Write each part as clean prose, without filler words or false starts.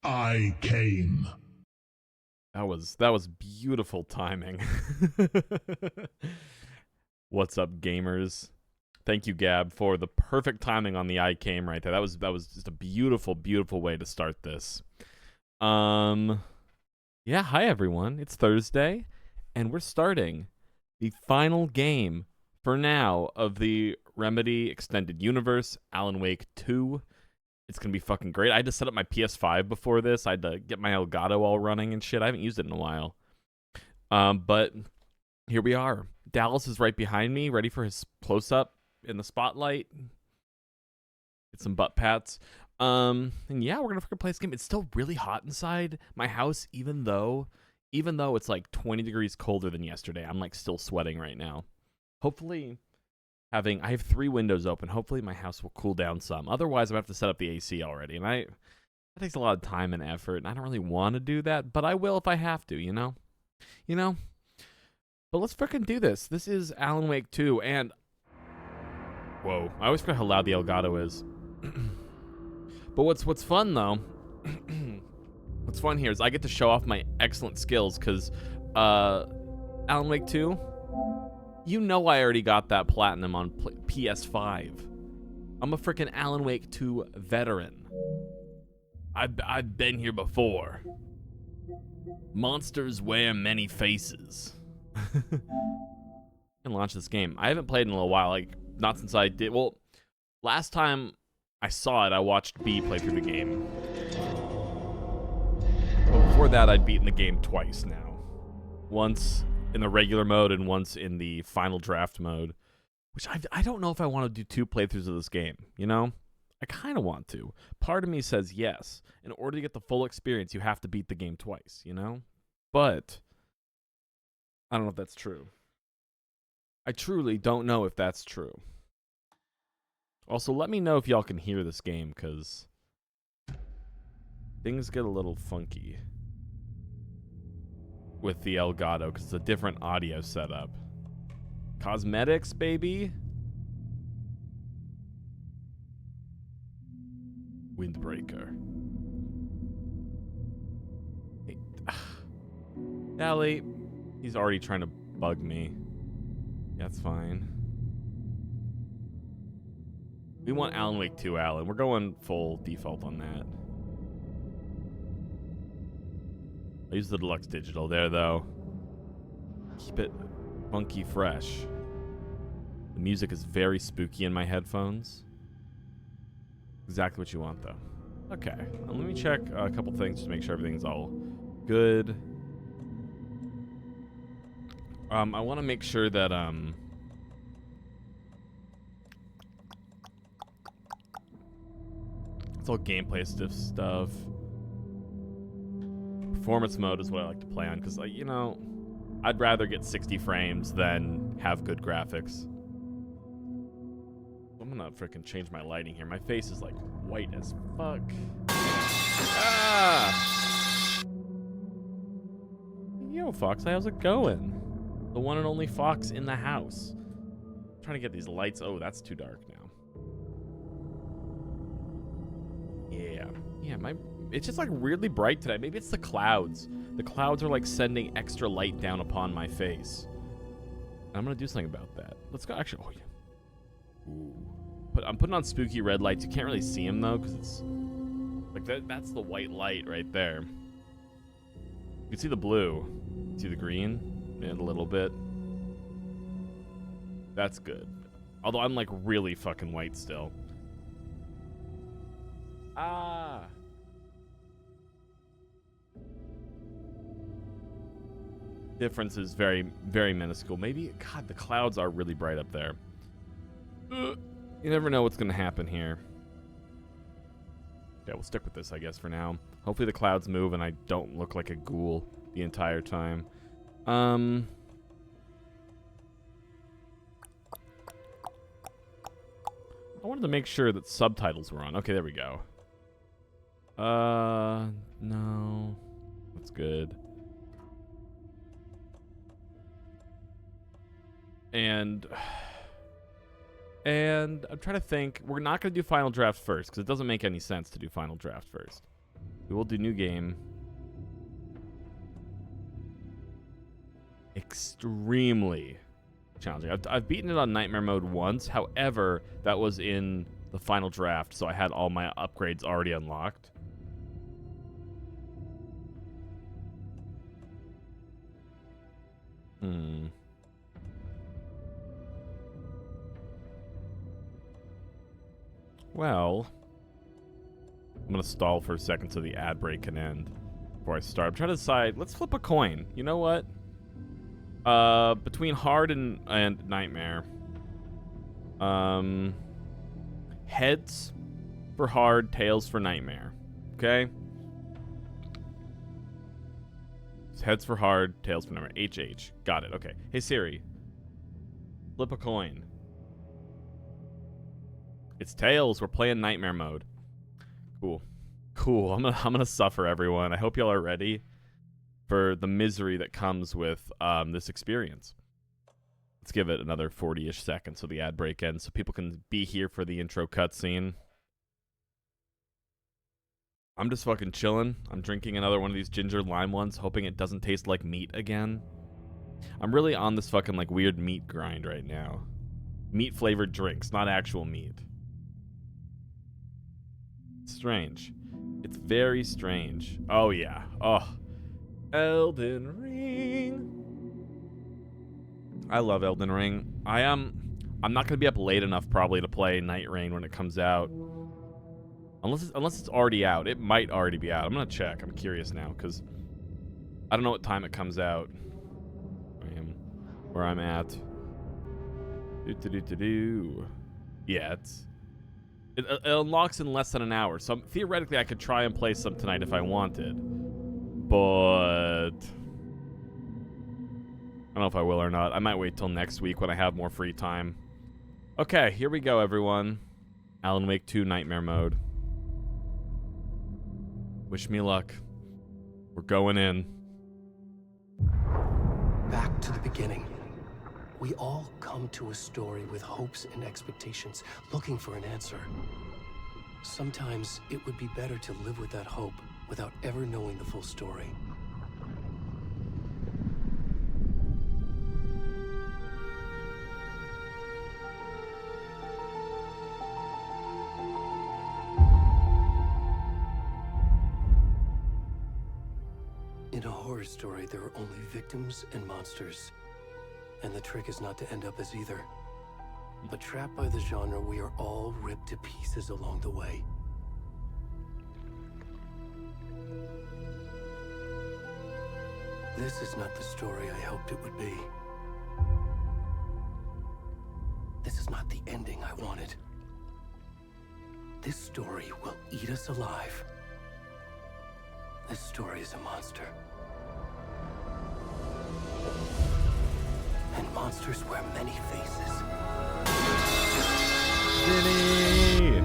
I came. That was beautiful timing. What's up, gamers? Thank you, Gab, for the perfect timing on the I came right there. That was just a beautiful, beautiful way to start this. Yeah, hi everyone. It's Thursday, and we're starting the final game for now of the Remedy Extended Universe, Alan Wake 2. It's going to be fucking great. I had to set up my PS5 before this. I had to get my Elgato all running and shit. I haven't used it in a while. But here we are. Dallas is right behind me, ready for his close-up in the spotlight. Get some butt pats. And yeah, we're going to freaking play this game. It's still really hot inside my house, even though it's like 20 degrees colder than yesterday. I'm like still sweating right now. Hopefully... I have 3 windows open. Hopefully my house will cool down some. Otherwise, I'm going to have to set up the AC already. And that takes a lot of time and effort. And I don't really want to do that. But I will if I have to, you know? But let's freaking do this. This is Alan Wake 2. And... whoa. I always forget how loud the Elgato is. But what's fun, though... what's fun here is I get to show off my excellent skills. Because Alan Wake 2... you know I already got that platinum on PS5. I'm a freaking Alan Wake 2 veteran. I've been here before. Monsters wear many faces. And launch this game. I haven't played in a little while, like not since I did. Well, last time I saw it, I watched B play through the game. But before that, I'd beaten the game twice now. Once in the regular mode and once in the final draft mode, which I don't know if I want to do 2 playthroughs of this game, you know? I kind of want to. Part of me says yes. In order to get the full experience, you have to beat the game twice, you know? But I don't know if that's true. I truly don't know if that's true. Also, let me know if y'all can hear this game, because things get a little funky with the Elgato, because it's a different audio setup. Cosmetics, baby. Windbreaker. Hey. Allie, he's already trying to bug me. That's fine. We want Alan Wake 2, Alan. We're going full default on that. I use the deluxe digital there, though. Keep it funky fresh. The music is very spooky in my headphones. Exactly what you want, though. Okay, let me check a couple things to make sure everything's all good. I want to make sure that it's all gameplay stuff. Performance mode is what I like to play on, because, like, you know, I'd rather get 60 frames than have good graphics. I'm gonna freaking change my lighting here. My face is like white as fuck. Ah! Yo, Fox, how's it going? The one and only Fox in the house. I'm trying to get these lights. Oh, that's too dark now. Yeah, it's just like weirdly bright today. Maybe it's the clouds. The clouds are like sending extra light down upon my face. And I'm gonna do something about that. Let's go. Actually, oh yeah. Ooh. But I'm putting on spooky red lights. You can't really see them though, because it's like that's the white light right there. You can see the blue. See the green? And a little bit. That's good. Although I'm like really fucking white still. Ah. Difference is very, very minuscule. Maybe, God, the clouds are really bright up there. You never know what's going to happen here. Yeah, we'll stick with this, I guess, for now. Hopefully the clouds move and I don't look like a ghoul the entire time. I wanted to make sure that subtitles were on. Okay, there we go. No. That's good. And I'm trying to think. We're not going to do Final Draft first, because it doesn't make any sense to do Final Draft first. We will do new game. Extremely challenging. I've beaten it on nightmare mode once. However, that was in the final draft, so I had all my upgrades already unlocked. Well, I'm going to stall for a second so the ad break can end before I start. I'm trying to decide. Let's flip a coin. You know what? Between hard and nightmare. Heads for hard, tails for nightmare. Okay? Heads for hard, tails for nightmare. HH. Got it. Okay. Hey Siri. Flip a coin. It's tails. We're playing nightmare mode. Cool. Cool. I'm gonna suffer, everyone. I hope y'all are ready for the misery that comes with this experience. Let's give it another 40-ish seconds so the ad break ends so people can be here for the intro cutscene. I'm just fucking chilling. I'm drinking another one of these ginger lime ones, hoping it doesn't taste like meat again. I'm really on this fucking like weird meat grind right now. Meat flavored drinks, not actual meat. Strange. It's very strange. Oh yeah. Oh. Elden Ring. I love Elden Ring. I'm not gonna be up late enough probably to play Night Rain when it comes out. Unless it's already out. It might already be out. I'm gonna check. I'm curious now because I don't know what time it comes out. I am where I'm at. Yeah, it unlocks in less than an hour. So theoretically, I could try and play some tonight if I wanted, but I don't know if I will or not. I might wait till next week when I have more free time. Okay, here we go, everyone. Alan Wake 2 Nightmare Mode. Wish me luck. We're going in. Back to the beginning. We all come to a story with hopes and expectations, looking for an answer. Sometimes it would be better to live with that hope without ever knowing the full story. In a horror story, there are only victims and monsters. And the trick is not to end up as either. But trapped by the genre, we are all ripped to pieces along the way. This is not the story I hoped it would be. This is not the ending I wanted. This story will eat us alive. This story is a monster. And monsters wear many faces. Ginny!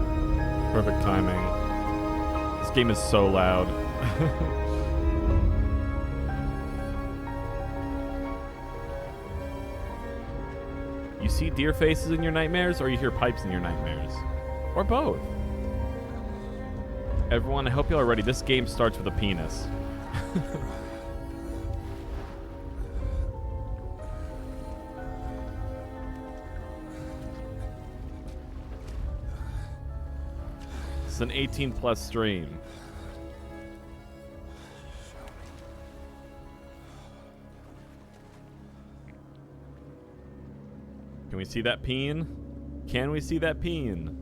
Perfect timing. This game is so loud. You see deer faces in your nightmares, or you hear pipes in your nightmares? Or both? Everyone, I hope y'all are ready. This game starts with a penis. It's an 18+ stream. Can we see that peen? Can we see that peen?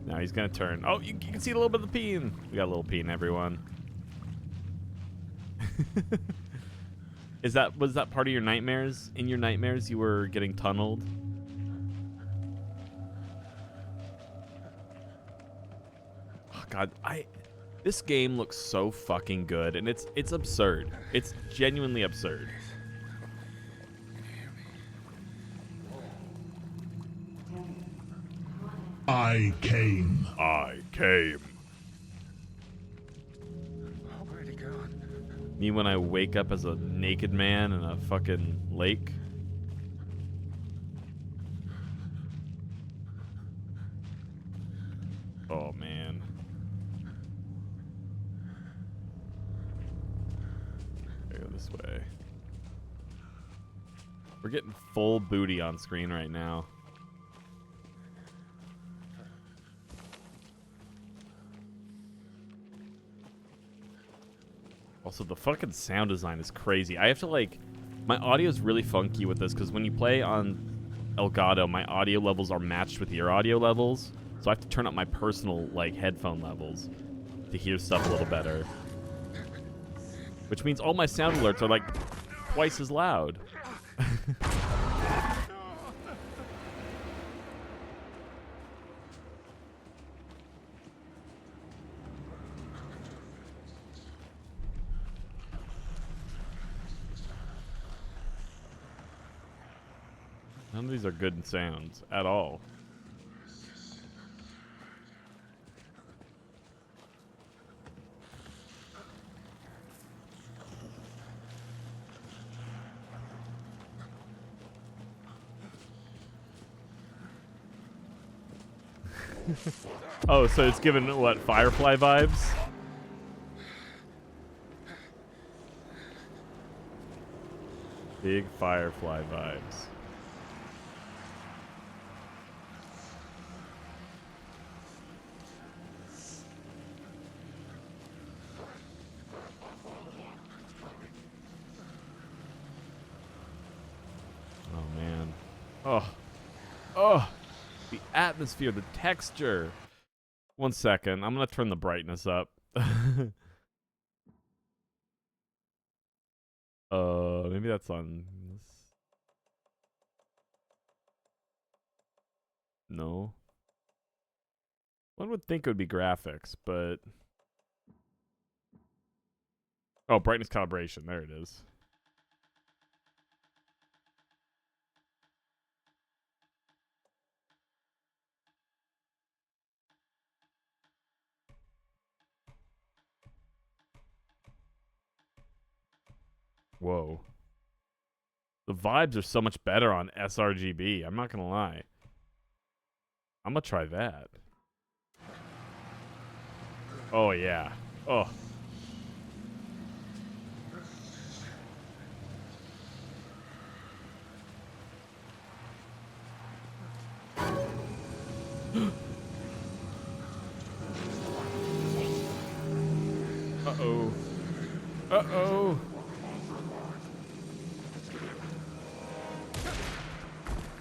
Now he's gonna turn. Oh, you can see a little bit of the peen. We got a little peen, everyone. Was that part of your nightmares? In your nightmares, you were getting tunneled? Oh God, this game looks so fucking good, and it's absurd. It's genuinely absurd. I came. Where'd he gone? Me when I wake up as a naked man in a fucking lake. Oh man. We're getting full booty on screen right now. Also, the fucking sound design is crazy. I have to, like... My audio is really funky with this, because when you play on Elgato, my audio levels are matched with your audio levels. So I have to turn up my personal, like, headphone levels to hear stuff a little better. Which means all my sound alerts are, like, twice as loud. None of these are good sounds at all. Oh, so it's given, what, Firefly vibes? Big Firefly vibes. Oh, man. Oh. Oh! The atmosphere, the texture. 1 second. I'm going to turn the brightness up. Maybe that's on... No. One would think it would be graphics, but... Oh, brightness calibration. There it is. Whoa. The vibes are so much better on sRGB. I'm not going to lie. I'm going to try that. Oh, yeah. Oh. Uh-oh. Uh-oh.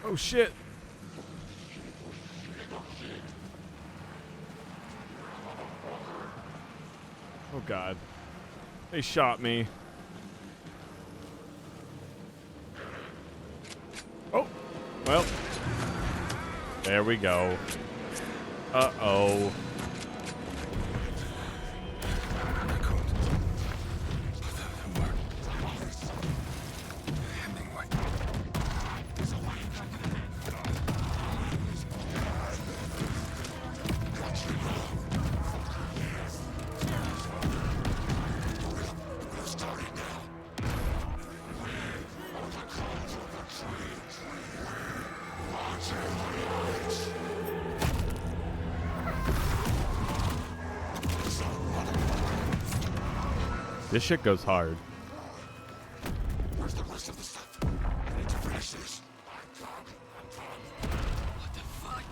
Oh, shit. Oh, God. They shot me. Oh. Well. There we go. Uh-oh. This shit goes hard. Where's the rest of the stuff? I need to finish this. What the fuck?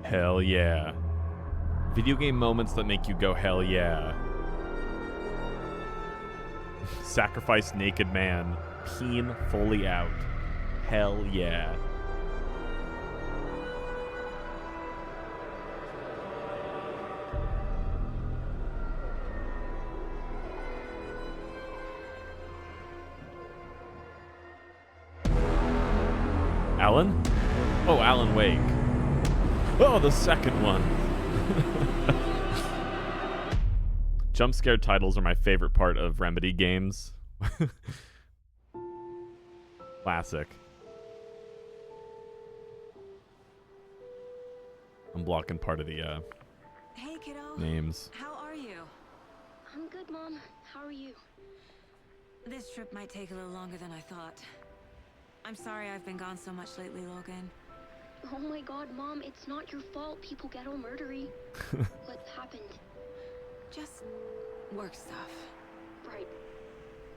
Hell yeah. Video game moments that make you go hell yeah. Sacrifice naked man. Peen fully out. Hell yeah. Alan? Oh, Alan Wake. Oh, the second one. Jump scare titles are my favorite part of Remedy games. Classic. I'm blocking part of the Hey, kiddo. names. How are you? I'm good, Mom. How are you? This trip might take a little longer than I thought. I'm sorry I've been gone so much lately, Logan. Oh my god, Mom, it's not your fault people get all murdery. What happened? Just work stuff. Right.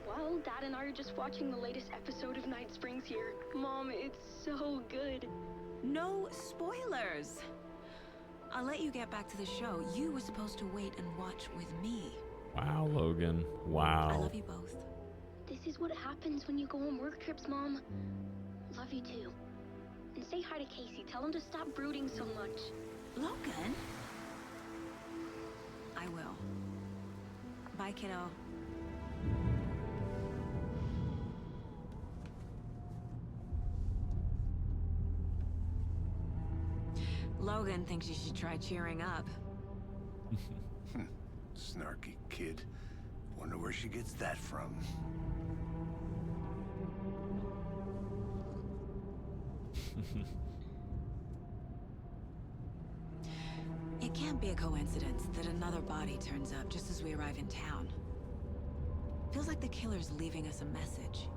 Well, Dad and I are just watching the latest episode of Night Springs here. Mom, it's so good. No spoilers. I'll let you get back to the show. You were supposed to wait and watch with me. Wow, Logan. I Wow. love you both. This is what happens when you go on work trips, Mom. Love you too. And say hi to Casey. Tell him to stop brooding so much. Logan? I will. Bye, kiddo. Logan thinks you should try cheering up. Snarky kid. Wonder where she gets that from. It can't be a coincidence that another body turns up just as we arrive in town. Feels like the killer's leaving us a message.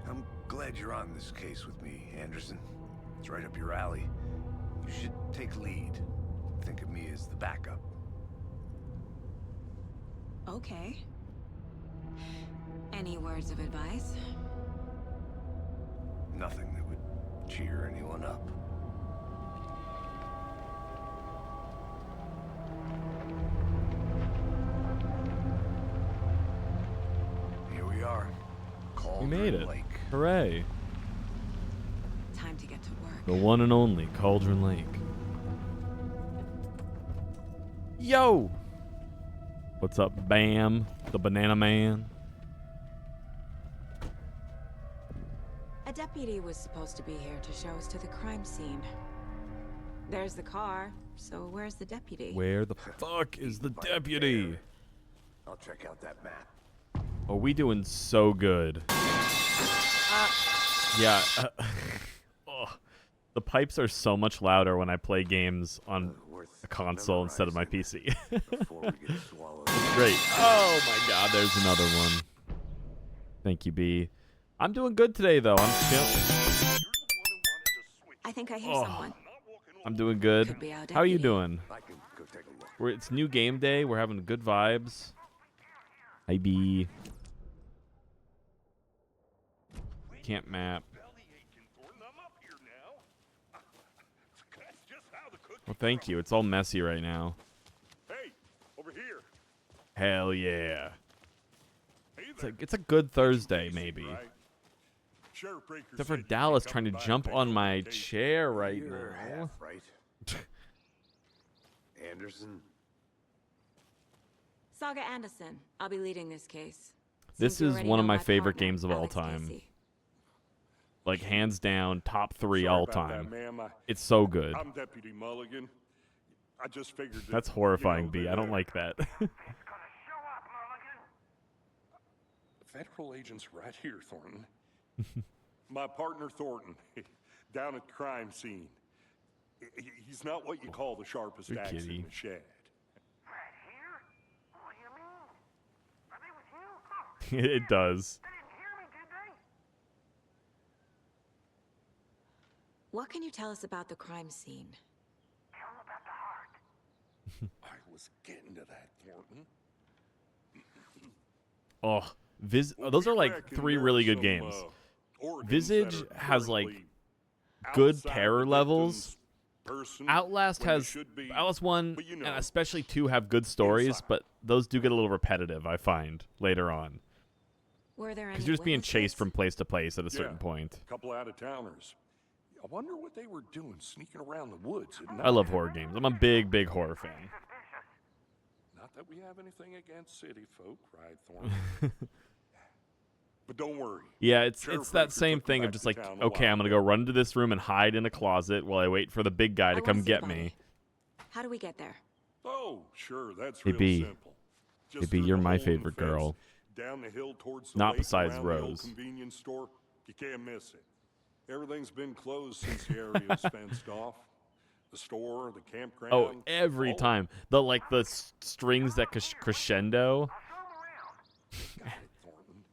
I'm glad you're on this case with me, Anderson. It's right up your alley. You should take lead. Think of me as the backup. Okay. Any words of advice? Nothing that would cheer anyone up. Here we are. We Cauldron made it. Lake. Hooray. Time to get to work. The one and only Cauldron Lake. Yo! What's up, Bam? The Banana Man? A deputy was supposed to be here to show us to the crime scene. There's the car, so where's the deputy? Where the fuck is the deputy? I'll check out that map. Oh, we doing so good. Yeah. Oh, the pipes are so much louder when I play games on a console instead of my PC. Before we get swallowed. Great. Oh my god, there's another one. Thank you, B. I'm doing good today, though. I'm chill. I think I hear Oh. someone. I'm doing good. Could be our How are you deputy. doing? I can go take a look. It's new game day. We're having good vibes. Hi, B. Can't map. Well, thank you. It's all messy right now. Hey, over here. Hell yeah. Hey It's a good Thursday, maybe. Right? Sheriff Breaker Except for said you'd be Dallas trying to coming by jump and on take over my the case. chair right You're now. half right. Anderson. Saga Anderson. I'll be leading this case. This Seems you is already one of know my favorite partner, games of all Alex time. Casey. Like, hands down, top 3 Sorry all about time. That, ma'am. It's so good. I'm Deputy Mulligan. I just figured that, That's horrifying, you know, B. I don't like that. Federal agents right here, Thornton. My partner, Thornton, down at the crime scene. He's not what you call the sharpest Good axe kitty. in the shed. It does. What can you tell us about the crime scene? I was getting to that, Thornton. Oh, those are like 3 really good games. Visage has, like, good terror levels. Outlast 1 but you know, and especially 2 have good stories, but those do get a little repetitive, I find, later on. Were there any Because you're just being witnesses? chased from place to place at a certain point. A couple out-of-towners. I wonder what they were doing sneaking around the woods at night. I love horror games. I'm a big, big horror fan. Not that we have anything against city folk, right, Thornton? But don't worry. Yeah, it's Sheriff that Breaker same took them thing of back just to like, town a okay, while I'm going to ago. go run into this room and hide in a closet while I wait for the big guy I to wanna come see the get body. me. How do we get there? Oh, sure, that's Hey, real B. simple. Hey, Just B, through you're the my hole in the favorite fence, girl. Down the hill towards the Not lake, besides around the old Rose. convenience store. You can't miss it. Everything's been closed since the area's fenced off. The store, the campground. Oh, every all time. The strings that crescendo. Got it, Thornton.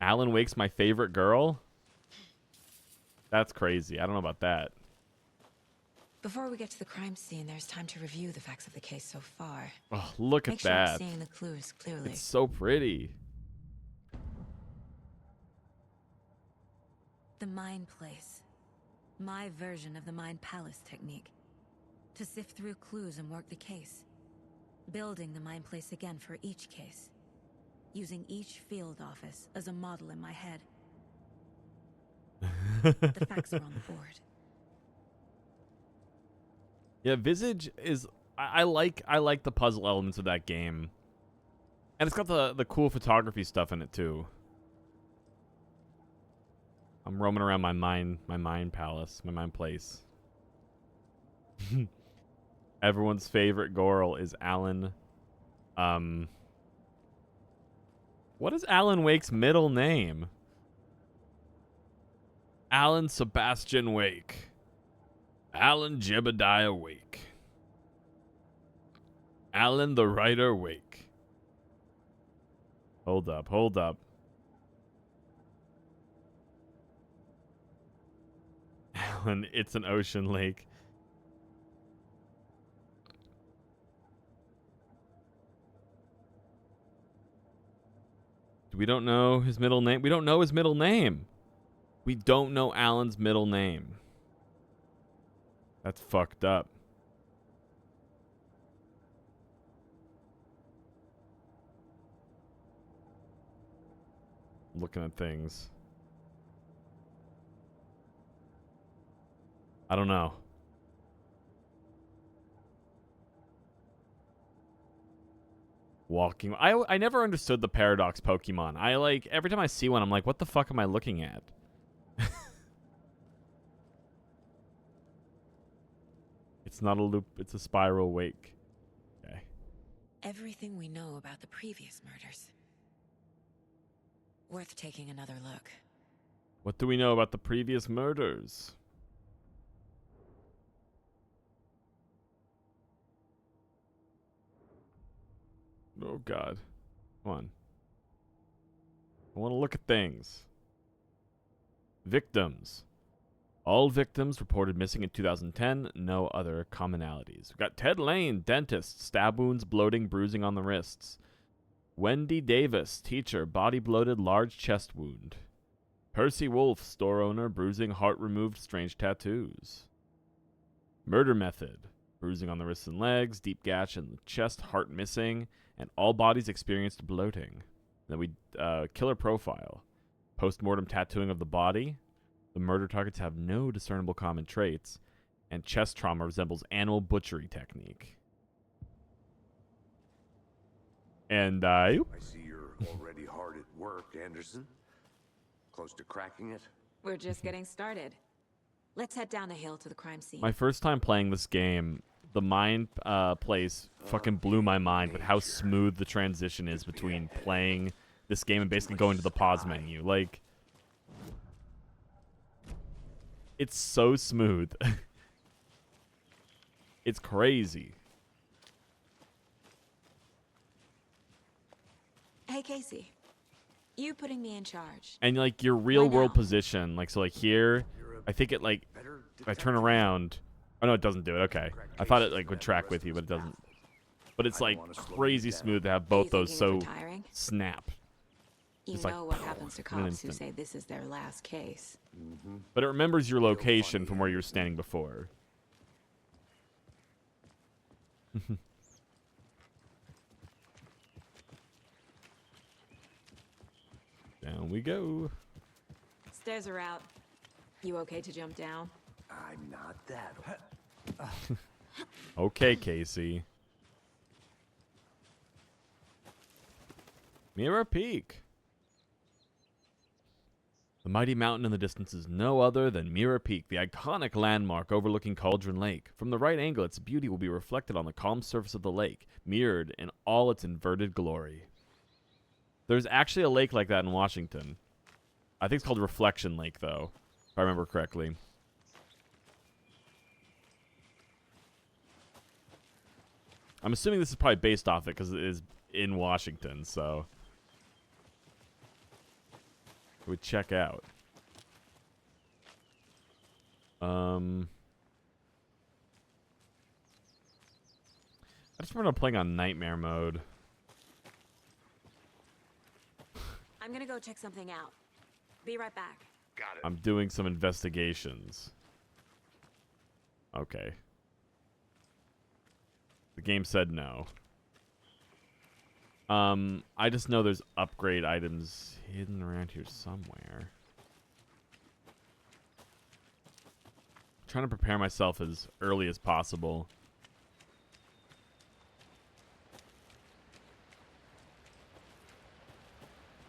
Alan Wake's my favorite girl? That's crazy. I don't know about that. Before we get to the crime scene, there's time to review the facts of the case so far. Oh, look Make at sure I'm that. seeing the clues clearly. It's so pretty. The Mind Place. My version of the Mind Palace technique. To sift through clues and work the case. Building the Mind Place again for each case. Using each field office as a model in my head. The facts are on the board. Yeah, Visage is I like the puzzle elements of that game. And it's got the cool photography stuff in it too. I'm roaming around my mind palace, my mind place. Everyone's favorite girl is Alan. What is Alan Wake's middle name? Alan Sebastian Wake. Alan Jebediah Wake. Alan the Writer Wake. Hold up, hold up. Alan, it's an ocean lake. We don't know his middle name. We don't know his middle name. We don't know Alan's middle name. That's fucked up. Looking at things. I don't know. Walking. I never understood the paradox Pokemon. I like every time I see one, I'm like, what the fuck am I looking at? It's not a loop, it's a spiral wake. Okay. Everything we know about the previous murders. Worth taking another look. What do we know about the previous murders? Oh, God. Come on. I want to look at things. Victims. All victims reported missing in 2010. No other commonalities. We've got Ted Lane, dentist. Stab wounds, bloating, bruising on the wrists. Wendy Davis, teacher. Body bloated, large chest wound. Percy Wolf, store owner. Bruising, heart removed, strange tattoos. Murder method. Bruising on the wrists and legs. Deep gash in the chest, heart missing. And all bodies experienced bloating. Then we killer profile. Post-mortem tattooing of the body. The murder targets have no discernible common traits, and chest trauma resembles animal butchery technique. And I see you're already hard at work, Anderson. Close to cracking it? We're just getting started. Let's head down the hill to the crime scene. my first time playing this game, the mind place fucking blew my mind with how smooth the transition is between playing this game and basically going to the pause menu. Like, it's so smooth. It's crazy. Hey, Casey. You putting me in charge. And like your real world now? position, like so like here, I think it like if I turn around, oh no, it doesn't do it. Okay. I thought it like would track with you, but it doesn't. But it's like crazy smooth to have both those so Retiring? snap. You It's know like, what happens to in an cops who instant. say this is their last case. But it remembers your location from where you were standing before. Down we go. Stairs are out. You okay to jump down? I'm not that. Okay, Casey. Mirror Peak. The mighty mountain in the distance is no other than Mirror Peak, the iconic landmark overlooking Cauldron Lake. From the right angle, its beauty will be reflected on the calm surface of the lake, mirrored in all its inverted glory. There's actually a lake like that in Washington. I think it's called Reflection Lake, though, if I remember correctly. I'm assuming this is probably based off it because it is in Washington, so... would check out. I just remember playing on nightmare mode. I'm gonna go check something out. Be right back. Got it. I'm doing some investigations. Okay. The game said no. I just know there's upgrade items hidden around here somewhere. Trying to prepare myself as early as possible.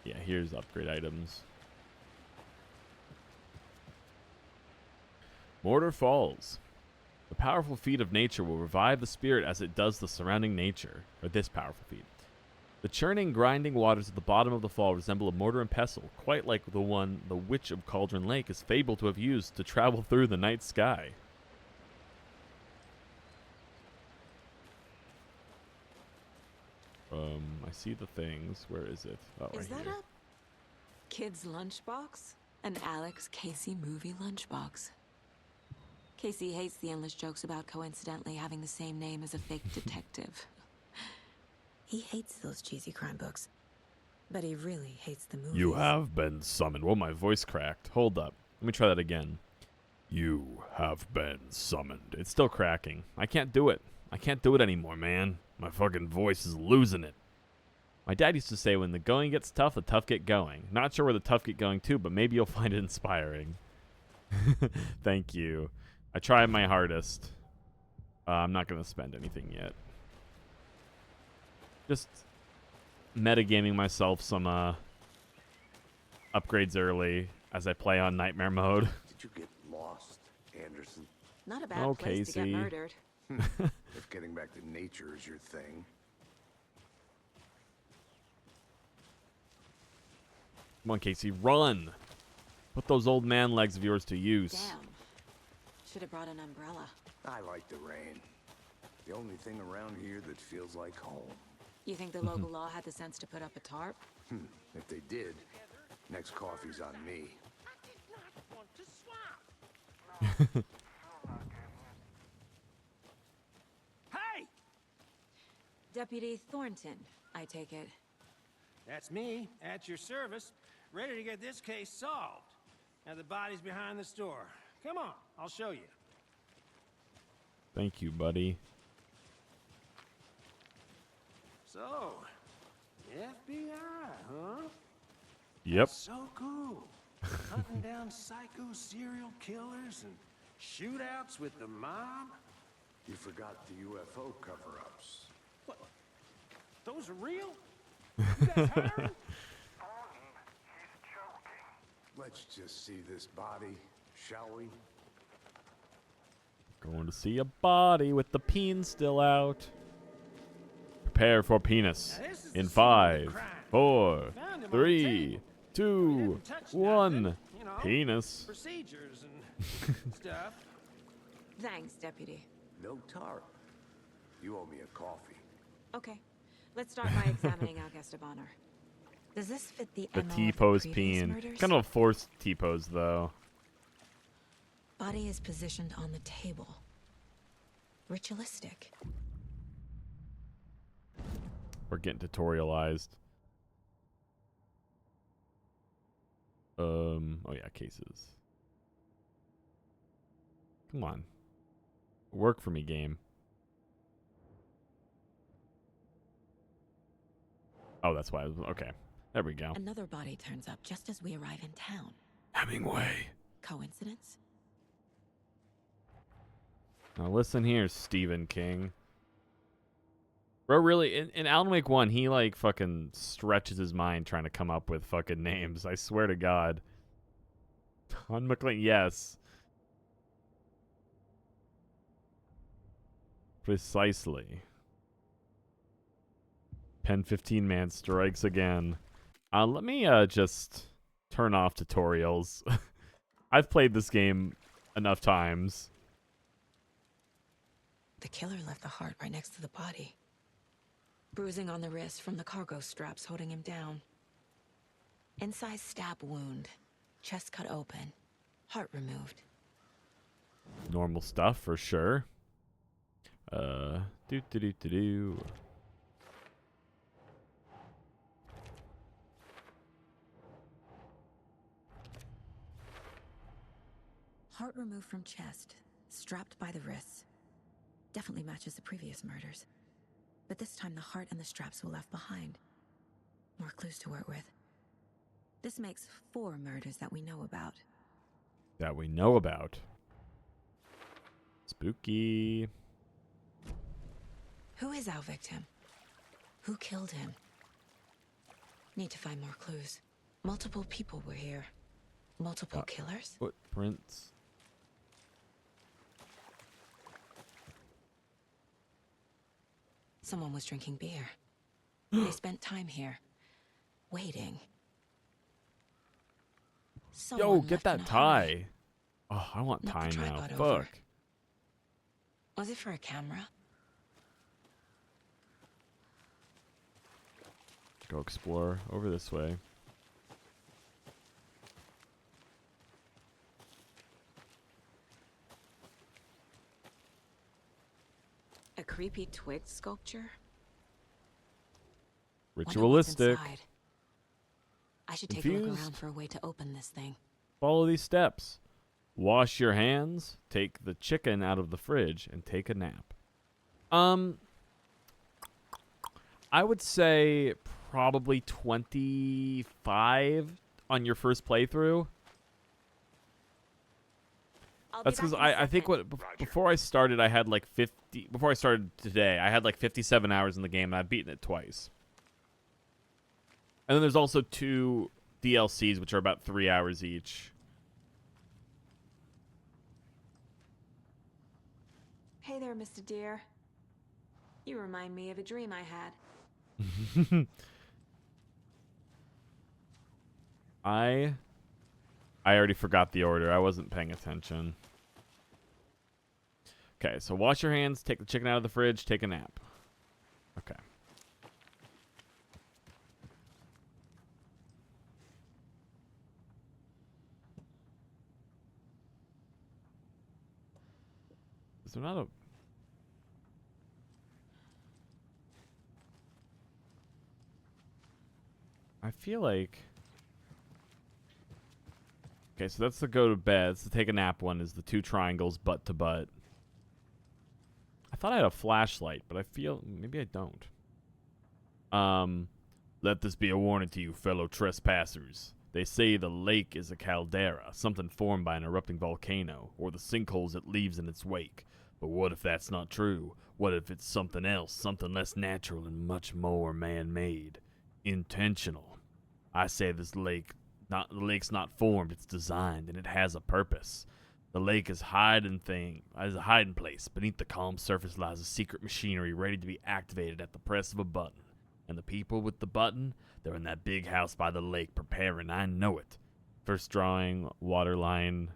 Yeah, here's upgrade items. Mortar Falls. The powerful feat of nature will revive the spirit as it does the surrounding nature. Or this powerful feat. The churning, grinding waters at the bottom of the fall resemble a mortar and pestle, quite like the one the Witch of Cauldron Lake is fabled to have used to travel through the night sky. I see the things. Where is it? Oh, right Is that here. a kid's lunchbox? An Alex Casey movie lunchbox. Casey hates the endless jokes about coincidentally having the same name as a fake detective. He hates those cheesy crime books. But he really hates the movies. You have been summoned. Well, my voice cracked. Hold up. Let me try that again. You have been summoned. It's still cracking. I can't do it. I can't do it anymore, man. My fucking voice is losing it. My dad used to say, when the going gets tough, the tough get going. Not sure where the tough get going to, but maybe you'll find it inspiring. Thank you. I tried my hardest. I'm not going to spend anything yet. Just metagaming myself some upgrades early as I play on nightmare mode. Did you get lost, Anderson? Not a bad Oh, place to Casey. get murdered. If getting back to nature is your thing. Come on, Casey, run! Put those old man legs of yours to use. Damn. Should have brought an umbrella. I like the rain. The only thing around here that feels like home. You think the local law had the sense to put up a tarp? If they did, next coffee's on me. Hey! Deputy Thornton, I take it. That's me, at your service, ready to get this case solved. Now the body's behind the store. Come on, I'll show you. Thank you, buddy. So, FBI, huh? Yep. So cool. Hunting down psycho serial killers and shootouts with the mob. You forgot the UFO cover-ups. What? Those are real? You guys hiring? Let's just see this body, shall we? Going to see a body with the peen still out. Prepare for penis. Now, this is the In scene of the 5, crime. 4, Found him on the 3, table. 2, Didn't touch 1. nothing, you know. Penis. Procedures and stuff. Thanks, Deputy. No tarp. You owe me a coffee. Okay, let's start by examining our guest of honor. Does this fit the The MO of T-pose previous peen. murders? Kind of a forced T-pose, though. Body is positioned on the table. Ritualistic. We're getting tutorialized. Oh yeah, cases. Come on. Work for me, game. Oh, that's why I was, okay. There we go. Another body turns up just as we arrive in town. Hemingway. Coincidence? Now listen here, Stephen King. Bro, really, in Alan Wake 1, he, like, fucking stretches his mind trying to come up with fucking names. I swear to God. Don McLean, yes. Precisely. Pen 15 man strikes again. Let me, just turn off tutorials. I've played this game enough times. The killer left the heart right next to the body. Bruising on the wrist from the cargo straps holding him down. Incised stab wound. Chest cut open. Heart removed. Normal stuff for sure. Do. Heart removed from chest. Strapped by the wrists. Definitely matches the previous murders. But this time the heart and the straps were left behind. More clues to work with. This makes 4 murders that we know about. That we know about. Spooky. Who is our victim? Who killed him? Need to find more clues. Multiple people were here. Multiple killers? Footprints. Someone was drinking beer. They spent time here. Waiting. Yo, Someone get left in that a tie. hurry. Oh, I want Knock tie the now. tripod over. Fuck. Was it for a camera? Go explore over this way. A creepy twig sculpture? Wonder what's Ritualistic. inside. I should take a look Confused? around for a way to open this thing. Follow these steps. Wash your hands, take the chicken out of the fridge, and take a nap. I would say probably 25 on your first playthrough. That's because I think before I started, I had like 50. Before I started today, I had like 57 hours in the game, and I've beaten it twice. And then there's also 2 DLCs, which are about 3 hours each. Hey there, Mr. Deer. You remind me of a dream I had. I already forgot the order. I wasn't paying attention. Okay, so wash your hands, take the chicken out of the fridge, take a nap. Okay. Is there not a... I feel like... Okay, so that's the go to bed. It's the take a nap one is the 2 triangles butt to butt. I thought I had a flashlight, but I feel maybe I don't. Let this be a warning to you, fellow trespassers. They say the lake is a caldera, something formed by an erupting volcano, or the sinkholes it leaves in its wake. But what if that's not true? What if it's something else, something less natural and much more man-made? Intentional. I say this lake, the lake's not formed, it's designed, and it has a purpose. The lake is a hiding place. Beneath the calm surface lies a secret machinery ready to be activated at the press of a button. And the people with the button, they're in that big house by the lake preparing, I know it. First drawing, waterline,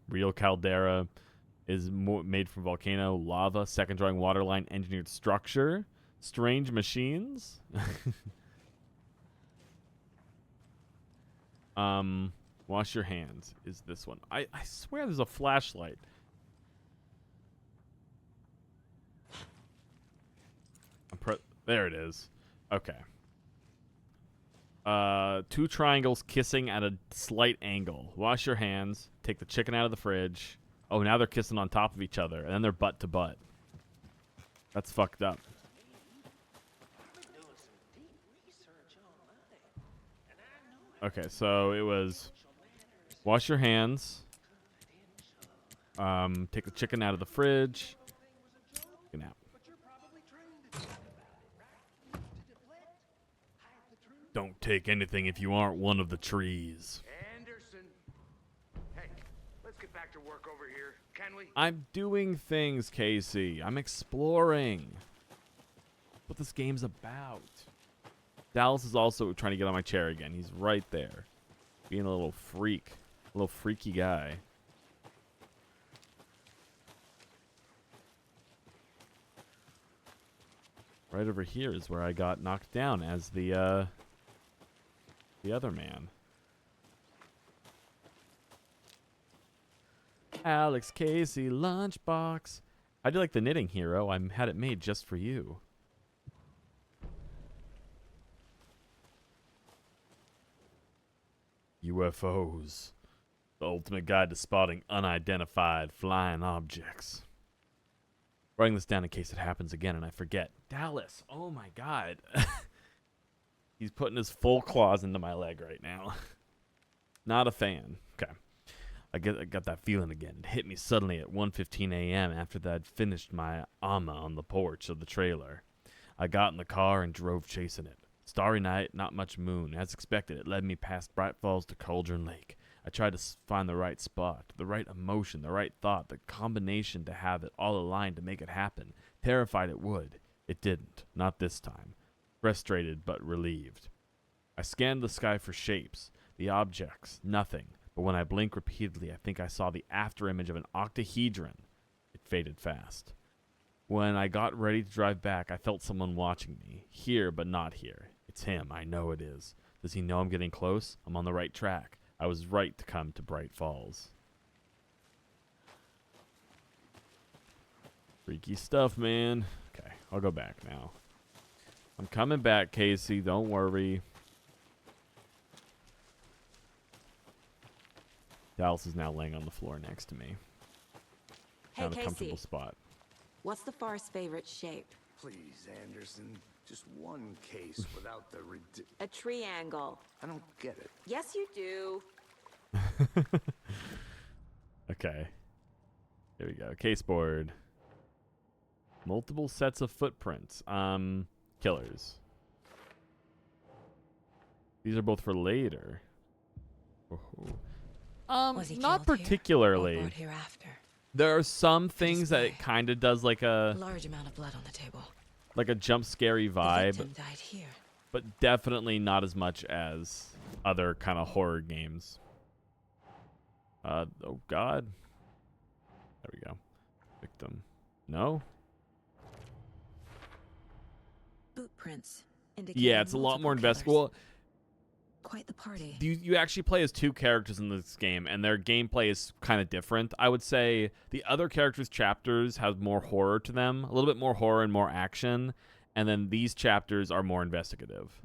real caldera is made from volcano, lava. Second drawing, waterline, engineered structure. Strange machines. Wash your hands is this one. I swear there's a flashlight. There it is. Okay. 2 triangles kissing at a slight angle. Wash your hands. Take the chicken out of the fridge. Oh, now they're kissing on top of each other, and then they're butt to butt. That's fucked up. Okay, so it was wash your hands. Take the chicken out of the fridge. Take a nap. Don't take anything if you aren't one of the trees. Anderson. Hey, let's get back to work over here, can we? I'm doing things, Casey. I'm exploring. That's what this game's about. Dallas is also trying to get on my chair again. He's right there. Being a little freak. A little freaky guy. Right over here is where I got knocked down as the the other man. Alex Casey lunchbox. I do like the knitting hero. I had it made just for you. UFOs. The ultimate guide to spotting unidentified flying objects. Writing this down in case it happens again and I forget. Dallas. Oh my god. He's putting his full claws into my leg right now. Not a fan. Okay. I got that feeling again. It hit me suddenly at 1:15 a.m. after that I'd finished my ama on the porch of the trailer. I got in the car and drove chasing it. Starry night, not much moon. As expected, it led me past Bright Falls to Cauldron Lake. I tried to find the right spot, the right emotion, the right thought, the combination to have it all aligned to make it happen. Terrified it would. It didn't. Not this time. Frustrated but relieved. I scanned the sky for shapes, the objects, nothing. But when I blinked repeatedly, I think I saw the afterimage of an octahedron. It faded fast. When I got ready to drive back, I felt someone watching me. Here, but not here. It's him. I know it is. Does he know I'm getting close? I'm on the right track. I was right to come to Bright Falls. Freaky stuff, man. Okay, I'll go back now. I'm coming back, Casey. Don't worry. Dallas is now laying on the floor next to me. Hey, Found a Casey. comfortable spot. What's the far's favorite shape? Please, Anderson. Just one case without the A triangle. I don't get it. Yes, you do. Okay. Here we go. Case board. Multiple sets of footprints. Killers. These are both for later. Was he Not killed here or particularly. brought here after? There are some things This that way. it kind of does like a Large amount of blood on the table. jump scary The vibe, victim died here. but definitely not as much as other kind of horror games. Oh god. There we go. Victim. No? Boot prints. Indicating Yeah, it's a lot more multiple investigable. killers. Quite the party. You actually play as two characters in this game, and their gameplay is kind of different. I would say the other characters' chapters have more horror to them, a little bit more horror and more action, and then these chapters are more investigative.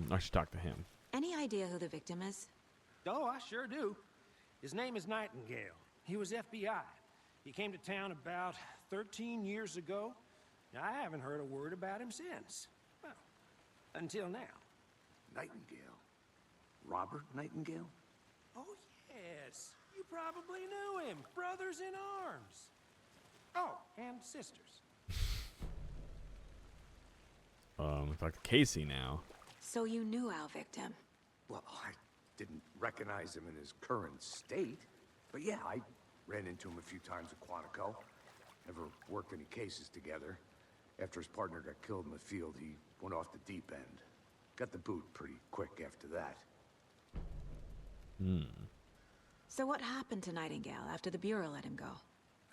I should talk to him. Any idea who the victim is? Oh, I sure do. His name is Nightingale. He was FBI. He came to town about 13 years ago. I haven't heard a word about him since. Well, until now. Nightingale. Robert Nightingale? Oh, yes. You probably knew him. Brothers in arms. Oh, and sisters. We talk to Casey now. So you knew our victim. Well, I didn't recognize him in his current state. But yeah, I ran into him a few times at Quantico. Never worked any cases together. After his partner got killed in the field, he went off the deep end. Got the boot pretty quick after that. So what happened to Nightingale after the Bureau let him go?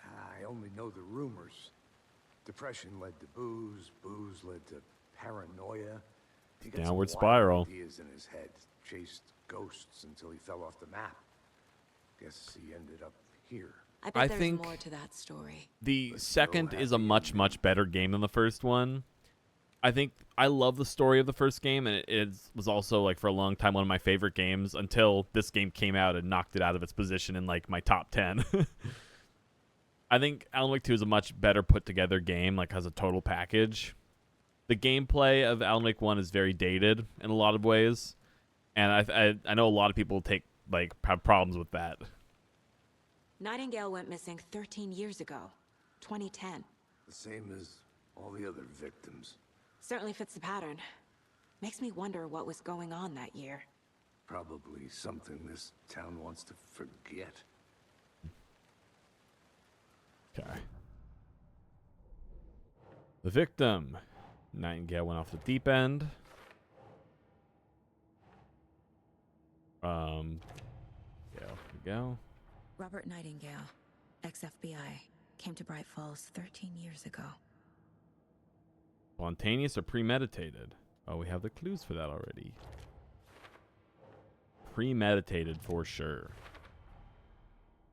I only know the rumors. Depression led to booze, booze led to paranoia. He got some Downward wild spiral. ideas in his head. Chased ghosts until he fell off the map. Guess he ended up here. I bet I there's think more to that story. The But second still is a happy much, ending. much better game than the first one. I think I love the story of the first game, and it was also, like, for a long time one of my favorite games until this game came out and knocked it out of its position in, like, my top 10. I think Alan Wake 2 is a much better put-together game, like, as a total package. The gameplay of Alan Wake 1 is very dated in a lot of ways, and I know a lot of people have problems with that. Nightingale went missing 13 years ago. 2010. The same as all the other victims. Certainly fits the pattern. Makes me wonder what was going on that year. Probably something this town wants to forget. Okay. The victim. Nightingale went off the deep end. Yeah, here we go. Robert Nightingale, ex-FBI, came to Bright Falls 13 years ago. Spontaneous or premeditated? Oh, we have the clues for that already. Premeditated for sure.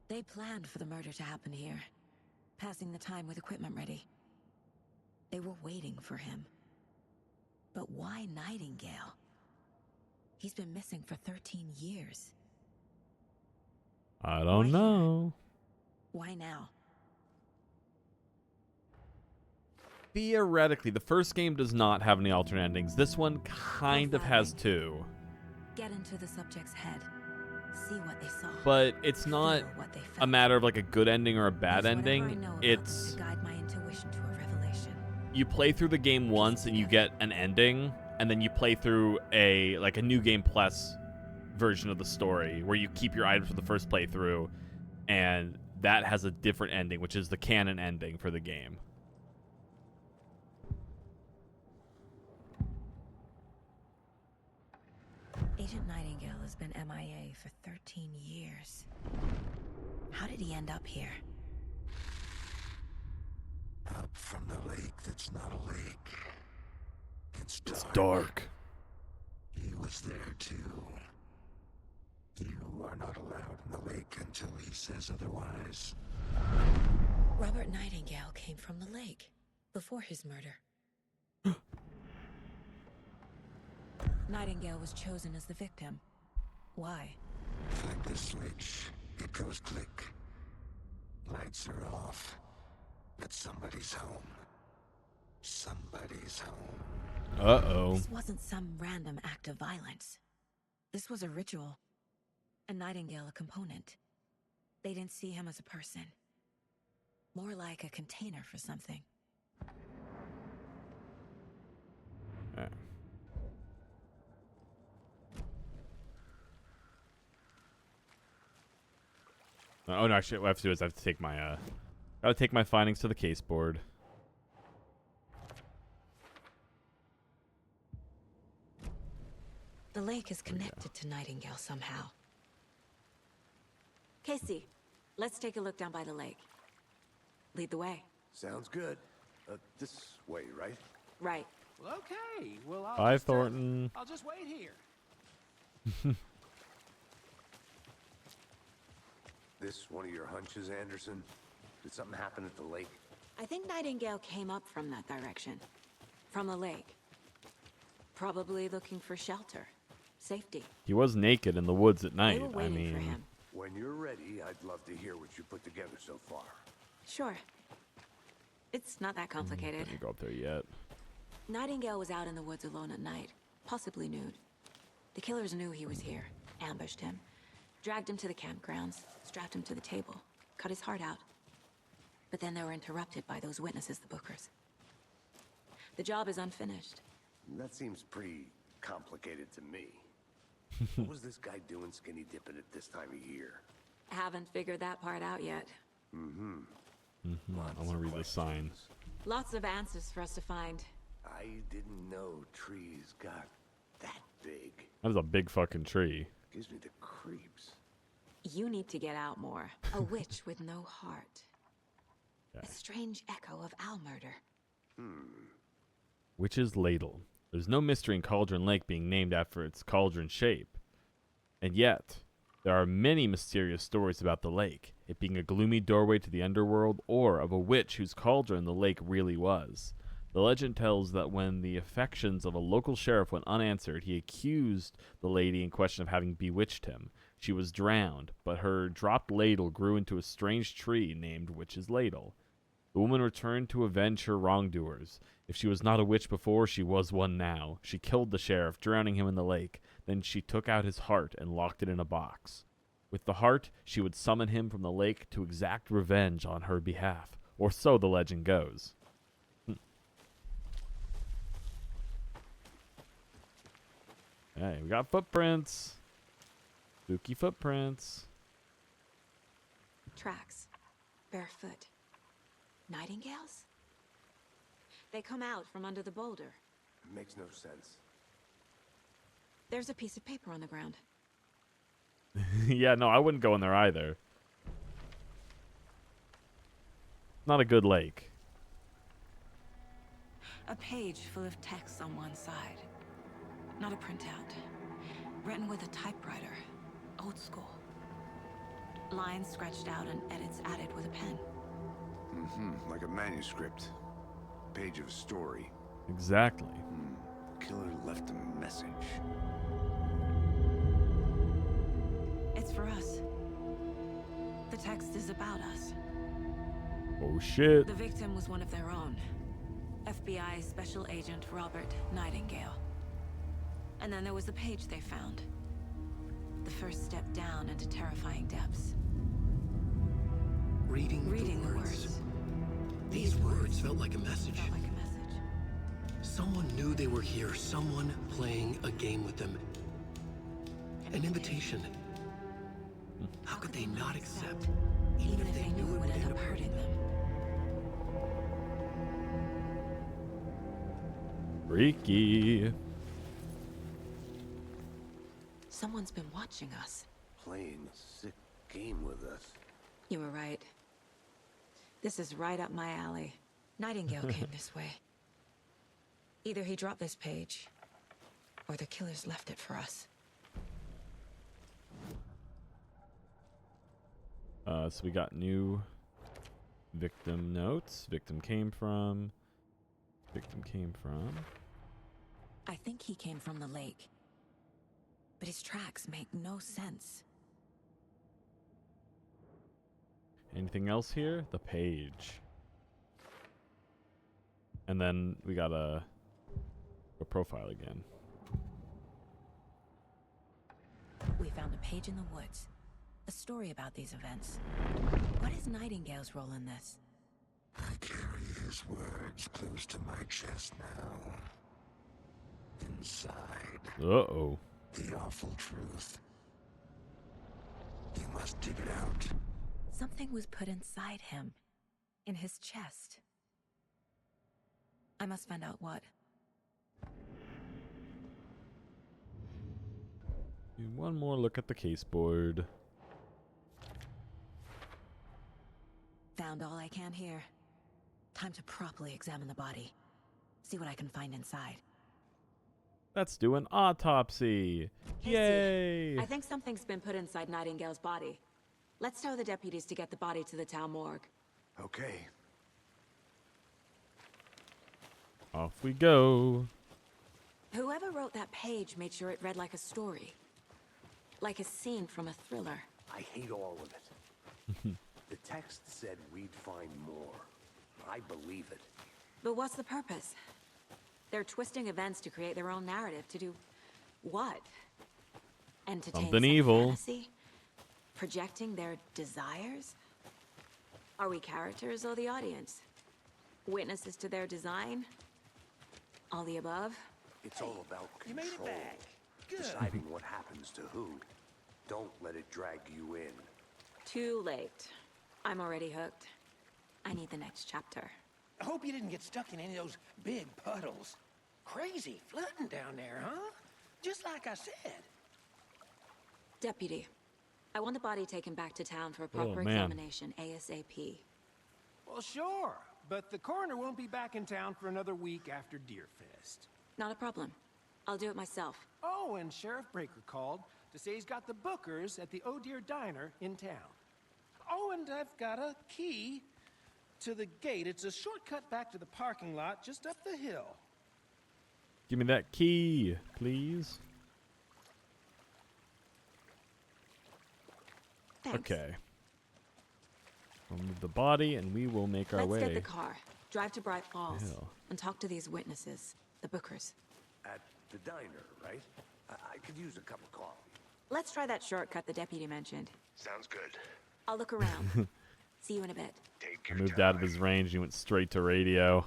They planned for the murder to happen here, passing the time with equipment ready. They were waiting for him. But why Nightingale? He's been missing for 13 years. I Why don't here? know. Why now? Theoretically, the first game does not have any alternate endings. This one kind of has two. Get into the subject's head. See what they saw. But it's not Feel what they a felt. matter of like a good ending or a bad Use whatever I ending. know about It's them to guide my intuition to a revelation. you play through the game once and you get an ending, and then you play through a new game plus version of the story where you keep your items from the first playthrough, and that has a different ending, which is the canon ending for the game. Agent Nightingale has been MIA for 13 years. How did he end up here? Up from the lake that's not a lake. It's dark. It's dark. He was there too. You are not allowed in the lake until he says otherwise. Robert Nightingale came from the lake before his murder. Nightingale was chosen as the victim. Why? Flick the switch. It goes click. Lights are off. But somebody's home. Somebody's home. Uh-oh. This wasn't some random act of violence. This was a ritual. A Nightingale a component. They didn't see him as a person. More like a container for something. Oh no, actually what I have to do is I have to take my gotta take my findings to the case board. The lake is connected to Nightingale somehow. Casey, let's take a look down by the lake. Lead the way. Sounds good. This way, right? Right. Well, okay. Well, Bye, Thornton. I'll just wait here. This one of your hunches, Anderson? Did something happen at the lake? I think Nightingale came up from that direction. From the lake. Probably looking for shelter. Safety. He was naked in the woods at They night. were I waiting mean, for him. When you're ready, I'd love to hear what you put together so far. Sure. It's not that complicated. didn't go up there yet. Nightingale was out in the woods alone at night, possibly nude. The killers knew he was here, ambushed him, dragged him to the campgrounds, strapped him to the table, cut his heart out. But then they were interrupted by those witnesses, the Bookers. The job is unfinished. That seems pretty complicated to me. What was this guy doing skinny dipping at this time of year? Haven't figured that part out yet. I want to read the sign. Lots of answers for us to find. I didn't know trees got that big. That is a big fucking tree. Gives me the creeps. You need to get out more. A witch with no heart. Okay. A strange echo of owl murder. Witch's Ladle. There's no mystery in Cauldron Lake being named after its cauldron shape. And yet, there are many mysterious stories about the lake, it being a gloomy doorway to the underworld, or of a witch whose cauldron the lake really was. The legend tells that when the affections of a local sheriff went unanswered, he accused the lady in question of having bewitched him. She was drowned, but her dropped ladle grew into a strange tree named Witch's Ladle. The woman returned to avenge her wrongdoers. If she was not a witch before, she was one now. She killed the sheriff, drowning him in the lake. Then she took out his heart and locked it in a box. With the heart, she would summon him from the lake to exact revenge on her behalf. Or so the legend goes. Hey, we got footprints. Spooky footprints. Tracks. Barefoot. Nightingales? They come out from under the boulder. Makes no sense. There's a piece of paper on the ground. Yeah, no, I wouldn't go in there either. Not a good lake. A page full of text on one side. Not a printout. Written with a typewriter. Old school. Lines scratched out and edits added with a pen. Like a manuscript. Page of a story. Exactly. Killer left a message. It's for us. The text is about us. Oh shit. The victim was one of their own. FBI Special Agent Robert Nightingale. And then there was the page they found. The first step down into terrifying depths. Reading the words. These words felt like a message. Felt like a message. Someone knew they were here. Someone playing a game with them. An invitation. How could they not accept, even if they knew it would end up hurting them? Freaky. Someone's been watching us. Playing a sick game with us. You were right. This is right up my alley. Nightingale came this way. Either he dropped this page, or the killers left it for us. So we got new victim notes. Victim came from. I think he came from the lake. But his tracks make no sense. Anything else here? The page. And then we got a profile again. We found a page in the woods. A story about these events. What is Nightingale's role in this? I carry his words close to my chest now. Inside, Uh-oh. the awful truth. You must dig it out. Something was put inside him. In his chest. I must find out what. One more look at the caseboard. Found all I can here. Time to properly examine the body. See what I can find inside. Let's do an autopsy. Casey, Yay! I think something's been put inside Nightingale's body. Let's tell the deputies to get the body to the town morgue. Okay. Off we go. Whoever wrote that page made sure it read like a story. Like a scene from a thriller. I hate all of it. The text said we'd find more. I believe it. But what's the purpose? They're twisting events to create their own narrative. To do what? Entertain Something some evil. fantasy? Projecting their desires? Are we characters or the audience? Witnesses to their design? All the above? It's all about You control. made it back. Good. Deciding what happens to who. Don't let it drag you in. Too late. I'm already hooked. I need the next chapter. I hope you didn't get stuck in any of those big puddles. Crazy flooding down there, huh? Just like I said. Deputy, I want the body taken back to town for a proper man. examination ASAP. Well, sure. But the coroner won't be back in town for another week after Deerfest. Not a problem. I'll do it myself. Oh, and Sheriff Breaker called to say he's got the bookers at the Oh Dear Diner in town. Oh, and I've got a key to the gate. It's a shortcut back to the parking lot just up the hill. Give me that key, please. Thanks. Okay. We'll move the body and we will make our Let's way. get the car. Drive to Bright Falls. Hill. And talk to these witnesses. The bookers. At the diner, right? I could use a cup of coffee. Let's try that shortcut the deputy mentioned. Sounds good. I'll look around. See you in a bit. Take I your moved time. out of his range and he went straight to radio.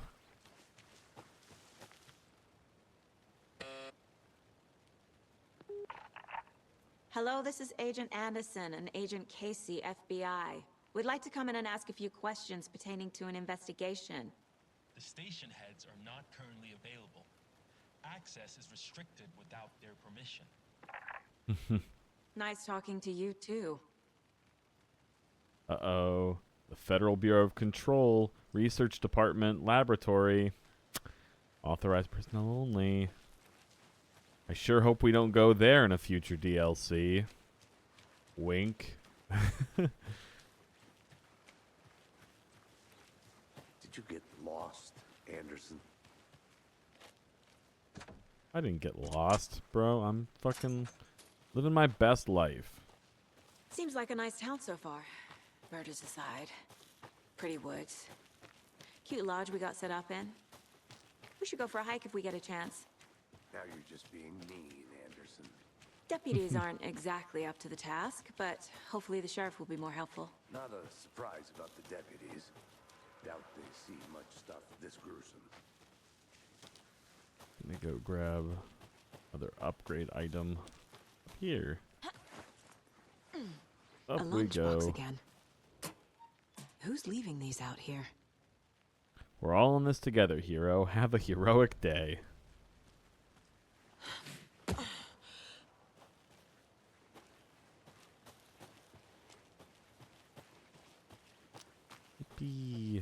Hello, this is Agent Anderson and Agent Casey, FBI. We'd like to come in and ask a few questions pertaining to an investigation. The station heads are not currently available. Access is restricted without their permission. Nice talking to you, too. Uh-oh. The Federal Bureau of Control, Research Department, Laboratory. Authorized personnel only. I sure hope we don't go there in a future DLC. Wink. Did you get lost, Anderson? I didn't get lost, bro. I'm fucking living my best life. Seems like a nice town so far. Murders aside. Pretty woods. Cute lodge we got set up in. We should go for a hike if we get a chance. Now you're just being mean, Anderson. Deputies aren't exactly up to the task, but hopefully the sheriff will be more helpful. Not a surprise about the deputies. Doubt they see much stuff this gruesome. Let me go grab another upgrade item here. Up A we lunchbox go. again. Who's leaving these out here? We're all in this together, hero. Have a heroic day. Yippee.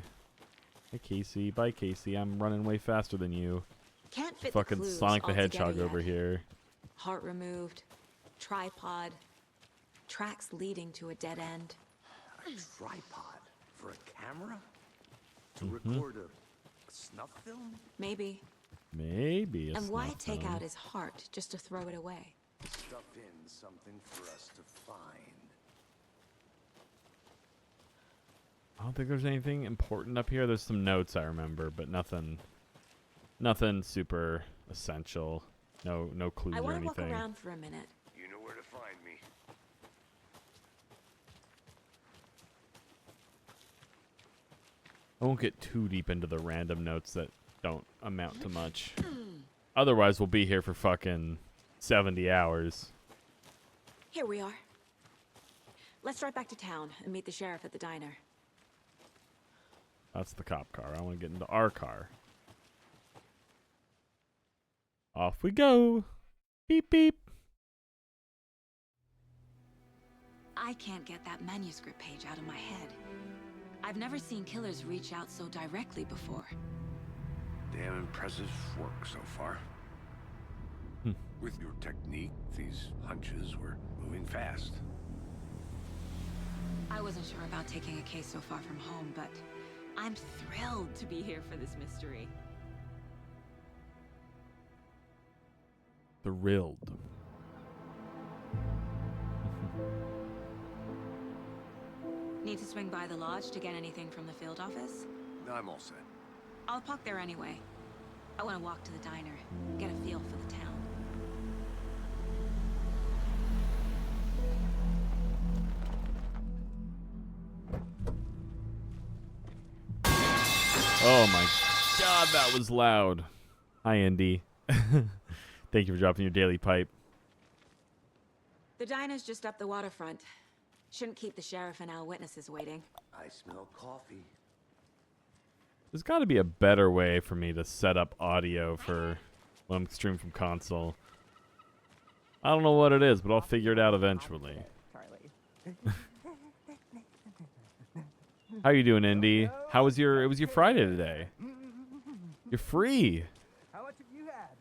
Hey, Casey. Bye, Casey. I'm running way faster than you. Can't fit Fucking the clues Sonic the all Hedgehog together over yet. here. Heart removed, tripod, tracks leading to a dead end. A tripod for a camera? To record a snuff film? Maybe. Maybe a And why snuff take film. out his heart just to throw it away? Stuff in something for us to find. I don't think there's anything important up here. There's some notes I remember, but nothing super essential. No clues I or want to walk anything. around for a minute. You know where to find me. I won't get too deep into the random notes that don't amount to much. Otherwise, we'll be here for fucking 70 hours. Here we are. Let's drive back to town and meet the sheriff at the diner. That's the cop car. I want to get into our car. Off we go. Beep, beep. I can't get that manuscript page out of my head. I've never seen killers reach out so directly before. Damn impressive work so far. With your technique, these hunches were moving fast. I wasn't sure about taking a case so far from home, but I'm thrilled to be here for this mystery. Thrilled. Need to swing by the lodge to get anything from the field office? No, I'm all set. I'll park there anyway. I want to walk to the diner, get a feel for the town. Oh my god, that was loud. Hi, Andy. Thank you for dropping your daily pipe. The diner's just up the waterfront. Shouldn't keep the sheriff and our witnesses waiting. I smell coffee. There's got to be a better way for me to set up audio for when I'm streaming from console. I don't know what it is, but I'll figure it out eventually. How you doing, Indy? How was your? It was your Friday today. You're free. How much have you had?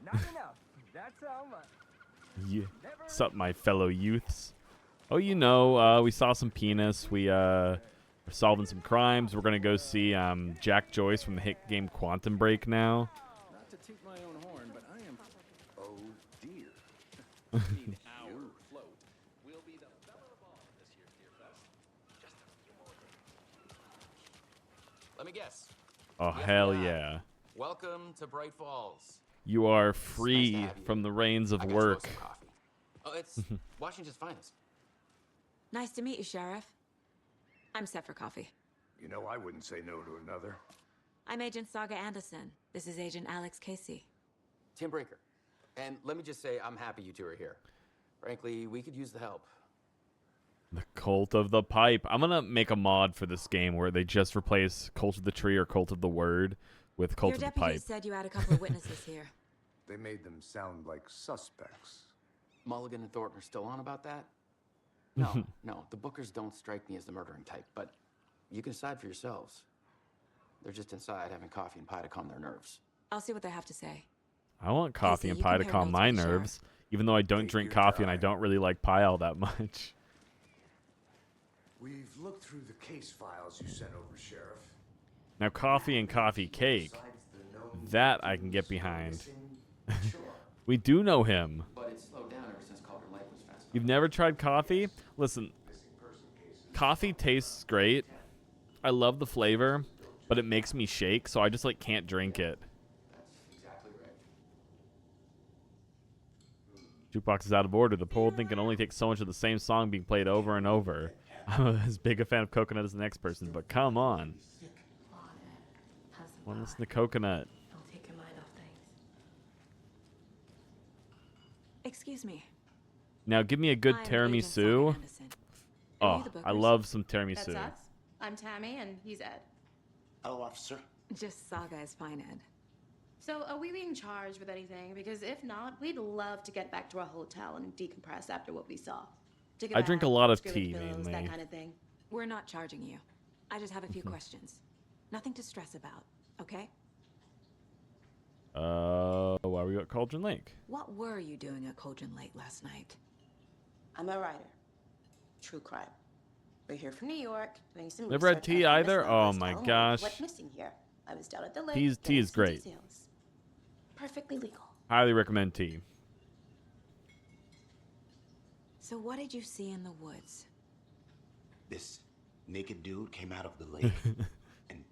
Not enough. That's how much. Yeah. What's up, my fellow youths? Oh, you know, we saw some penis. We're solving some crimes. We're gonna go see Jack Joyce from the hit game Quantum Break now. Not to toot my own horn, but I am. Oh dear. Our float will be the belle of all this year's Beer Fest. Just a few more days. Let me guess. Oh Yes, hell we are. yeah! Welcome to Bright Falls. You are It's nice to free have you. from the reins of I got work. some coffee. Oh, it's Washington's finest. Nice to meet you, Sheriff. I'm set for coffee. You know, I wouldn't say no to another. I'm Agent Saga Anderson. This is Agent Alex Casey. Tim Brinker. And let me just say, I'm happy you two are here. Frankly, we could use the help. The Cult of the Pipe. I'm gonna make a mod for this game where they just replace Cult of the Tree or Cult of the Word with Cult Your of the deputy Pipe. said you had a couple of witnesses here. They made them sound like suspects. Mulligan and Thornton are still on about that? No, no, the Bookers don't strike me as the murdering type, but you can decide for yourselves. They're just inside having coffee and pie to calm their nerves. I'll see what they have to say. I want coffee Casey, and you pie to compare calm notes my with the sheriff. nerves, even though I don't Take drink your coffee and I time. don't really like pie all that much. We've looked through the case files you sent over, Sheriff. Now, coffee and coffee cake, that I can get behind. We do know him. But it's slowed down ever since Calder Lake was fast. You've never tried coffee? Listen, coffee tastes great. I love the flavor, but it makes me shake, so I just like can't drink it. That's exactly right. Jukebox is out of order. The poll thing can only take so much of the same song being played over and over. I'm as big a fan of Coconut as the next person, but come on. I want to listen to Coconut. Don't take your mind off things. Excuse me. Now give me a good I'm Agent Saga tiramisu. Anderson. Are you Oh, the I bookers? love some That's tiramisu. us. I'm Tammy, and he's Ed. Hello, officer. Just Saga is fine, Ed. So, are we being charged with anything? Because if not, we'd love to get back to our hotel and decompress after what we saw. Take I drink a bath, lot of screw tea, with pillows, mainly. that kind of thing. We're not charging you. I just have a Mm-hmm. few questions. Nothing to stress about, okay? Why were you at Cauldron Lake? What were you doing at Cauldron Lake last night? I'm a writer. True crime. We're here from New York, doing some Never had research tea on either? famous Oh lovers my telling gosh. What missing here? I was down at the lake. Tea getting is some great. details. Perfectly legal. Highly recommend tea. So what did you see in the woods? This naked dude came out of the lake, and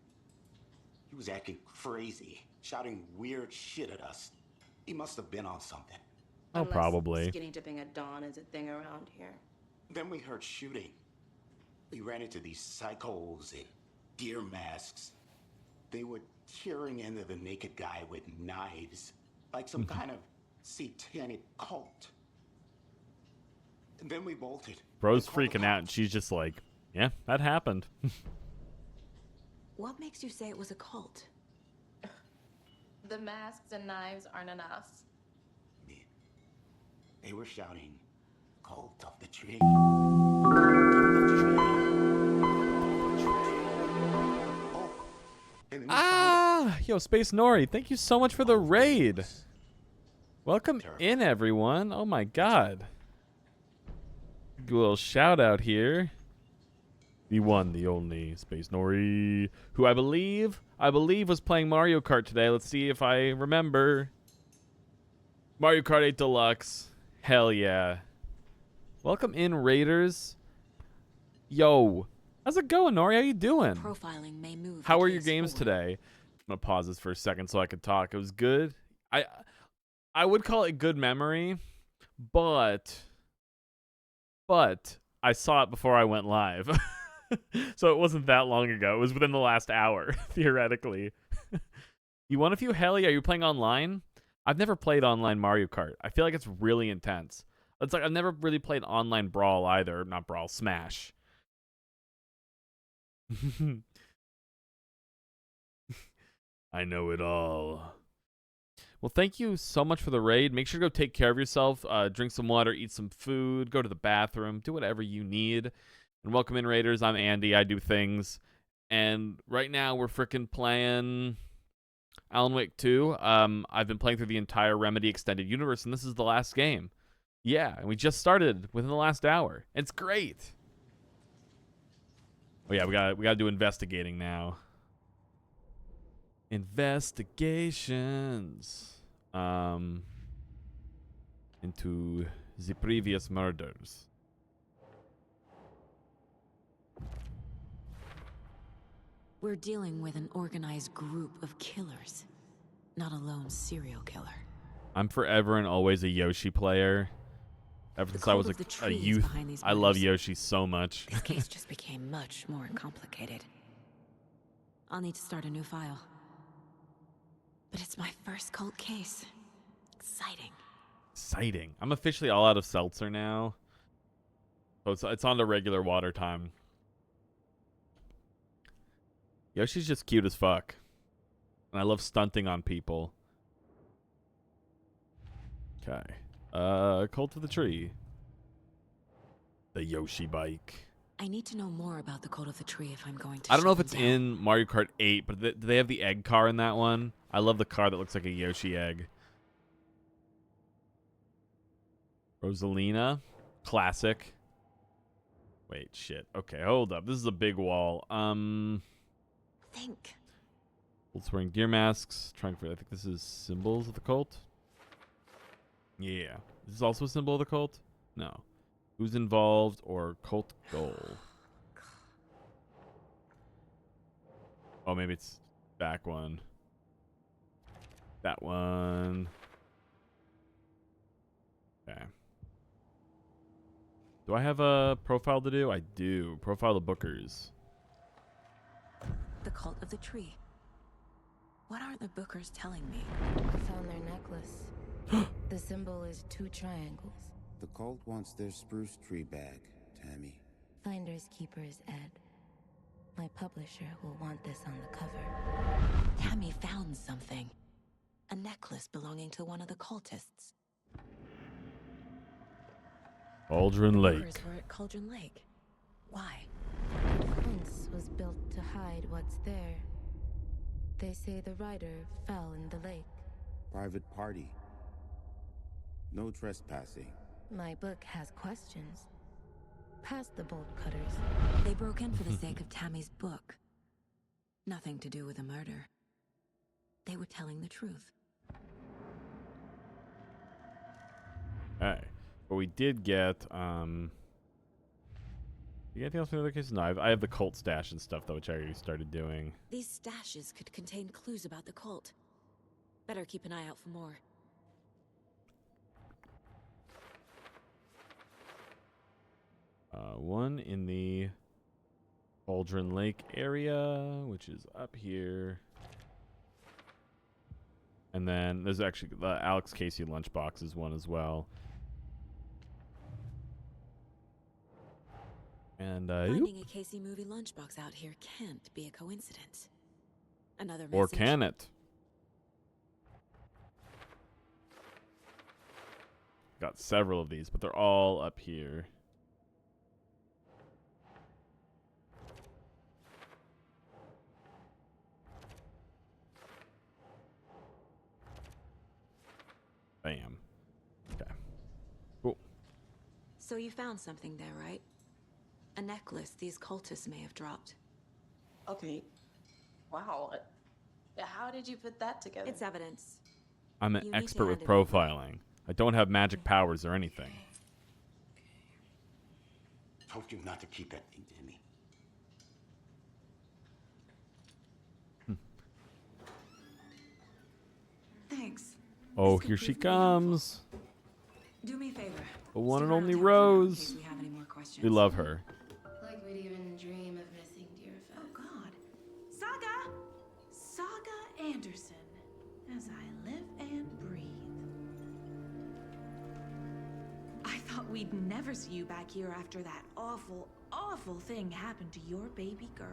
he was acting crazy, shouting weird shit at us. He must have been on something. Oh, Unless probably. Skinny dipping at dawn is a thing around here. Then we heard shooting. We ran into these psychos in deer masks. They were tearing into the naked guy with knives, like some kind of satanic cult. And then we bolted. Bro's and called the freaking out, and cops. she's just like, yeah, that happened. What makes you say it was a cult? The masks and knives aren't enough. They were shouting, "Cult of the tree." Oh, and then we found Yo, Space Nori, thank you so much for the raid. Welcome in, everyone. Oh my god. Give a little shout out here. The one, the only Space Nori, who I believe was playing Mario Kart today. Let's see if I remember. Mario Kart 8 Deluxe. Hell yeah. Welcome in, Raiders. Yo, how's it going, Nori? How you doing? Profiling may move. How the were your case games forward. today? I'm gonna pause this for a second so I could talk. It was good. I would call it good memory, but I saw it before I went live. So it wasn't that long ago. It was within the last hour, theoretically. You won a few? Hell yeah. Are you playing online? I've never played online Mario Kart. I feel like it's really intense. It's like I've never really played online Brawl either. Not Brawl, Smash. I know it all. Well, thank you so much for the raid. Make sure to go take care of yourself. Drink some water, eat some food, go to the bathroom, do whatever you need. And welcome in, Raiders. I'm Andy. I do things. And right now we're freaking playing Alan Wake 2. I've been playing through the entire Remedy Extended Universe, and this is the last game. Yeah, and we just started within the last hour. It's great. Oh yeah, we gotta do investigating now. Investigations into the previous murders. We're dealing with an organized group of killers, not a lone serial killer. I'm forever and always a Yoshi player. Ever since I was cult of the a trees youth, behind these I love murders. Yoshi so much. This case just became much more complicated. I'll need to start a new file. But it's my first cult case. Exciting. Exciting. I'm officially all out of seltzer now. So it's on to regular water time. Yoshi's just cute as fuck. And I love stunting on people. Okay. Cult of the Tree. The Yoshi bike. I need to know more about the Cult of the Tree if I'm going to I don't know shut if it's them down. in Mario Kart 8, but do they have the egg car in that one? I love the car that looks like a Yoshi egg. Rosalina. Classic. Wait, shit. Okay, hold up. This is a big wall. Think. Cults wearing deer masks. Trying for. I think this is symbols of the cult. Yeah. Is this also a symbol of the cult? No. Who's involved or cult goal? Oh, maybe it's back one. That one. Okay. Do I have a profile to do? I do. Profile the bookers. The Cult of the Tree. What aren't the bookers telling me? I found their necklace. The symbol is 2 triangles. The cult wants their spruce tree back, Tammy. Finders keepers, Ed. My publisher will want this on the cover. Tammy found something. A necklace belonging to one of the cultists. Cauldron Lake. Bookers were at Cauldron Lake. Why? The fence was built to hide what's there. They say the rider fell in the lake. Private party. No trespassing. My book has questions. Past the bolt cutters. They broke in for the sake of Tammy's book. Nothing to do with a murder. They were telling the truth. Alright. But we did get, you get anything else from the other cases? No, I have the cult stash and stuff, though, which I already started doing. These stashes could contain clues about the cult. Better keep an eye out for more. One in the Cauldron Lake area, which is up here. And then there's actually the Alex Casey lunchbox is one as well. And finding a Casey movie lunchbox out here can't be a coincidence. Another message. Or can it? Got several of these, but they're all up here. Bam. Okay. Cool. So you found something there, right? A necklace these cultists may have dropped. Okay. Wow. How did you put that together? It's evidence. I'm an You need to expert with hand it over. profiling. I don't have magic powers or anything. Told you not to keep that thing to me. Thanks. Oh, here she comes. Do me a favor. The one and Stick only around town for now in Rose. case we have any more questions. We love her. Like we'd even dream of missing Deerfest. Oh, God. Saga! Saga Anderson. As I live and breathe. I thought we'd never see you back here after that awful, awful thing happened to your baby girl.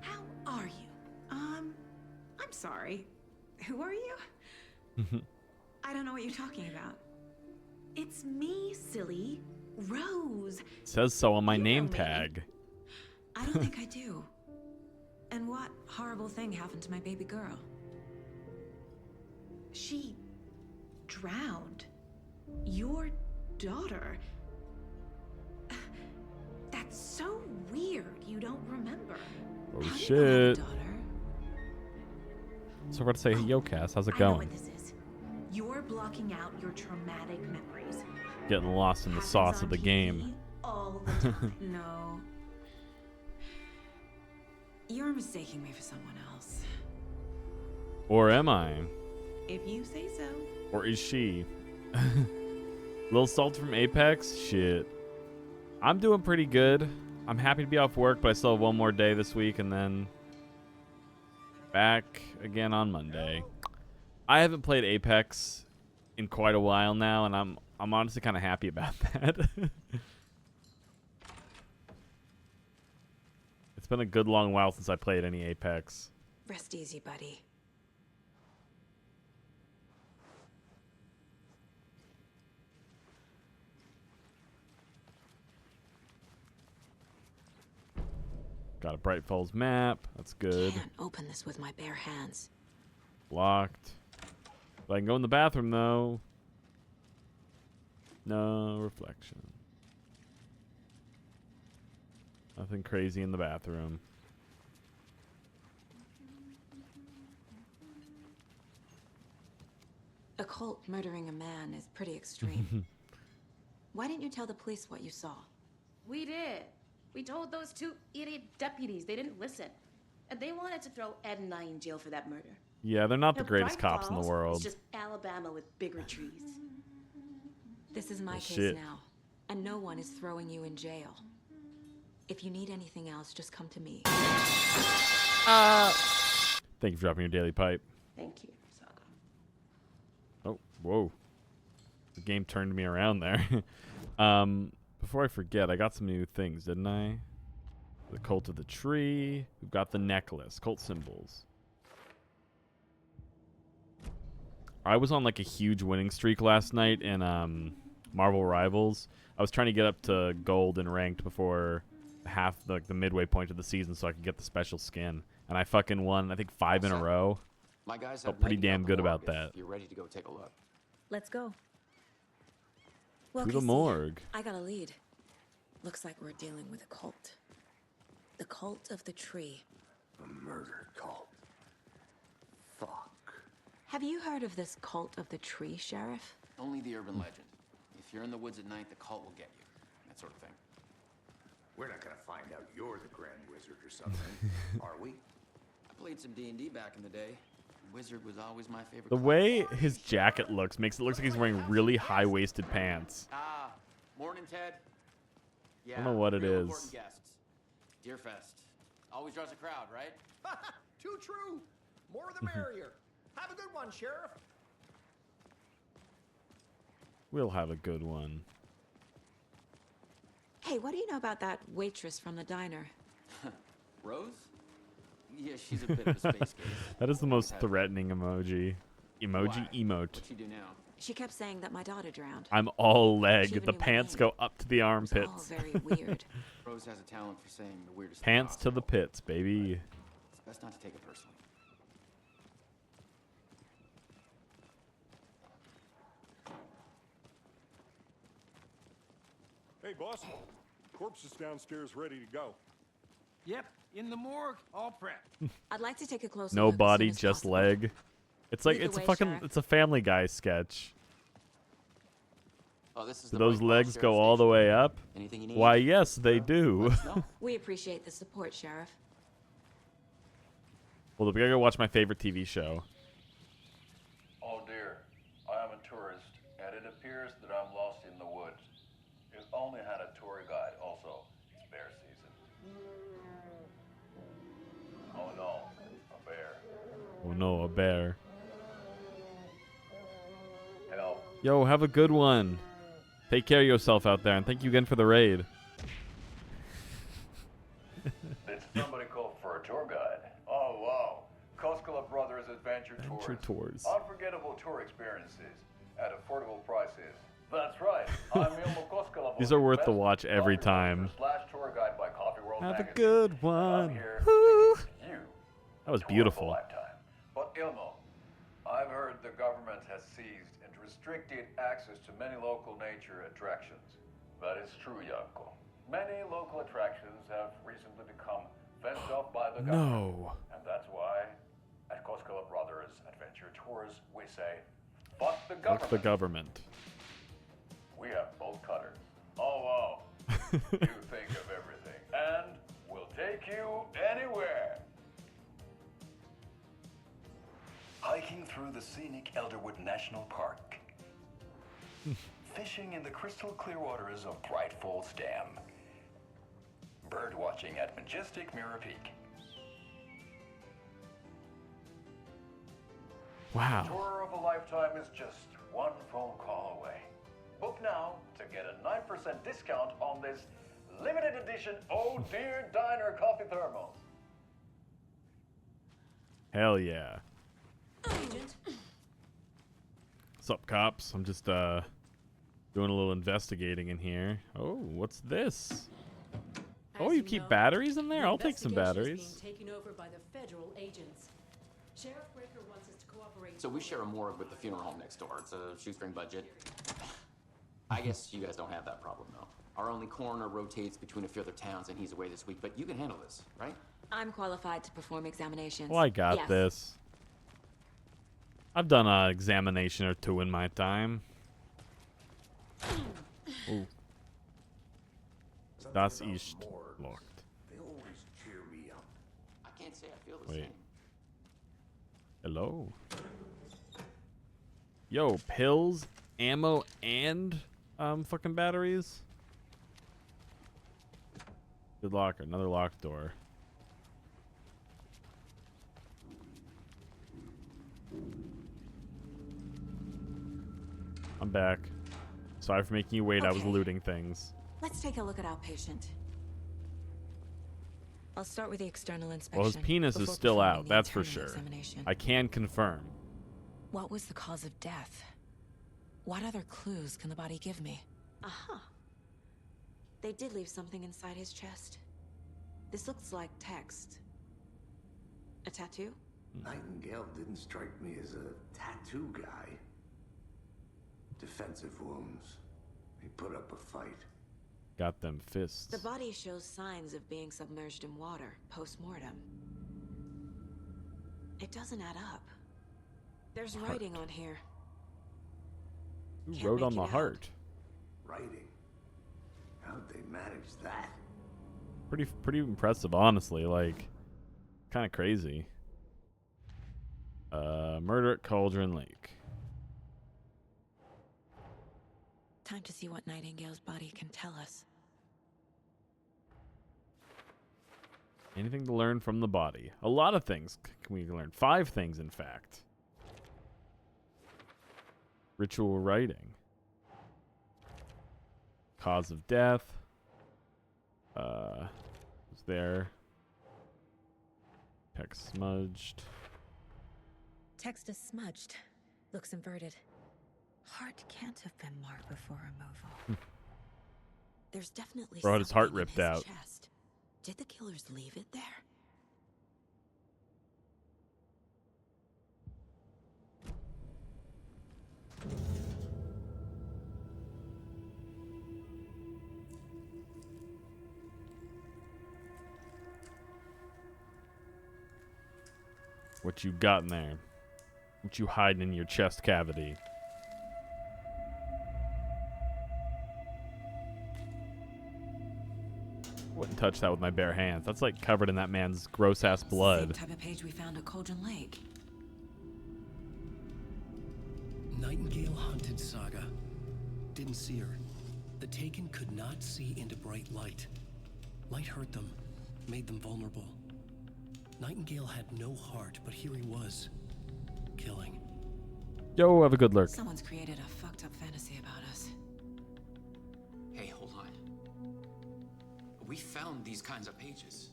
How are you? I'm sorry. Who are you? I don't know what you're talking about. It's me, silly. Rose. It says so on my You name know me. tag. I don't think I do. And what horrible thing happened to my baby girl? She drowned. Your daughter. That's so weird you don't remember. Oh How do you know I have a shit. daughter? So we're about to say, yo, Cass, how's it I know going? what this is. You're blocking out your traumatic memories. Getting lost in the Happens sauce on of the TV game. all the time. No. You're mistaking me for someone else. Or am I? If you say so. Or is she? Little salt from Apex? Shit. I'm doing pretty good. I'm happy to be off work, but I still have one more day this week and then back again on Monday. I haven't played Apex in quite a while now, and I'm honestly kind of happy about that. It's been a good long while since I played any Apex. Rest easy, buddy. Got a Bright Falls map. That's good. Can't open this with my bare hands. Locked. But I can go in the bathroom, though. No reflection. Nothing crazy in the bathroom. A cult murdering a man is pretty extreme. Why didn't you tell the police what you saw? We did. We told those two idiot deputies. They didn't listen. And they wanted to throw Ed and I in jail for that murder. Yeah, they're not the Now, greatest Bright cops in the Falls world. is just Alabama with bigger trees. This is my case shit. now, and no one is throwing you in jail. If you need anything else, just come to me. Thank you for dropping your daily pipe. Thank you, Saga. Oh, whoa. The game turned me around there. Before I forget, I got some new things, didn't I? The Cult of the Tree. We've got the necklace. Cult symbols. I was on like a huge winning streak last night in Marvel Rivals. I was trying to get up to gold and ranked before the midway point of the season so I could get the special skin. And I fucking won, I think 5 in a row. My guys Felt have pretty nighting damn out good the about morgue that. if you're ready to go take a look. Let's go. To the Casey, morgue. I got a lead. Looks like we're dealing with a cult. The Cult of the Tree. A murder cult. Fuck. Have you heard of this Cult of the Tree, Sheriff? Only the urban legend. If you're in the woods at night, the cult will get you. That sort of thing. We're not gonna find out you're the Grand Wizard or something, are we? I played some D&D back in the day. Wizard was always my favorite. The way his jacket looks makes it look like he's wearing really high-waisted pants. Ah, morning, Ted. Yeah, I don't know what it real is. important guests. Deerfest. Always draws a crowd, right? Too true. More the merrier. Have a good one, Sheriff. We'll have a good one. Hey, what do you know about that waitress from the diner? Rose? Yeah, she's a bit of a space case. That is the most threatening emoji. Why? Emote. What'd she do now? She kept saying that my daughter drowned. I'm all She leg. even The knew my pants name. go up to the It was all armpits. very weird. Rose has a talent for saying the weirdest Pants thing to the pits, baby. It's best not to take it personally. Hey, boss. Corpse is downstairs ready to go. Yep, in the morgue, all prepped. I'd like to take a closer No look as body, soon as just possible. leg. It's like Lead the it's a way, fucking Sheriff. it's a Family Guy sketch. Oh, this is Do the those Bright Falls legs go Sheriff's all the Station. way up? Anything you need? Why, yes, they do. Let us know. We appreciate the support, Sheriff. Well, we gotta go watch my favorite TV show. Oh dear, I am a tourist, and it appears that I'm lost in the woods. If only had a tour guide. Also, it's bear season. Oh no, a bear. Oh no, a bear. Help. Yo, have a good one. Take care of yourself out there, and thank you again for the raid. Did somebody call for a tour guide? Oh wow, Koskela Brothers Adventure Tours. Unforgettable tour experiences at affordable prices. That's right. I'm Ilmo Koskela. These are worth the watch every time. / tour guide by Coffee World Have a Magazine. good I'm one. here Woo. to give you That was a tour of a beautiful. lifetime. But Ilmo, I've heard the government has seized and restricted access to many local nature attractions. That is true, Yanko. Many local attractions have recently become fenced off by the government. No. And that's why, at Koskela Brothers Adventure Tours, we say, fuck the government. Fuck the government. We have bolt cutters. Oh, wow. You think of everything. And we'll take you anywhere. Hiking through the scenic Elderwood National Park. Fishing in the crystal clear waters of Bright Falls Dam. Bird watching at majestic Mirror Peak. Wow. Tour of a lifetime is just one phone call away. Book now to get a 9% discount on this limited edition Oh Dear Diner coffee thermos. Hell yeah. Agent. What's up, cops? I'm just doing a little investigating in here. Oh, what's this? Oh, you keep batteries in there? I'll take some batteries. Taken over by the federal agents. Sheriff Breaker wants us to cooperate. So we share a morgue with the funeral home next door. It's a shoestring budget. I guess you guys don't have that problem, though. Our only coroner rotates between a few other towns, and he's away this week. But you can handle this, right? I'm qualified to perform examinations. Well, I got Yes. this. I've done an examination or two in my time. Ooh. Das ist locked. They always cheer me up. I can't say I feel the Wait. same. Hello. Yo, pills, ammo, and fucking batteries. Good locker, another locked door. I'm back. Sorry for making you wait. I was Okay. looting things. Let's take a look at our patient. I'll start with the external inspection. Well, his penis is before still performing out. the That's for internal sure. examination. I can confirm. What was the cause of death? What other clues can the body give me? Aha. They did leave something inside his chest. This looks like text. A tattoo? Nightingale didn't strike me as a tattoo guy. Defensive wounds. He put up a fight. Got them fists. The body shows signs of being submerged in water post-mortem. It doesn't add up. There's writing on here. Who Can't wrote make on it the out. heart? Writing. How'd they manage that? Pretty impressive, honestly. Like, kind of crazy. Murder at Cauldron Lake. Time to see what Nightingale's body can tell us. Anything to learn from the body? A lot of things can we learn. 5 things, in fact. Ritual writing. Cause of death. Was there. Text smudged. Text is smudged. Looks inverted. Heart can't have been marked before removal. There's definitely Bro had his heart something in ripped his out. chest. Did the killers leave it there? What you got in there? What you hiding in your chest cavity? Wouldn't touch that with my bare hands. That's like covered in that man's gross ass blood. Same type of page we found at Cauldron Lake. Nightingale hunted Saga. Didn't see her. The Taken could not see into bright light. Light hurt them, made them vulnerable. Nightingale had no heart, but here he was, killing. Yo, have a good lurk. Someone's created a fucked up fantasy about us. Hey, hold on. We found these kinds of pages.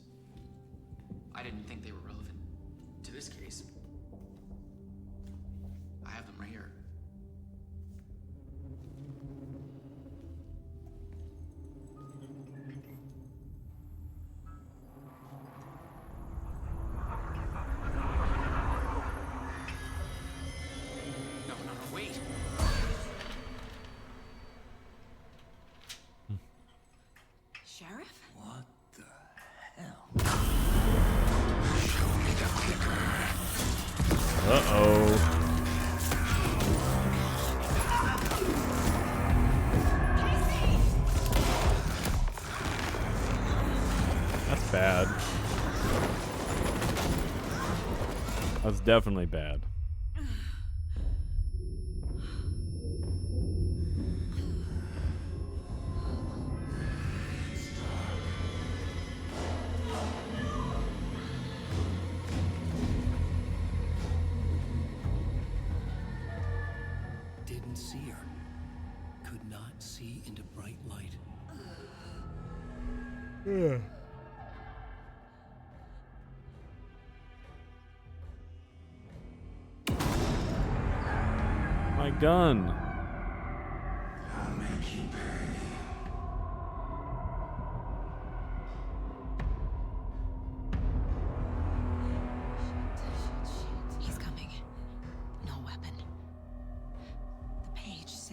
I didn't think they were relevant to this case. I have them right here. No, wait. Sheriff? What the hell? Show me the clicker. Uh-oh. That's bad. That's definitely bad. Didn't see her. Could not see into bright light. My gun. I'll make you pay.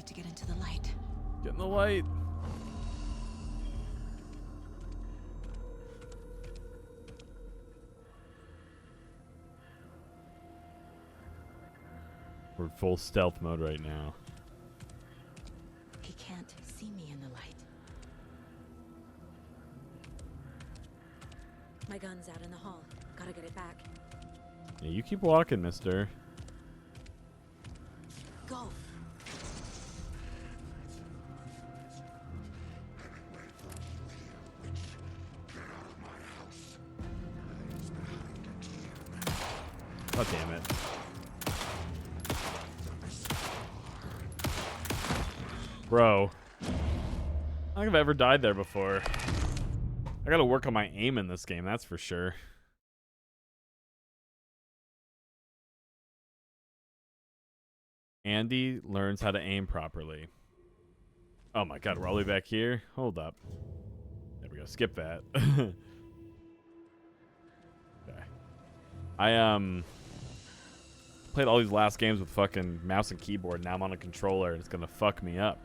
to get into the light. Get in the light. We're full stealth mode right now. He can't see me in the light. My gun's out in the hall. Gotta get it back. Yeah, you keep walking, mister. Go. Oh, damn it. Bro. I don't think I've ever died there before. I gotta work on my aim in this game, that's for sure. Andy learns how to aim properly. Oh my god, we're all the way back here? Hold up. There we go, skip that. Okay. I played all these last games with fucking mouse and keyboard, now I'm on a controller and it's gonna fuck me up.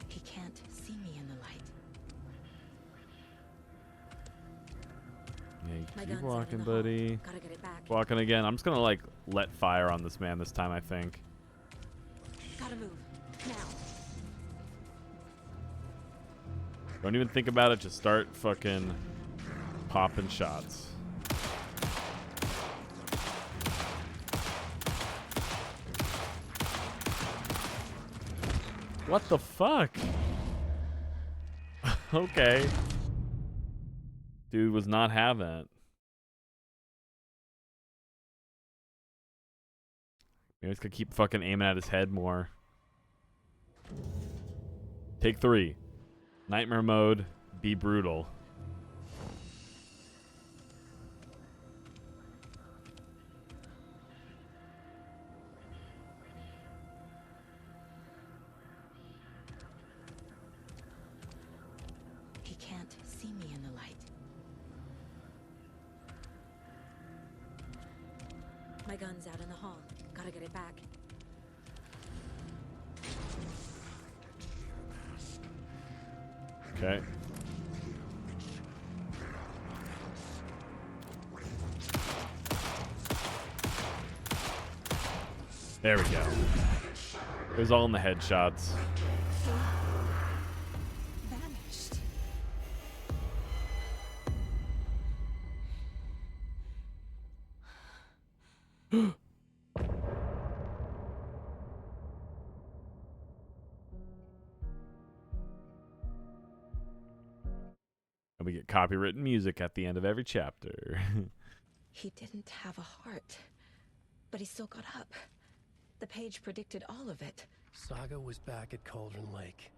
He can't see me in the light. Yeah, My keep gun's out walking, in the hall. buddy. Gotta get it back. Walking again. I'm just gonna like let fire on this man this time, I think. Gotta move. Now. Don't even think about it, just start fucking popping shots. What the fuck? Okay. Dude was not having it. Maybe he's gonna keep fucking aiming at his head more. Take 3. Nightmare mode. Be brutal. He can't see me in the light. My gun's out in the hall. Gotta get it back. Okay. There we go. It was all in the headshots. Vanished. And we get copywritten music at the end of every chapter. He didn't have a heart, but he still got up. The page predicted all of it. Saga was back at Cauldron Lake.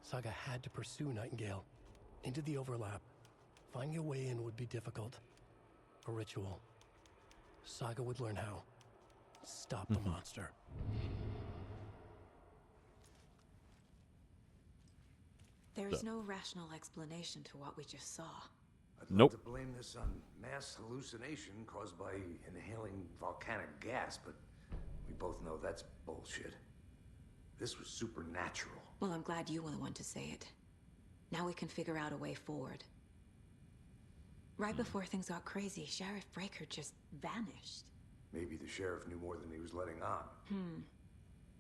Saga had to pursue Nightingale into the overlap. Finding a way in would be difficult. A ritual. Saga would learn how. Stop the monster. There's no rational explanation to what we just saw. I'd Nope. love to blame this on mass hallucination caused by inhaling volcanic gas, but we both know that's bullshit. This was supernatural. Well, I'm glad you were the one to say it. Now we can figure out a way forward. Right before things got crazy, Sheriff Breaker just vanished. Maybe the sheriff knew more than he was letting on.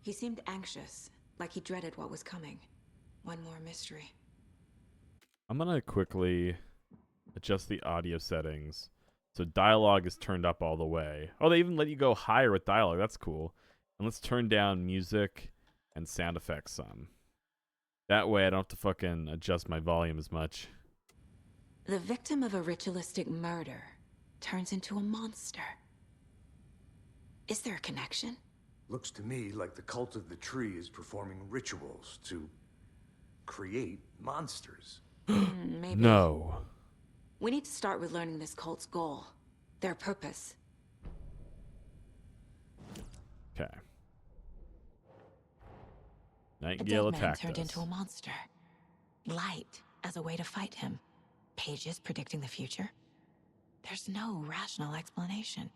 He seemed anxious, like he dreaded what was coming. One more mystery. I'm gonna quickly adjust the audio settings. So dialogue is turned up all the way. Oh, they even let you go higher with dialogue. That's cool. And let's turn down music and sound effects some. That way I don't have to fucking adjust my volume as much. The victim of a ritualistic murder turns into a monster. Is there a connection? Looks to me like the cult of the tree is performing rituals to create monsters. Maybe. No. We need to start with learning this cult's goal. Their purpose. Okay. A Nightingale dead man attacked turned us. into a monster. Light as a way to fight him. Pages predicting the future. There's no rational explanation.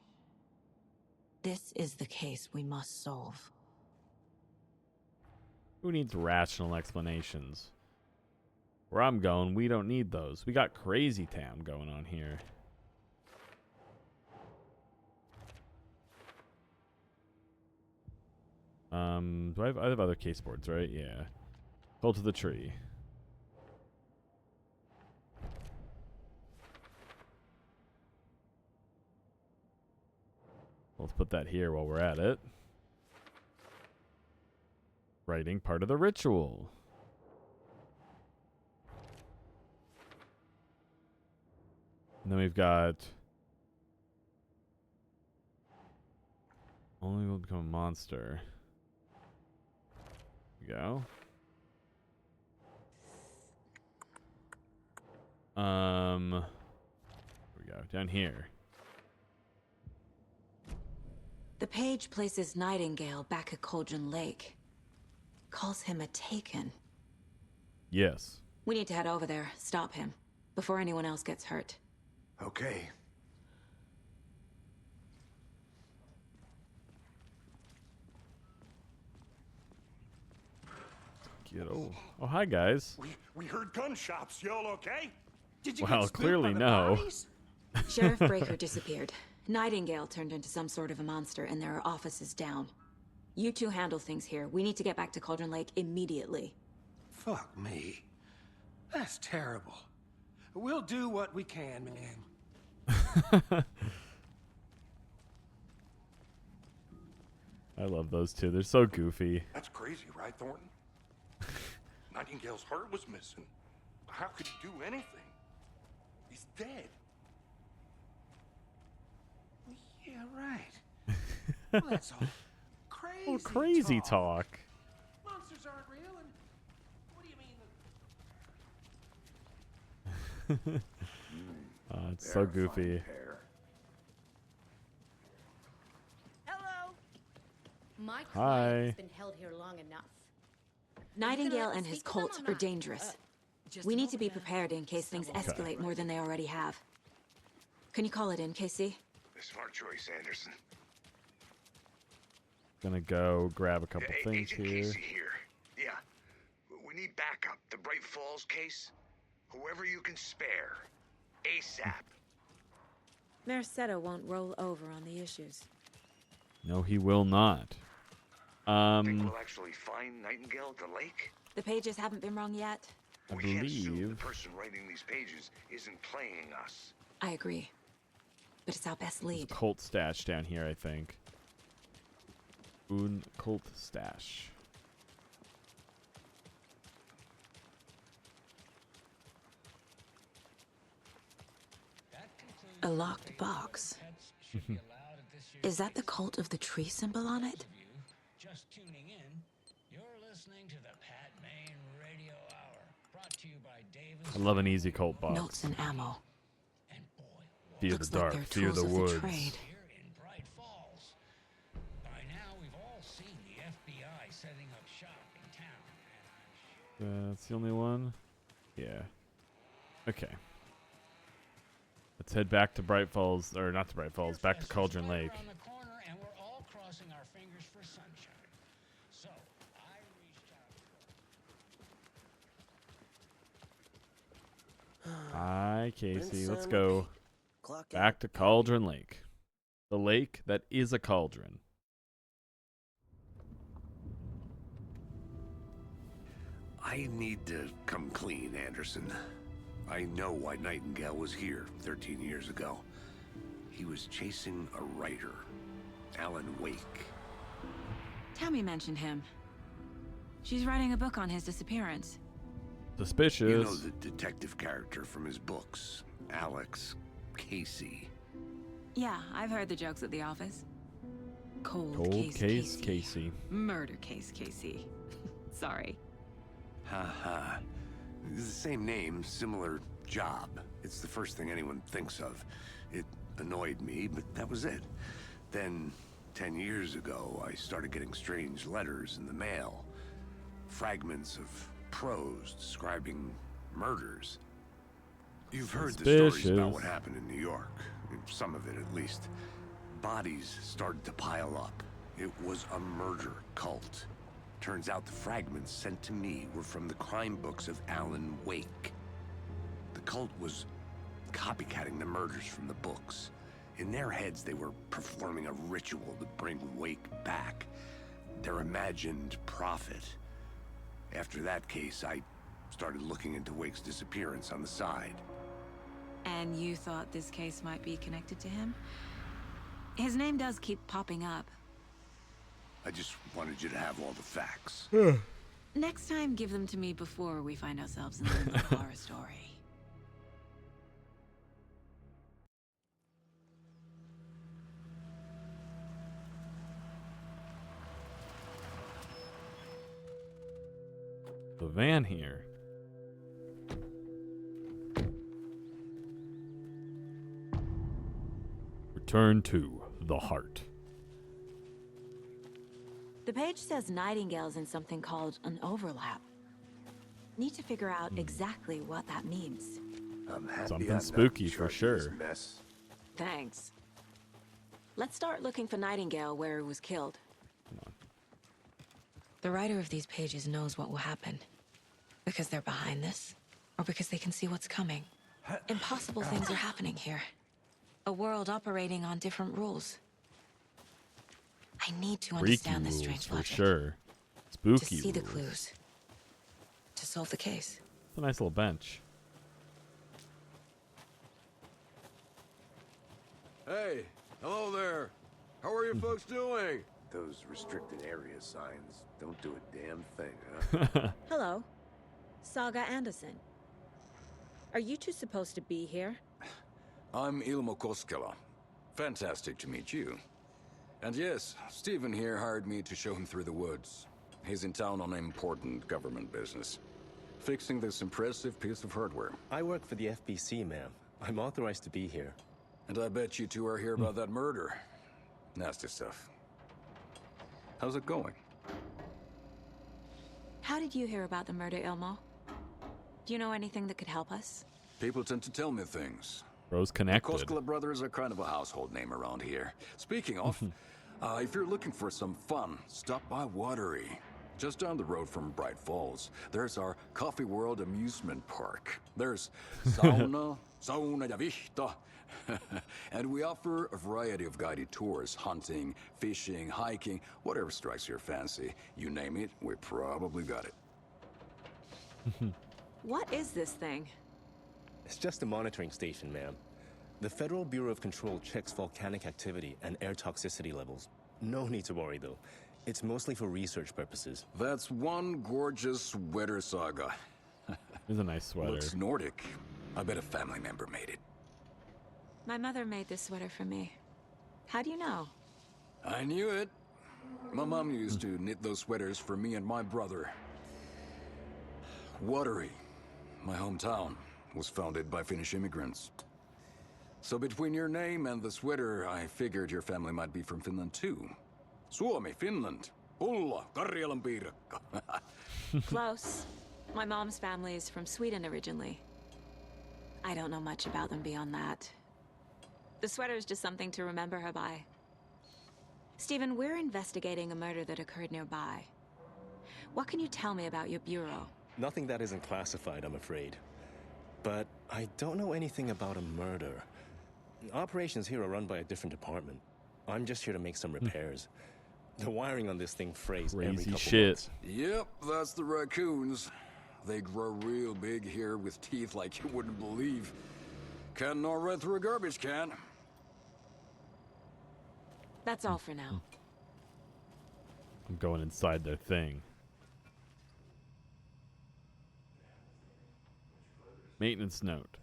This is the case we must solve. Who needs rational explanations? Where I'm going, we don't need those. We got Crazy Town going on here. Do I have other case boards, right? Yeah. Cult of the Tree. Let's put that here while we're at it. Writing part of the ritual. And then we've got only will become a monster. There we go. Here we go. Down here. The page places Nightingale back at Cauldron Lake. Calls him a Taken. Yes. We need to head over there, stop him, before anyone else gets hurt. Okay. Oh, hi, guys. We heard gunshots. Y'all okay? Did you Well, get spooked clearly by the no. bodies? Sheriff Breaker disappeared. Nightingale turned into some sort of a monster, and there are offices down. You two handle things here. We need to get back to Cauldron Lake immediately. Fuck me. That's terrible. We'll do what we can, man. I love those two. They're so goofy. That's crazy, right, Thornton? Nightingale's heart was missing. How could he do anything? He's dead. Yeah, right. Well, that's all crazy. Oh, crazy talk. Monsters aren't real, and what do you mean? It's so goofy. Hello. My Hi. client's been held here long enough. Nightingale and his cult are dangerous. We need to be prepared in case things escalate more than they already have. Can you call it in, KC? Smart choice, Anderson. Gonna go grab a couple things Agent here. Casey here. Yeah. We need backup. The Bright Falls case. Whoever you can spare. ASAP. Mercado won't roll over on the issues. No, he will not. Think we'll actually find Nightingale at the lake? The pages haven't been rung yet. I We can't assume the believe. person writing these pages isn't playing us. I agree. But it's our best There's a lead. cult stash down here, I think. Cult stash. A locked box. Is that the cult of the tree symbol on it? Just tuning in, you're listening to the Pat Main Radio Hour, brought to you by Davis. I love an easy cult box. Notes and ammo. Fear the Looks like dark, they're fear tools the of woods. the trade. Here in Bright Falls. By now, we've all seen the FBI setting up shop in town. That's the only one? Yeah. Okay. Let's head back to Bright Falls, or not to Bright Falls, back to Cauldron Lake. Around the corner, and we're all crossing our fingers for sunshine. So, I reached out. Hi, Casey. Rinse Let's and go repeat. Clock back out. to Cauldron Lake. The lake that is a cauldron. I need to come clean, Anderson. I know why Nightingale was here 13 years ago. He was chasing a writer, Alan Wake. Tammy mentioned him. She's writing a book on his disappearance. Suspicious. You know the detective character from his books, Alex Casey. Yeah, I've heard the jokes at the office. Cold, Cold case, case Casey. Casey. Murder case Casey. Sorry. Haha. It's the same name, similar job. It's the first thing anyone thinks of. It annoyed me, but that was it. Then, 10 years ago, I started getting strange letters in the mail. Fragments of prose describing murders. You've heard the stories about what happened in New York. Some of it, at least. Bodies started to pile up. It was a murder cult. Turns out the fragments sent to me were from the crime books of Alan Wake. The cult was copycatting the murders from the books. In their heads, they were performing a ritual to bring Wake back. Their imagined prophet. After that case, I started looking into Wake's disappearance on the side. And you thought this case might be connected to him? His name does keep popping up. I just wanted you to have all the facts. Next time, give them to me before we find ourselves in the middle of a horror story. The van here. Return to the heart. The page says Nightingale's in something called an overlap. Need to figure out exactly what that means. I'm happy Something I'm not spooky in for charge of sure. this mess. Thanks. Let's start looking for Nightingale where he was killed. The writer of these pages knows what will happen. Because they're behind this, or because they can see what's coming. Impossible things are happening here. A world operating on different rules. I need to Freaky understand this rules strange for logic. sure. To Spooky see the rules. clues. To solve the case. It's a nice little bench. Hey, hello there. How are you folks doing? Those restricted area signs don't do a damn thing, huh? Hello. Saga Anderson. Are you two supposed to be here? I'm Ilmo Koskela. Fantastic to meet you. And yes, Stephen here hired me to show him through the woods. He's in town on important government business. Fixing this impressive piece of hardware. I work for the FBC, ma'am. I'm authorized to be here. And I bet you two are here about that murder. Nasty stuff. How's it going? How did you hear about the murder, Ilmo? Do you know anything that could help us? People tend to tell me things. Rose connected. Koskela brothers are kind of a household name around here. Speaking of, if you're looking for some fun, stop by Watery. Just down the road from Bright Falls, there's our Coffee World amusement park. There's sauna, sauna ja vihta. And we offer a variety of guided tours, hunting, fishing, hiking, whatever strikes your fancy. You name it, we probably got it. What is this thing? It's just a monitoring station, ma'am. The Federal Bureau of Control checks volcanic activity and air toxicity levels. No need to worry, though. It's mostly for research purposes. That's one gorgeous sweater, Saga. It's a nice sweater. Looks Nordic. I bet a family member made it. My mother made this sweater for me. How do you know? I knew it. My mom used to knit those sweaters for me and my brother. Watery, my hometown, was founded by Finnish immigrants. So between your name and the sweater, I figured your family might be from Finland too. Suomi, Finland. Pulla, Karjalan piirakka. Close. My mom's family is from Sweden originally. I don't know much about them beyond that. The sweater is just something to remember her by. Stephen, we're investigating a murder that occurred nearby. What can you tell me about your bureau? Nothing that isn't classified, I'm afraid. But I don't know anything about a murder. Operations here are run by a different department. I'm just here to make some repairs. The wiring on this thing frays every Crazy couple shit. months. Yep, that's the raccoons. They grow real big here with teeth like you wouldn't believe. Can't gnaw right through a garbage can. That's all for now. I'm going inside their thing. Maintenance note.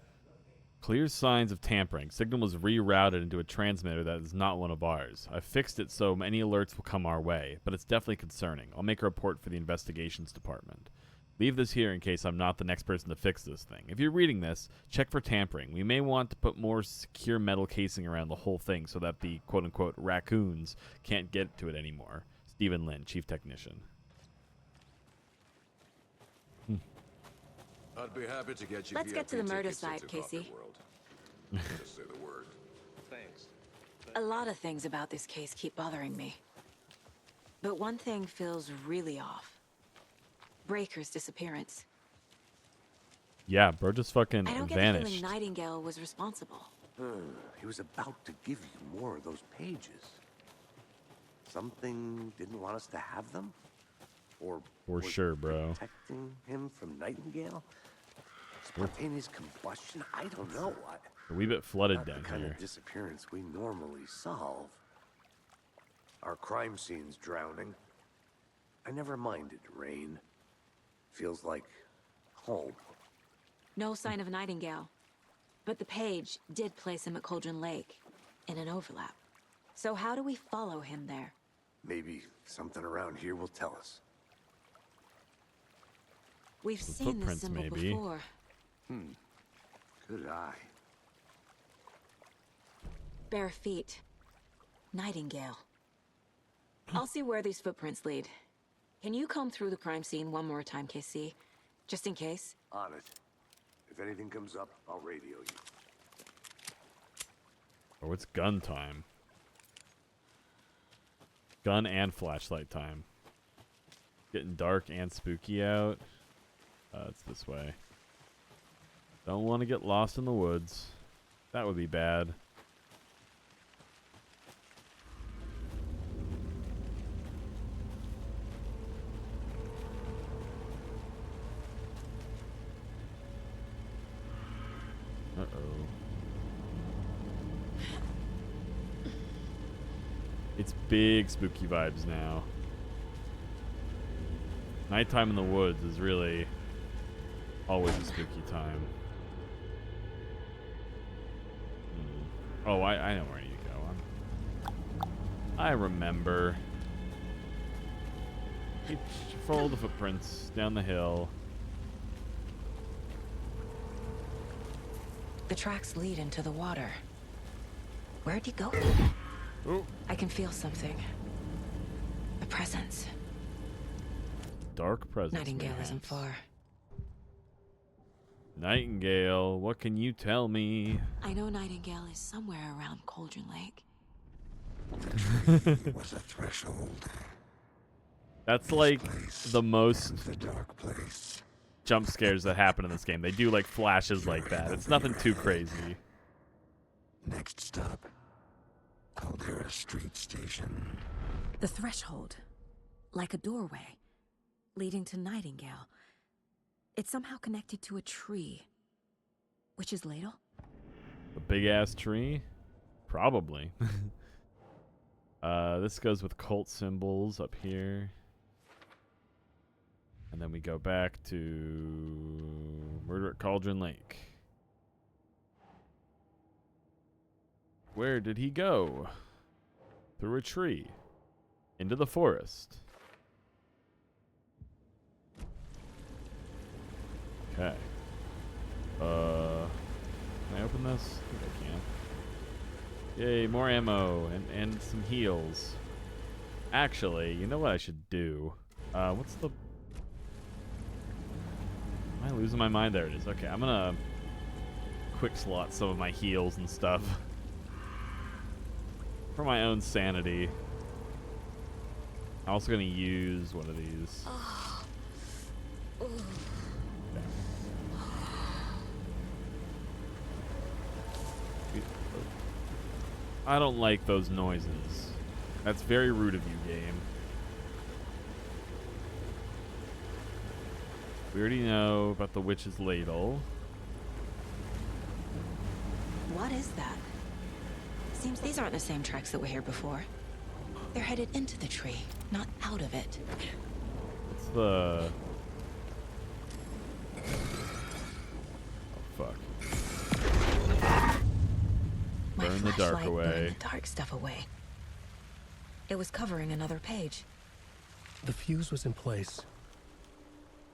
Clear signs of tampering. Signal was rerouted into a transmitter that is not one of ours. I fixed it so many alerts will come our way, but it's definitely concerning. I'll make a report for the investigations department. Leave this here in case I'm not the next person to fix this thing. If you're reading this, check for tampering. We may want to put more secure metal casing around the whole thing so that the quote-unquote raccoons can't get to it anymore. Stephen Lynn, Chief Technician. I'd be happy to get you Let's get to the VIP murder tickets site, into Coffee Casey. World. Just say the word. A lot of things about this case keep bothering me. But one thing feels really off. Breaker's disappearance. Yeah, bro just fucking I don't get the vanished. feeling Nightingale was responsible. He was about to give you more of those pages. Something didn't want us to have them? Or For was sure, bro. protecting him from Nightingale? Spontaneous combustion? I don't know. A wee bit flooded Not down the kind here. of disappearance we normally solve. Our crime scene's drowning. I never minded rain. Feels like home. No sign of Nightingale. But the page did place him at Cauldron Lake, in an overlap. So how do we follow him there? Maybe something around here will tell us. We've Some seen this footprints, symbol maybe. before. Good eye. Bare feet. Nightingale. I'll see where these footprints lead. Can you comb through the crime scene one more time, KC? Just in case? On it. If anything comes up, I'll radio you. Oh, it's gun time. Gun and flashlight time. Getting dark and spooky out. It's this way. Don't want to get lost in the woods. That would be bad. Uh-oh. It's big spooky vibes now. Nighttime in the woods is really always a spooky time. Oh, I know where you go. I remember. Follow the footprints down the hill. The tracks lead into the water. Where'd he go? Oh. I can feel something. A presence. Dark presence. Nightingale man. isn't far. Nightingale, what can you tell me? I know Nightingale is somewhere around Cauldron Lake. It was a threshold. That's like the most The dark place. jump scares that happen in this game. They do like flashes like that. It's nothing too crazy. Next stop, Caldera Street Station. The threshold. Like a doorway. Leading to Nightingale. It's somehow connected to a tree. Witch's Ladle? A big ass tree? Probably. This goes with cult symbols up here. And then we go back to Murder at Cauldron Lake. Where did he go? Through a tree. Into the forest. Okay. Can I open this? I think I can. Yay, more ammo and some heals. Actually, you know what I should do? What's the... Am I losing my mind? There it is. Okay, I'm gonna quick slot some of my heals and stuff. For my own sanity. I'm also gonna use one of these. I don't like those noises. That's very rude of you, game. We already know about the witch's ladle. What is that? Seems these aren't the same tracks that were here before. They're headed into the tree, not out of it. What's the... Oh, fuck. Burn the dark Flashlight away. burned the dark stuff away. It was covering another page. The fuse was in place.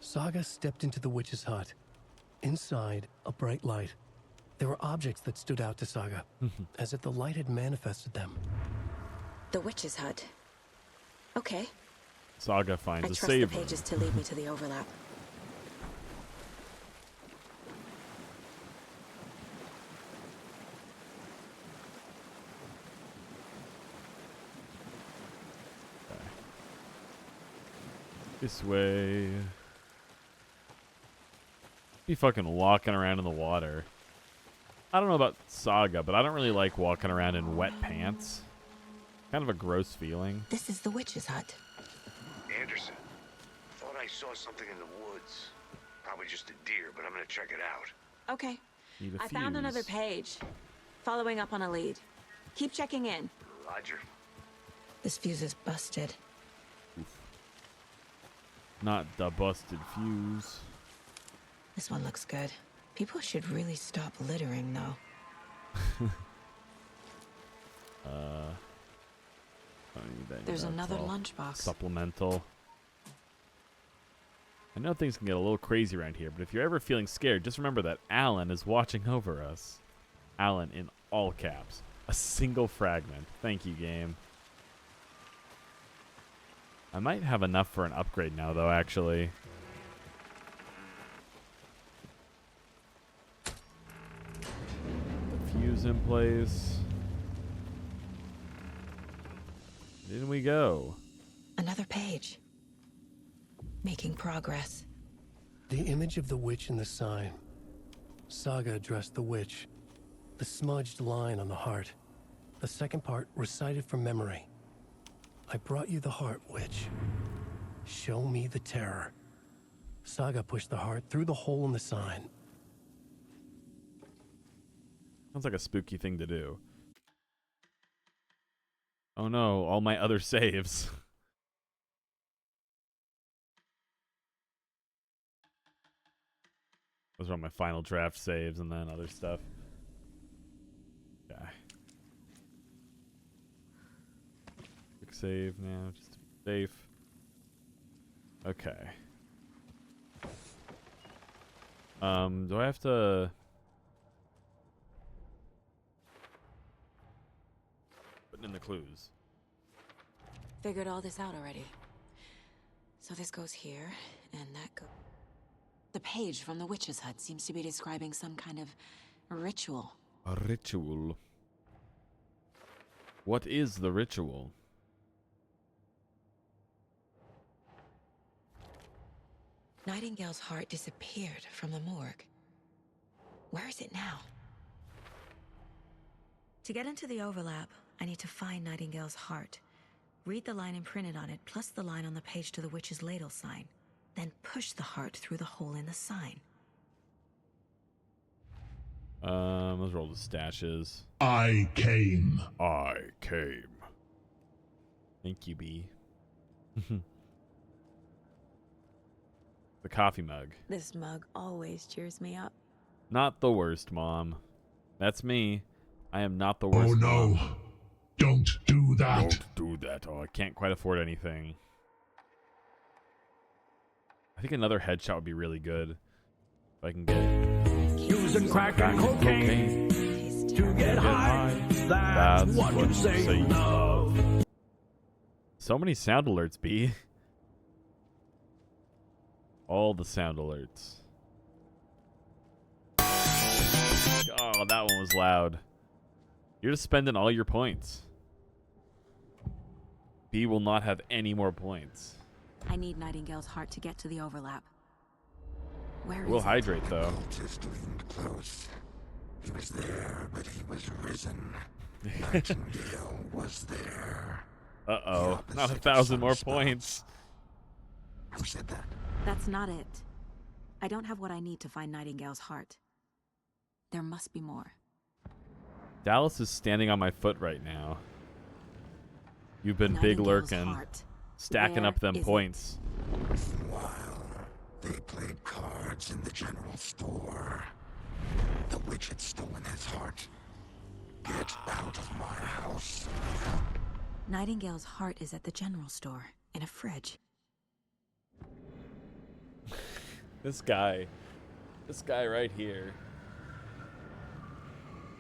Saga stepped into the witch's hut. Inside, a bright light. There were objects that stood out to Saga, as if the light had manifested them. The witch's hut. Okay. Saga finds I a trust saver. the pages to lead me to the overlap. This way. Be fucking walking around in the water. I don't know about Saga, but I don't really like walking around in wet pants. Kind of a gross feeling. This is the witch's hut. Anderson, thought I saw something in the woods. Probably just a deer, but I'm gonna check it out. Okay. Need a I found fuse. another page. Following up on a lead. Keep checking in. Roger. This fuse is busted. Not the busted fuse. This one looks good. People should really stop littering, though. There's another lunchbox. Supplemental. I know things can get a little crazy around here, but if you're ever feeling scared, just remember that Alan is watching over us. Alan in all caps. A single fragment. Thank you, game. I might have enough for an upgrade now, though, actually. The fuse in place. In we go. Another page. Making progress. The image of the witch in the sign. Saga addressed the witch. The smudged line on the heart. The second part recited from memory. I brought you the heart, witch. Show me the terror. Saga pushed the heart through the hole in the sign. Sounds like a spooky thing to do. Oh no, all my other saves. Those are all my final draft saves and then other stuff. Okay. Quick save now, just to be safe. Okay. Do I have to... Putting in the clues. Figured all this out already. So this goes here, and that goes... The page from the witch's hut seems to be describing some kind of ritual. A ritual. What is the ritual? Nightingale's heart disappeared from the morgue. Where is it now? To get into the overlap, I need to find Nightingale's heart. Read the line imprinted on it, plus the line on the page to the witch's ladle sign. Then push the heart through the hole in the sign. Those are all the stashes. I came. Thank you, B. The coffee mug. This mug always cheers me up. Not the worst, Mom. That's me. I am not the worst. Oh no. Mom. Don't do that. Don't do that. Oh, I can't quite afford anything. I think another headshot would be really good. If I can get... Using crack and cocaine to get high. That's what you say you love. So many sound alerts, B. All the sound alerts. Oh, that one was loud. You're just spending all your points. B will not have any more points. I need Nightingale's heart to get to the overlap. Where We'll is hydrate, though. Just leaned close. He was there, but he was risen. Nightingale was there. Uh-oh. Not 1,000 more points. Who said that? That's not it. I don't have what I need to find Nightingale's heart. There must be more. Dallas is standing on my foot right now. You've been big lurking. Stacking up them points. While they played cards in the general store, the witch had stolen his heart. Get out of my house. Nightingale's heart is at the general store, in a fridge. This guy right here.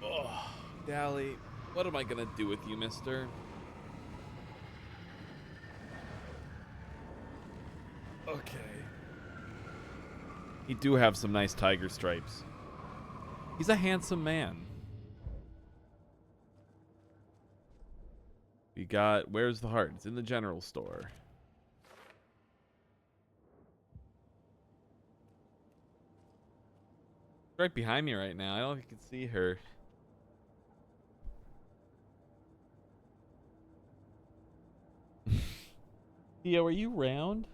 Oh, Dally, what am I gonna do with you, mister? Okay. He do have some nice tiger stripes. He's a handsome man. We got, where's the heart? It's in the general store. right behind me right now. I don't know if you can see her. Theo, are you round?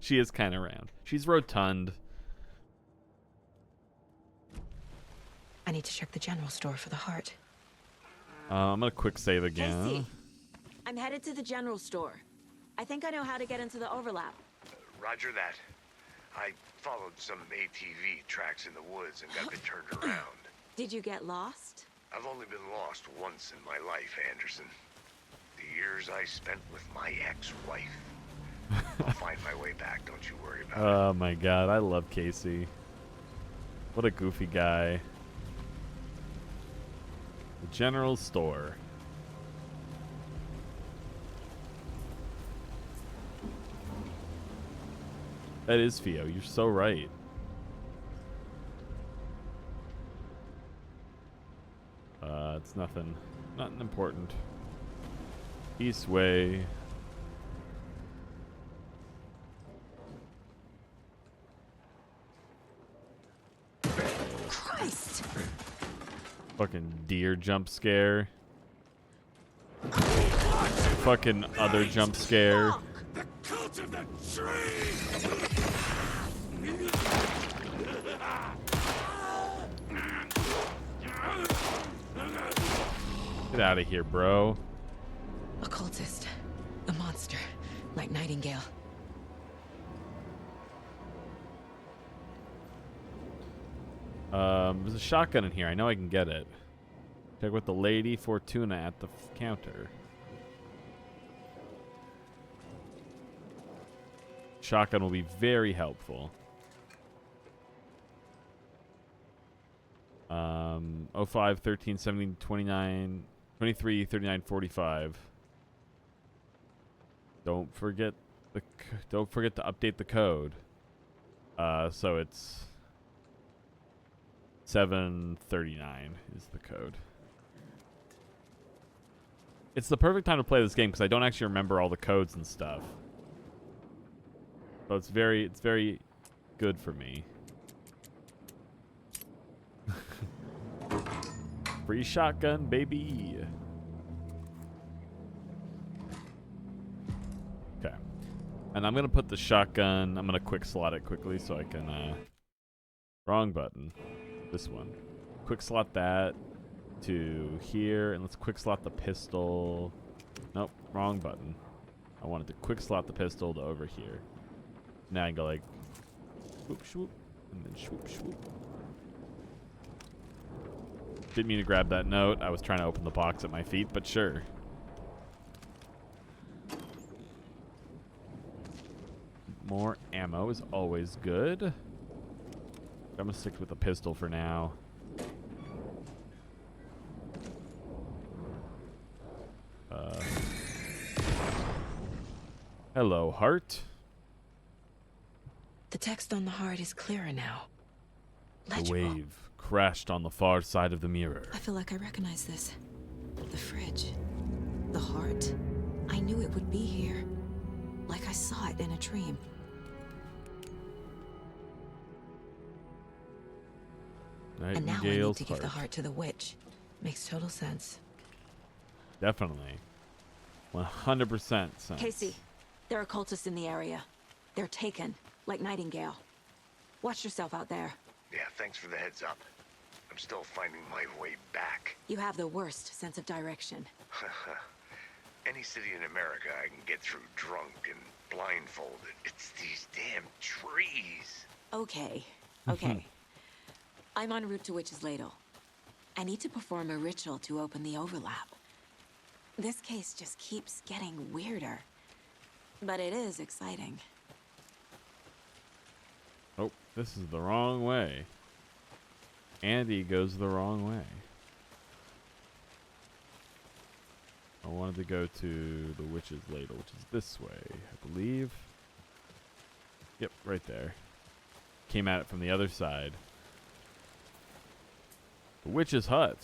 She is kind of round. She's rotund. I need to check the general store for the heart. I'm gonna quick save again. Casey, I'm headed to the general store. I think I know how to get into the overlap. Roger that. I followed some ATV tracks in the woods and got a bit turned around. Did you get lost? I've only been lost once in my life, Anderson. The years I spent with my ex-wife. I'll find my way back, don't you worry about it. Oh my god, I love Casey. What a goofy guy. The general store. That is Theo. You're so right. It's nothing important. East way. Christ! Fucking deer jump scare. Fucking other jump scare. The cult of the tree! Get out of here, bro. A cultist. A monster. Like Nightingale. There's a shotgun in here. I know I can get it. Check with the Lady Fortuna at the counter. Shotgun will be very helpful. 05 13 17 29 23 39 45. Don't forget to update the code. So it's 739 is the code. It's the perfect time to play this game because I don't actually remember all the codes and stuff. So it's very good for me. Free shotgun, baby. Okay. And I'm going to put the shotgun, I'm going to quick slot it quickly so I can, wrong button. This one. Quick slot that to here, and let's quick slot the pistol. Nope, wrong button. I wanted to quick slot the pistol to over here. Now I can go like, swoop, swoop, and then swoop, swoop. Didn't mean to grab that note. I was trying to open the box at my feet, but sure. More ammo is always good. I'm gonna stick with the pistol for now. Hello, heart. The text on the heart is clearer now. The Legible. wave crashed on the far side of the mirror. I feel like I recognize this. The fridge. The heart. I knew it would be here. Like I saw it in a dream. And now I need to give the heart to the witch. Makes total sense. Definitely. 100% sense. Casey, there are cultists in the area. They're taken, like Nightingale. Watch yourself out there. Yeah, thanks for the heads up. I'm still finding my way back. You have the worst sense of direction. Any city in America I can get through drunk and blindfolded. It's these damn trees. Okay, okay. I'm en route to Witch's Ladle. I need to perform a ritual to open the overlap. This case just keeps getting weirder. But it is exciting. Oh, this is the wrong way. Andi goes the wrong way. I wanted to go to the Witch's Ladle, which is this way, I believe. Yep, right there. Came at it from the other side. The witch's hut.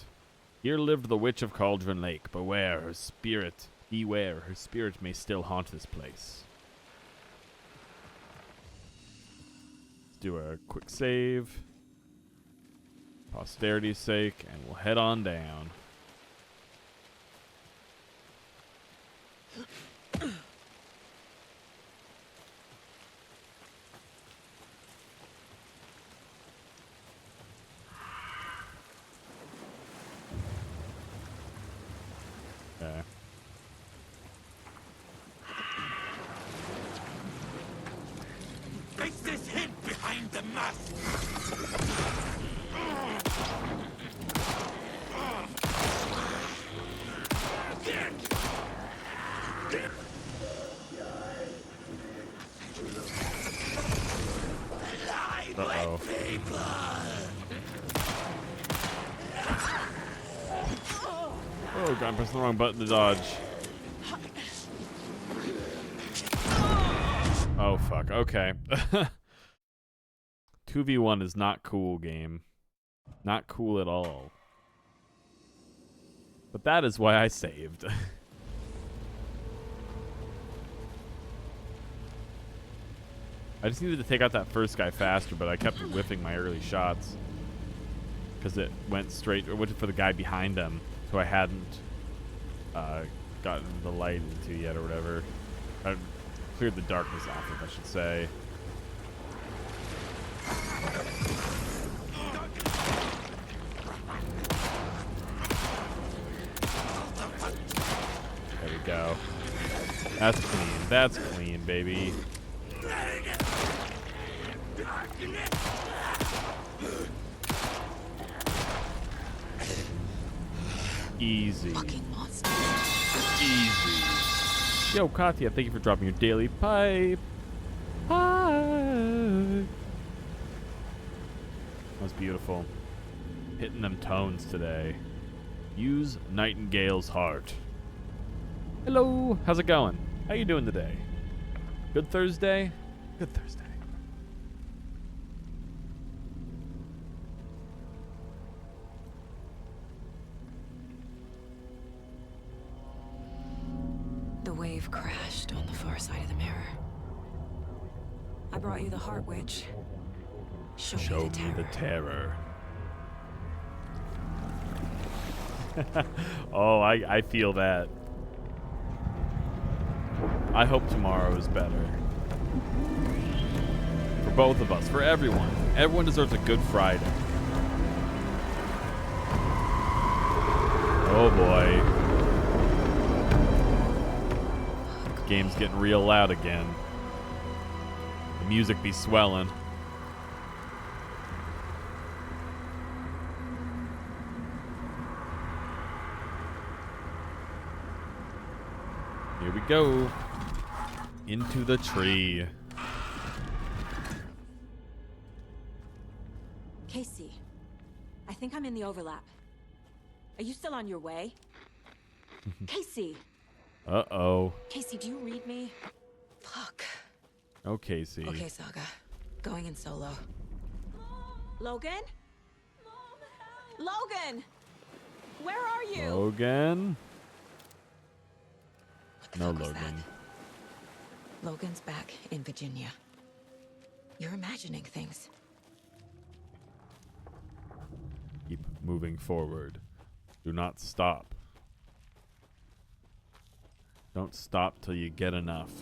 Here lived the witch of Cauldron Lake. Beware her spirit may still haunt this place. do a quick save. Posterity's sake, and we'll head on down. Okay. Face this hid behind the mask. Uh-oh. Oh, God, I'm pressing the wrong button to dodge. Oh, fuck. Okay. 2v1 is not cool, game. Not cool at all. But that is why I saved. I just needed to take out that first guy faster, but I kept whiffing my early shots. Because it went straight, or went for the guy behind him, who I hadn't gotten the light into yet or whatever. I cleared the darkness off of, I should say. There we go. That's clean. That's clean, baby. Easy. Easy. Yo, Katya, thank you for dropping your daily pipe. Pipe. That was beautiful. Hitting them tones today. Use Nightingale's heart. Hello. How's it going? How you doing today? Good Thursday? Good Thursday. The wave crashed on the far side of the mirror. I brought you the Heart Witch. Show me the terror. Oh, I feel that. I hope tomorrow is better. For both of us, for everyone. Everyone deserves a good Friday. Oh boy. Game's getting real loud again. The music be swelling. Here we go. Into the tree. Casey, I think I'm in the overlap. Are you still on your way? Casey! Uh-oh. Casey, do you read me? Fuck. Oh, Casey. Okay, Saga. Going in solo. Logan? Logan! Where are you? Logan? What the No, fuck was Logan. that? Logan's back in Virginia. You're imagining things. Keep moving forward. Do not stop. Don't stop till you get enough.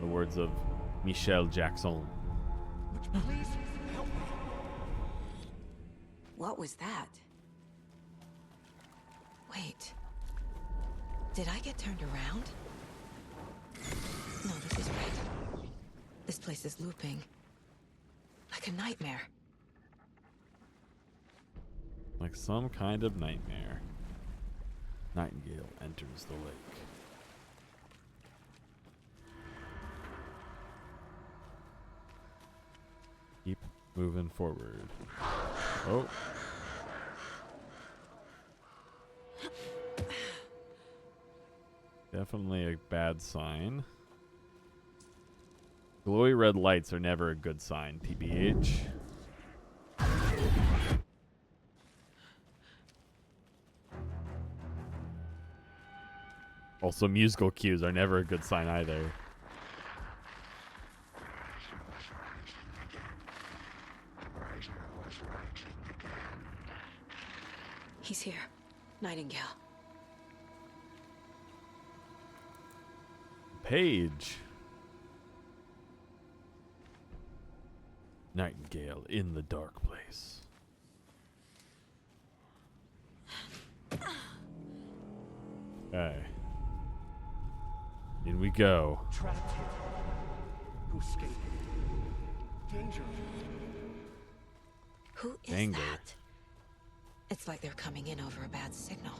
The words of Michel Jackson. Please help me. What was that? Wait. Did I get turned around? No, this is right. This place is looping. Like a nightmare. Like some kind of nightmare. Nightingale enters the lake. Keep moving forward. Oh. Definitely a bad sign. Glowy red lights are never a good sign, TBH. Also, musical cues are never a good sign either. He's here. Nightingale. Page. Nightingale in the dark place. Okay. In we go. Trapped here. To escape. Danger. Who is Anger. that? It's like they're coming in over a bad signal.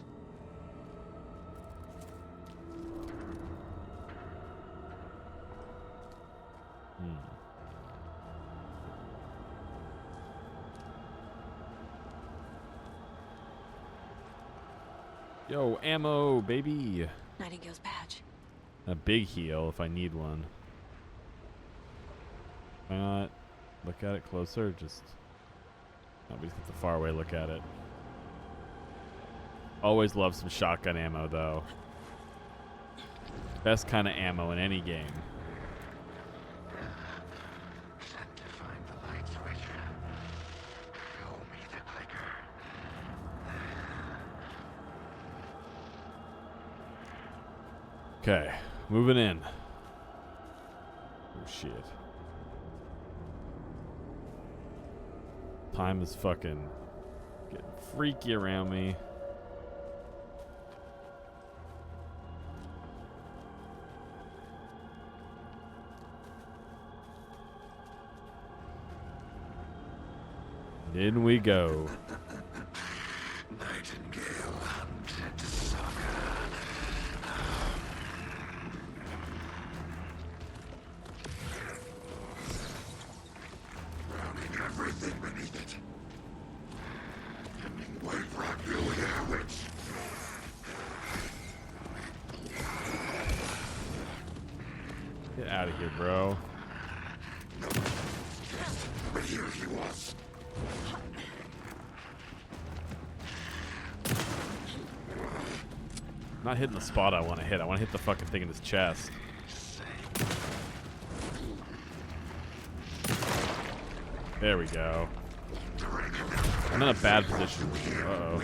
Yo, ammo, baby. Nightingale's badge. A big heal if I need one. Why not look at it closer? Just we just get the far away look at it. Always love some shotgun ammo though. Best kind of ammo in any game. Okay, moving in. Oh shit. Time is fucking getting freaky around me. In we go. Nightingale hunted Saga. Drowning everything beneath it. Hemingway brought you here, witch. Get out of here, bro. But here he was. Not hitting the spot I want to hit. I want to hit the fucking thing in his chest. There we go. I'm in a bad position. Uh-oh.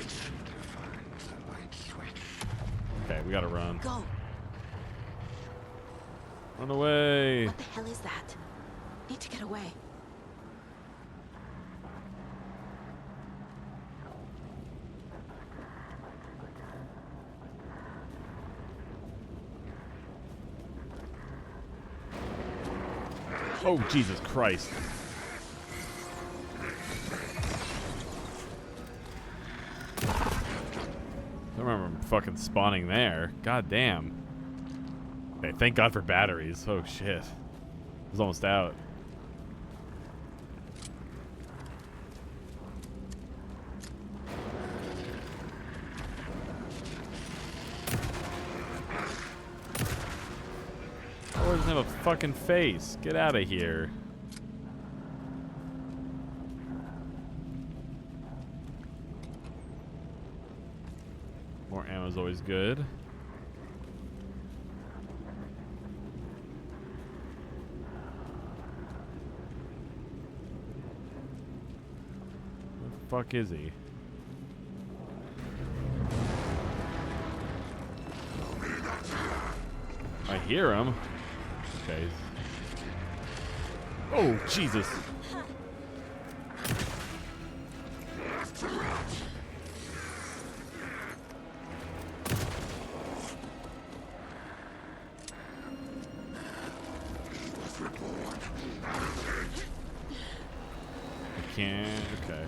Okay, we gotta run. Go. Run away. What the hell is that? Need to get away. Oh, Jesus Christ. I don't remember fucking spawning there. God damn. Okay, thank God for batteries. Oh, shit. I was almost out. Oh, it doesn't have a fucking face. Get out of here. More ammo's always good. Where the fuck is he? I hear him. Okay. Oh, Jesus. I can't. Okay.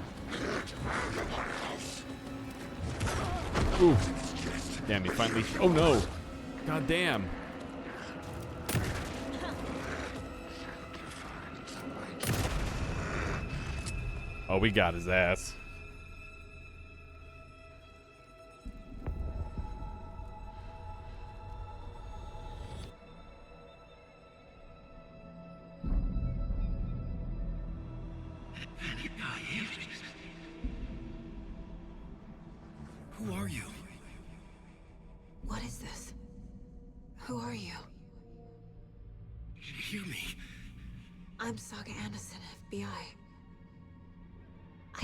Ooh. Damn, he finally. Oh no. God damn. Oh, we got his ass. Who are you? What is this? Who are you? Hear me. I'm Saga Anderson, FBI.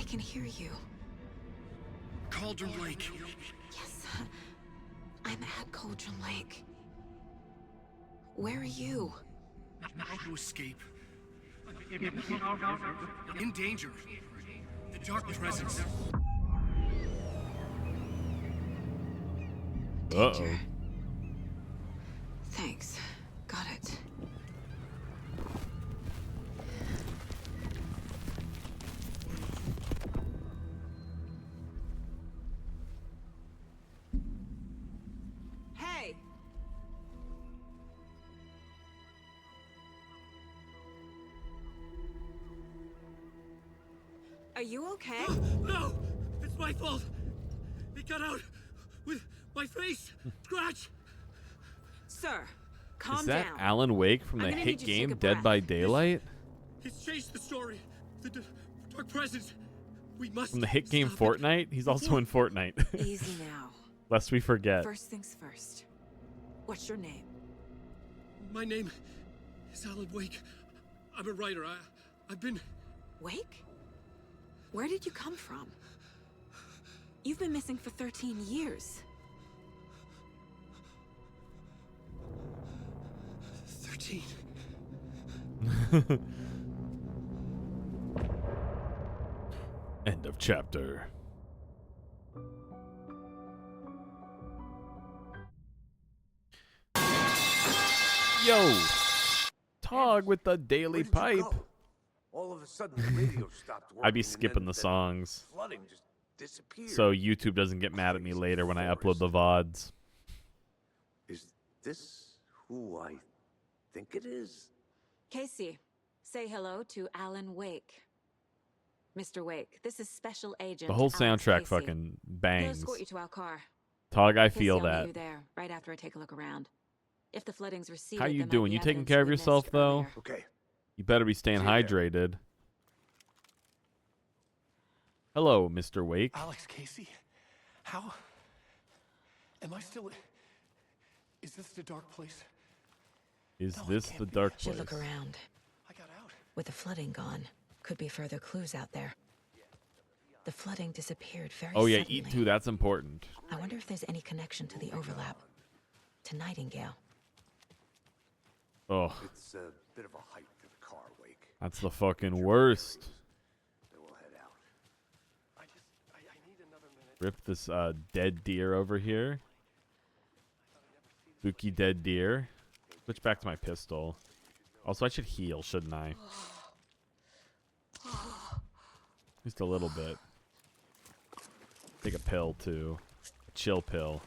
I can hear you. Cauldron Lake. Yes. I'm at Cauldron Lake. Where are you? How to escape. In danger. The dark presence. Uh-oh. Thanks. Got it. Hey! Are you okay? No! It's my fault! It got out with my face! Scratch! Sir, calm Is that down. Alan Wake from the I'm gonna hit need you to take game a Dead breath. by Daylight? It's changed the story. The dark presence. We must From the hit game stop it. Fortnite? He's also in Fortnite. Easy now. Lest we forget. First things first. What's your name? My name is Alan Wake. I'm a writer. I've been... Wake? Where did you come from? You've been missing for 13 years. 13. End of chapter. Yo! Tog with the daily pipe. All of a sudden, the radio stopped working. I'd be and skipping the then songs. Flooding just disappeared. So YouTube doesn't get mad at me later when I upload the VODs. Is this who I think it is? Casey, say hello to Alan Wake. Mr. Wake, this is Special Agent The whole Alex soundtrack Casey. fucking He'll bangs. escort you to our car. Tog, I Casey, feel I'll meet that. you there right after I take a look around. If the flooding's receded, How you there might doing? be You taking evidence care of we missed yourself, though? earlier. Okay. You better be staying hydrated. Hello, Mr. Wake. Alex Casey? How? Am I still... Is this the dark place? Is this the dark Should place? look around. I got out. With the flooding gone, could be further clues out there. The flooding disappeared very Oh yeah, suddenly. eat too. That's important. I wonder if there's any connection to the overlap. To Nightingale. Oh, It's a bit of a hike to the car, Wake. that's the fucking worst. Then we'll head out. I need another minute. Rip this dead deer over here. Spooky dead deer. Switch back to my pistol. Also, I should heal, shouldn't I? Just a little bit. Take a pill, too. A chill pill.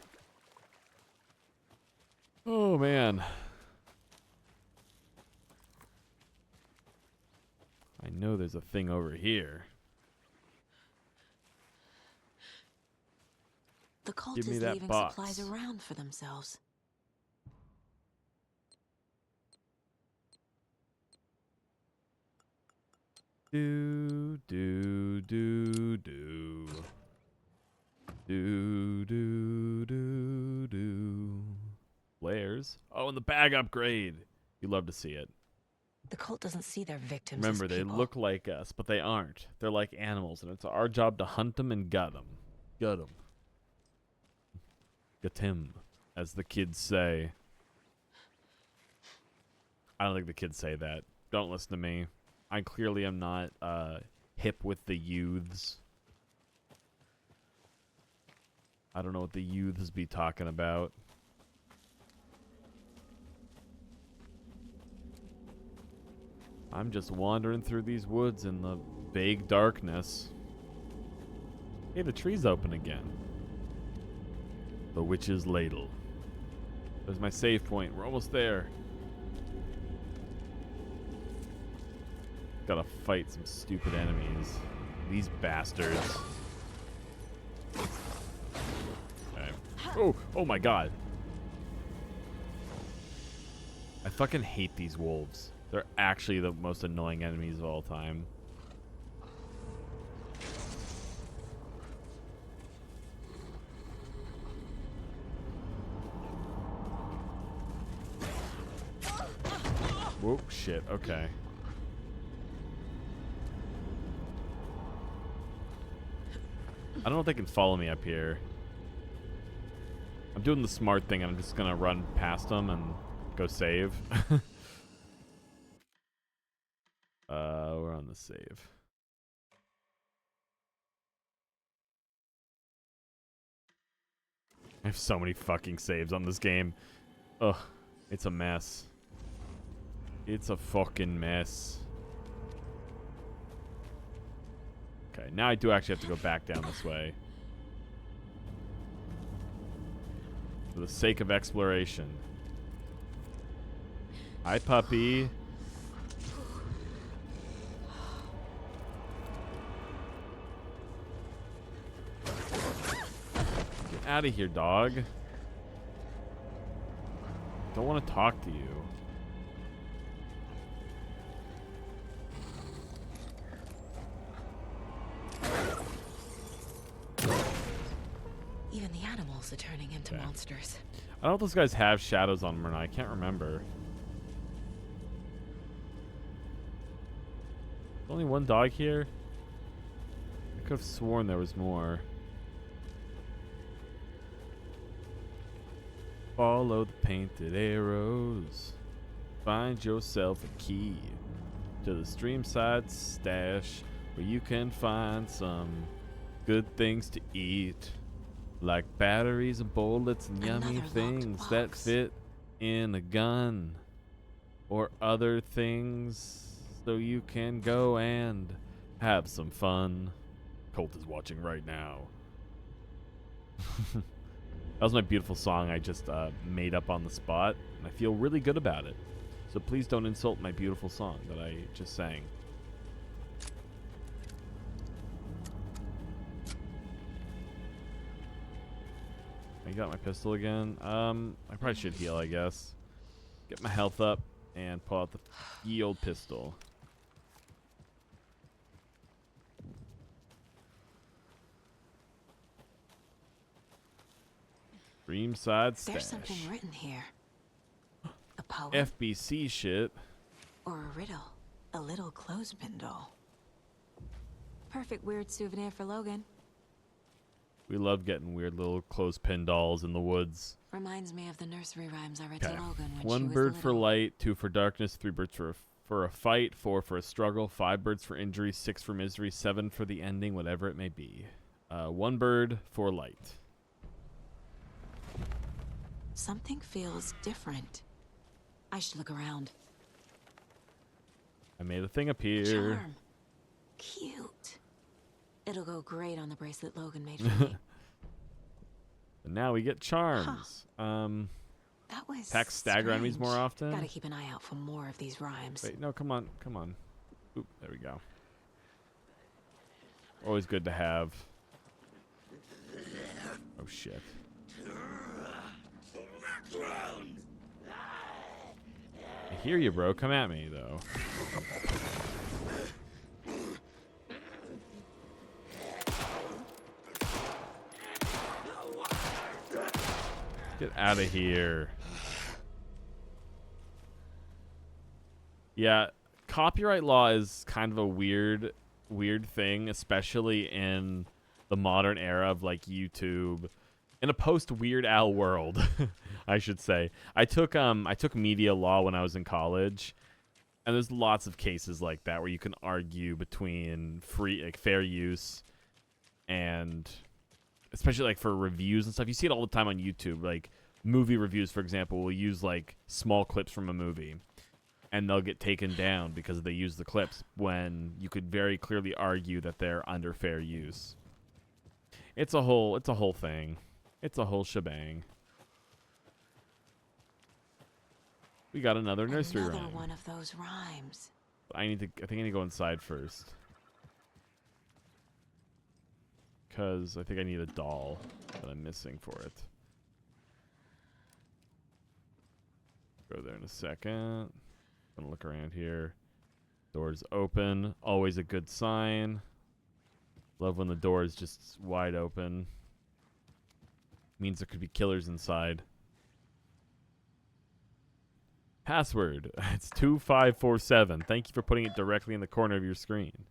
Oh, man. I know there's a thing over here. The cult Give me is that leaving box. supplies around for themselves. Do, do, do, do. Do, do, do, do. Flares. Oh, and the bag upgrade. You love to see it. The cult doesn't see their victims Remember, as they people. look like us, but they aren't. They're like animals, and it's our job to hunt them and gut them. Gut them. Gut him, as the kids say. I don't think the kids say that. Don't listen to me. I clearly am not hip with the youths. I don't know what the youths be talking about. I'm just wandering through these woods in the vague darkness. Hey, the tree's open again. The witch's ladle. There's my save point. We're almost there. Gotta fight some stupid enemies. These bastards. Okay. Oh my god. I fucking hate these wolves. They're actually the most annoying enemies of all time. Whoa, shit, okay. I don't know if they can follow me up here. I'm doing the smart thing, and I'm just gonna run past them and go save. We're on the save. I have so many fucking saves on this game. Ugh, it's a mess. It's a fucking mess. Okay, now I do actually have to go back down this way. For the sake of exploration. Hi, puppy. Get out of here, dog. Don't want to talk to you. Even the animals are turning into monsters. I don't know if those guys have shadows on them or not. I can't remember. Only one dog here? I could have sworn there was more. Follow the painted arrows. Find yourself a key to the streamside stash where you can find some good things to eat. Like batteries and bullets and yummy things that fit in a gun. Or other things so you can go and have some fun. Colt is watching right now. That was my beautiful song I just made up on the spot, and I feel really good about it. So please don't insult my beautiful song that I just sang. I got my pistol again. I probably should heal, I guess. Get my health up and pull out the ye old pistol. Dreamside stash. There's something written here. A poem? FBC shit. Or a riddle. A little clothespin doll. Perfect weird souvenir for Logan. We love getting weird little clothespin dolls in the woods. Reminds me of the nursery rhymes I read to Logan when she was One bird for little. light, 2 for darkness, 3 birds for a fight, 4 for a struggle, 5 birds for injury, 6 for misery, 7 for the ending, whatever it may be. 1 bird for light. Something feels different. I should look around. I made a thing appear. Charm. Cute. It'll go great on the bracelet Logan made for me. And now we get charms. That was attack stagger enemies more often. Gotta keep an eye out for more of these rhymes. Wait, no, come on, come on. Oop, there we go. Always good to have. Oh shit. I hear you, bro. Come at me, though. Get out of here. Yeah, copyright law is kind of a weird thing, especially in the modern era of like YouTube. In a post-Weird Al world, I should say. I took media law when I was in college, and there's lots of cases like that where you can argue between fair use and especially like for reviews and stuff. You see it all the time on YouTube. Like movie reviews, for example, will use like small clips from a movie, and they'll get taken down because they use the clips when you could very clearly argue that they're under fair use. It's a whole thing. It's a whole shebang. We got another nursery Another rhyme. one of those rhymes. I think I need to go inside first. Because I think I need a doll that I'm missing for it. Go there in a second. Gonna look around here. Doors open. Always a good sign. Love when the door is just wide open. Means there could be killers inside. Password. It's 2547. Thank you for putting it directly in the corner of your screen.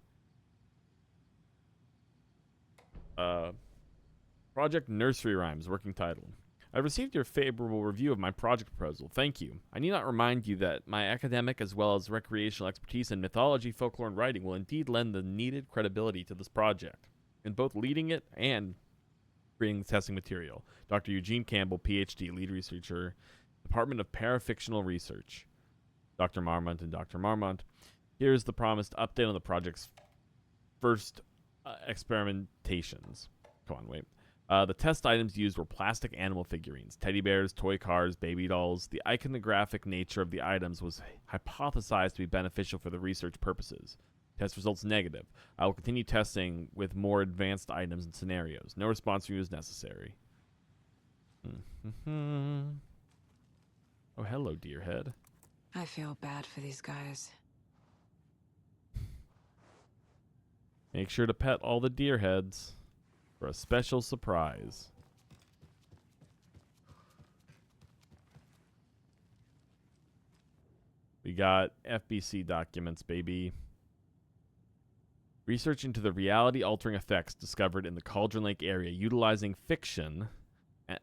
Project Nursery Rhymes, working title. I received your favorable review of my project proposal. Thank you. I need not remind you that my academic as well as recreational expertise in mythology, folklore, and writing will indeed lend the needed credibility to this project, in both leading it and creating the testing material. Dr. Eugene Campbell, PhD, lead researcher, Department of Parafictional Research. Dr. Marmont and Dr. Marmont. Here's the promised update on the project's first experimentations. Come on, wait. The test items used were plastic animal figurines, teddy bears, toy cars, baby dolls. The iconographic nature of the items was hypothesized to be beneficial for the research purposes. Test results negative. I will continue testing with more advanced items and scenarios. No response from you is necessary. Oh, hello, dear head. I feel bad for these guys. Make sure to pet all the deer heads for a special surprise. We got FBC documents, baby. Research into the reality-altering effects discovered in the Cauldron Lake area, utilizing fiction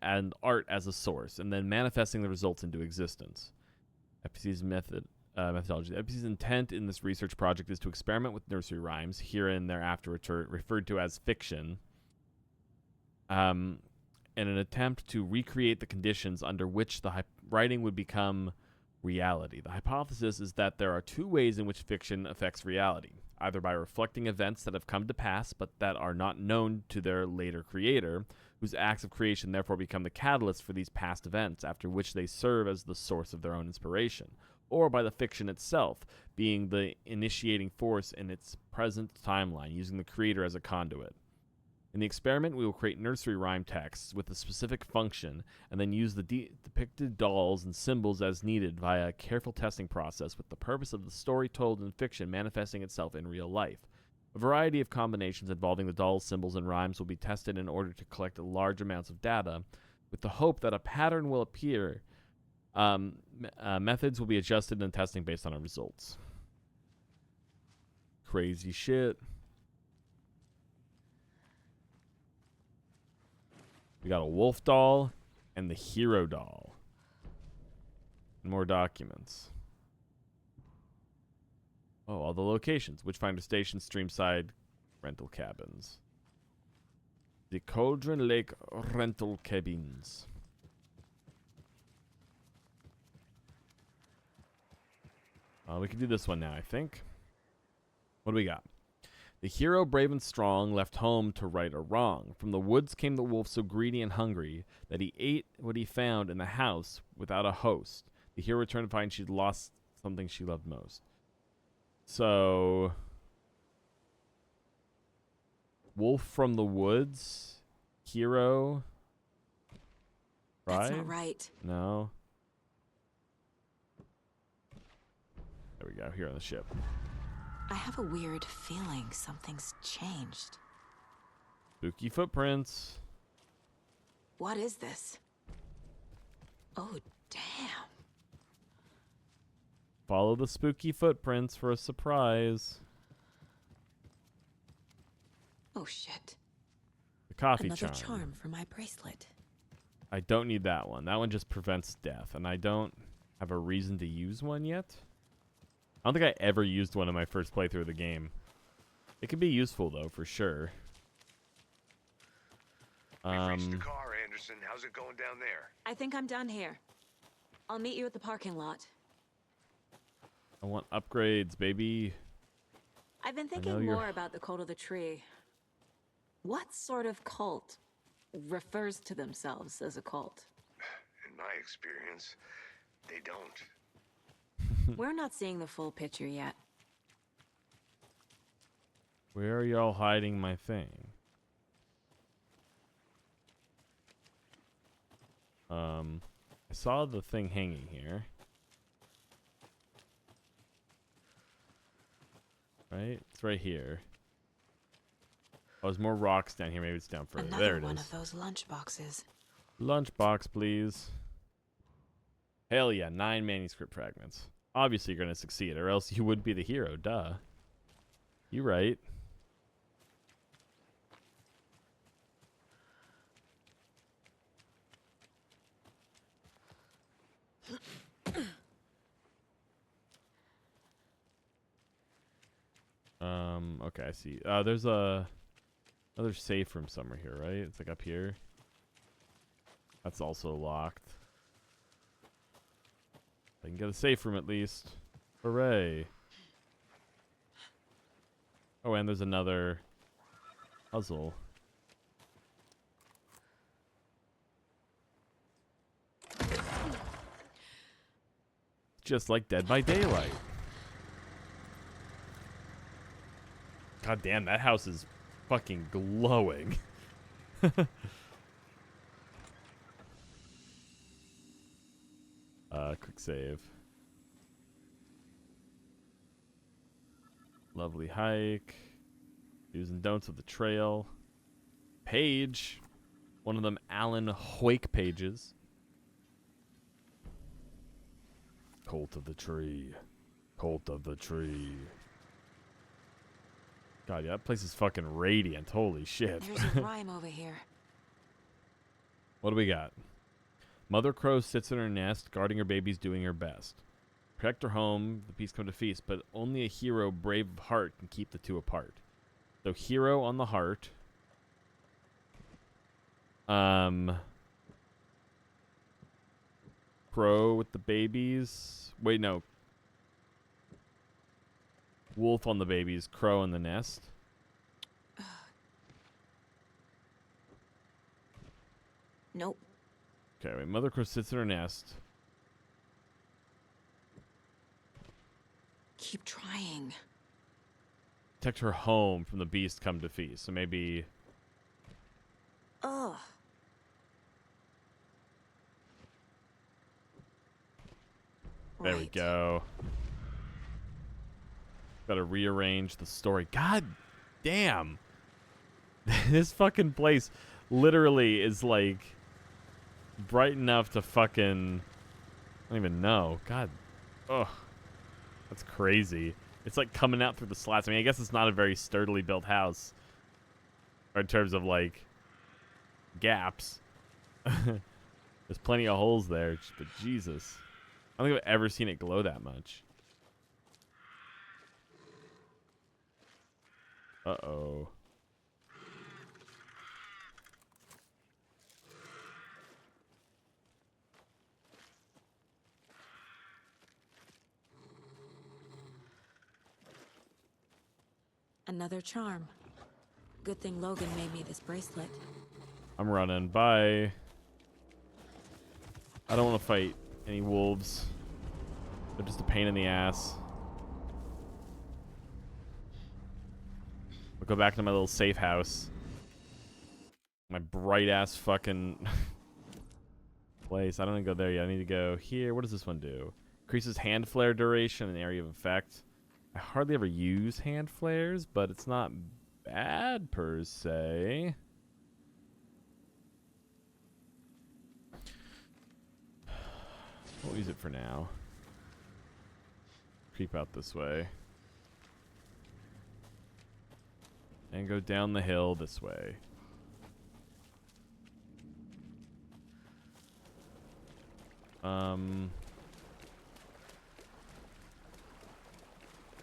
and art as a source, and then manifesting the results into existence. FBC's methodology. FBC's intent in this research project is to experiment with nursery rhymes, here and thereafter referred to as fiction, in an attempt to recreate the conditions under which the writing would become reality. The hypothesis is that there are two ways in which fiction affects reality, either by reflecting events that have come to pass but that are not known to their later creator, whose acts of creation therefore become the catalyst for these past events, after which they serve as the source of their own inspiration, or by the fiction itself being the initiating force in its present timeline, using the creator as a conduit. In the experiment, we will create nursery rhyme texts with a specific function and then use the depicted dolls and symbols as needed via a careful testing process with the purpose of the story told in fiction manifesting itself in real life. A variety of combinations involving the dolls, symbols, and rhymes will be tested in order to collect large amounts of data with the hope that a pattern will appear. Methods will be adjusted in testing based on our results. Crazy shit. We got a wolf doll and the hero doll. More documents. Oh, all the locations. Witchfinder Station, Streamside, rental cabins. The Cauldron Lake rental cabins. We can do this one now, I think. What do we got? The hero, brave and strong, left home to right a wrong. From the woods came the wolf, so greedy and hungry that he ate what he found in the house without a host. The hero returned to find she'd lost something she loved most. So, wolf from the woods, hero, right? That's not right. No. There we go, here on the ship. I have a weird feeling something's changed. Spooky footprints. What is this? Oh, damn. Follow the spooky footprints for a surprise. Oh, shit. The coffee Another charm. charm for my bracelet. I don't need that one. That one just prevents death, and I don't have a reason to use one yet. I don't think I ever used one in my first playthrough of the game. It could be useful, though, for sure. We've reached the car, Anderson. How's it going down there? I think I'm done here. I'll meet you at the parking lot. I want upgrades, baby. I've been thinking more about the cult of the tree. What sort of cult refers to themselves as a cult? In my experience, they don't. We're not seeing the full picture yet. Where are y'all hiding my thing? I saw the thing hanging here. Right? It's right here. Oh, there's more rocks down here. Maybe it's down further. Another there it one is. of those lunch boxes. Lunchbox, please. Hell yeah, 9 manuscript fragments. Obviously, you're going to succeed, or else you would be the hero. Duh. You right. Okay, I see. There's another safe room somewhere here, right? It's like up here. That's also locked. I can get a safe room at least. Hooray. Oh, and there's another puzzle. Just like Dead by Daylight. God damn, that house is fucking glowing. Quick save. Lovely hike. Do's and don'ts of the trail. Page. One of them Alan Hoik pages. Cult of the Tree. Cult of the Tree. God, yeah, that place is fucking radiant. Holy shit. There's a rhyme over here. What do we got? Mother Crow sits in her nest, guarding her babies, doing her best. Protect her home, the peace come to feast, but only a hero brave of heart can keep the two apart. So hero on the heart. Crow with the babies. Wait, no. Wolf on the babies, crow in the nest. Nope. Okay, wait. Mother Crow sits in her nest. Keep trying. Protect her home from the beast come to feast. So maybe... Ugh. There we go. Gotta rearrange the story. God damn. This fucking place literally is like bright enough to fucking... I don't even know. God. Ugh. That's crazy. It's like coming out through the slats. I mean, I guess it's not a very sturdily built house. Or in terms of like gaps. There's plenty of holes there. But Jesus. I don't think I've ever seen it glow that much. Uh-oh. Another charm. Good thing Logan made me this bracelet. I'm running. Bye. I don't want to fight any wolves. They're just a pain in the ass. I'll go back to my little safe house. My bright-ass fucking place. I don't need to go there yet. I need to go here. What does this one do? Increases hand flare duration and area of effect. I hardly ever use hand flares, but it's not bad per se. We'll use it for now. Creep out this way. And go down the hill this way.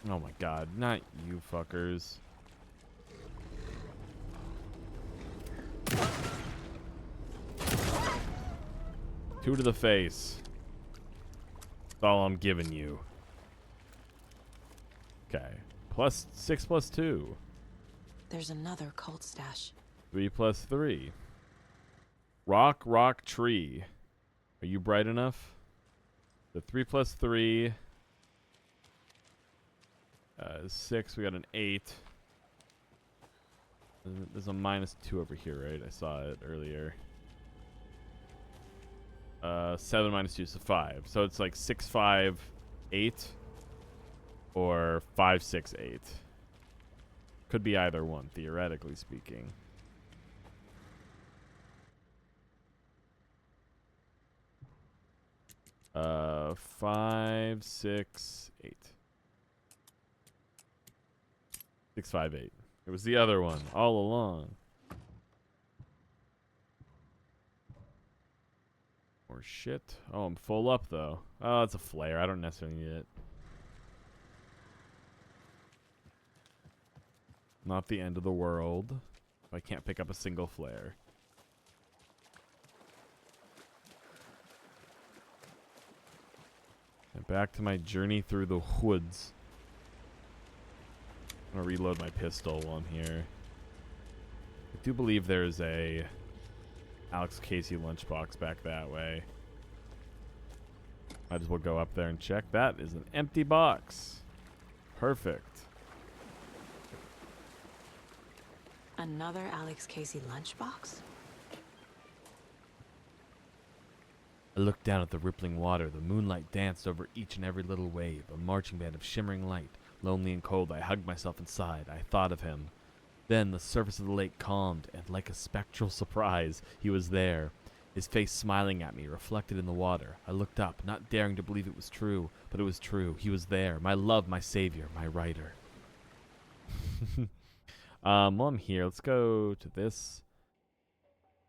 Oh my god, not you fuckers. Two to the face. That's all I'm giving you. Okay. Plus 6 plus 2. There's another cult stash. 3 plus 3. Rock, rock, tree. Are you bright enough? The 3 plus 3 is 6. We got an 8. There's a -2 over here, right? I saw it earlier. 7 minus 2, so 5. So it's like 6, 5, 8. Or 5, 6, 8. Could be either one, theoretically speaking. Uh, 5, 6, 8. 6, 5, 8. It was the other one all along. More shit. Oh, I'm full up though. Oh, it's a flare. I don't necessarily need it. Not the end of the world. If I can't pick up a single flare. And back to my journey through the woods. I'm gonna reload my pistol while I'm here. I do believe there's a Alex Casey lunchbox back that way. Might as well go up there and check. That is an empty box. Perfect. Another Alex Casey lunchbox? I looked down at the rippling water. The moonlight danced over each and every little wave, a marching band of shimmering light. Lonely and cold, I hugged myself and sighed. I thought of him. Then the surface of the lake calmed, and like a spectral surprise, he was there, his face smiling at me, reflected in the water. I looked up, not daring to believe it was true, but it was true. He was there, my love, my savior, my writer. While I'm here, let's go to this.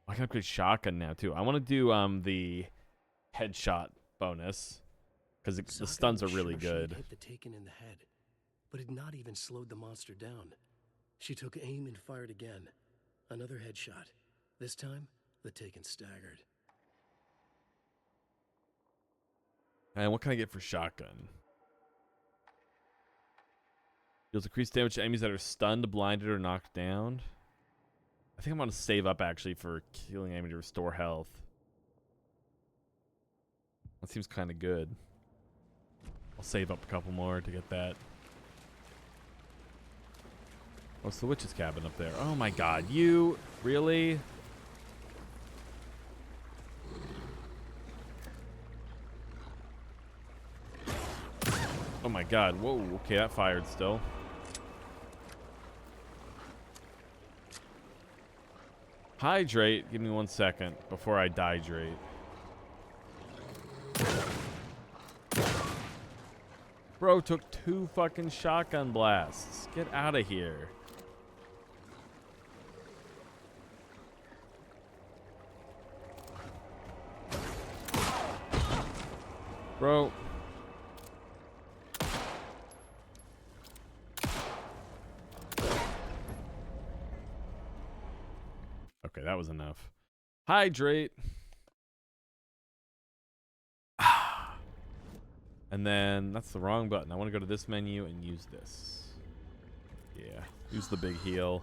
I can upgrade shotgun now, too. I want to do the headshot bonus, because the stuns are really good. Hit the Taken in the head, but had not even slowed the monster down. She took aim and fired again. Another headshot. This time, the Taken staggered. And what can I get for shotgun? Deals increased damage to enemies that are stunned, blinded, or knocked down. I think I'm going to save up, actually, for killing enemy to restore health. That seems kind of good. I'll save up a couple more to get that. Oh, it's the witch's cabin up there. Oh my god, you? Really? Oh my god, whoa, okay, that fired still. Hydrate, give me 1 second before I dihydrate. Bro took 2 fucking shotgun blasts. Get out of here. Bro. Okay, that was enough. Hydrate. And then that's the wrong button. I want to go to this menu and use this. Yeah, use the big heal.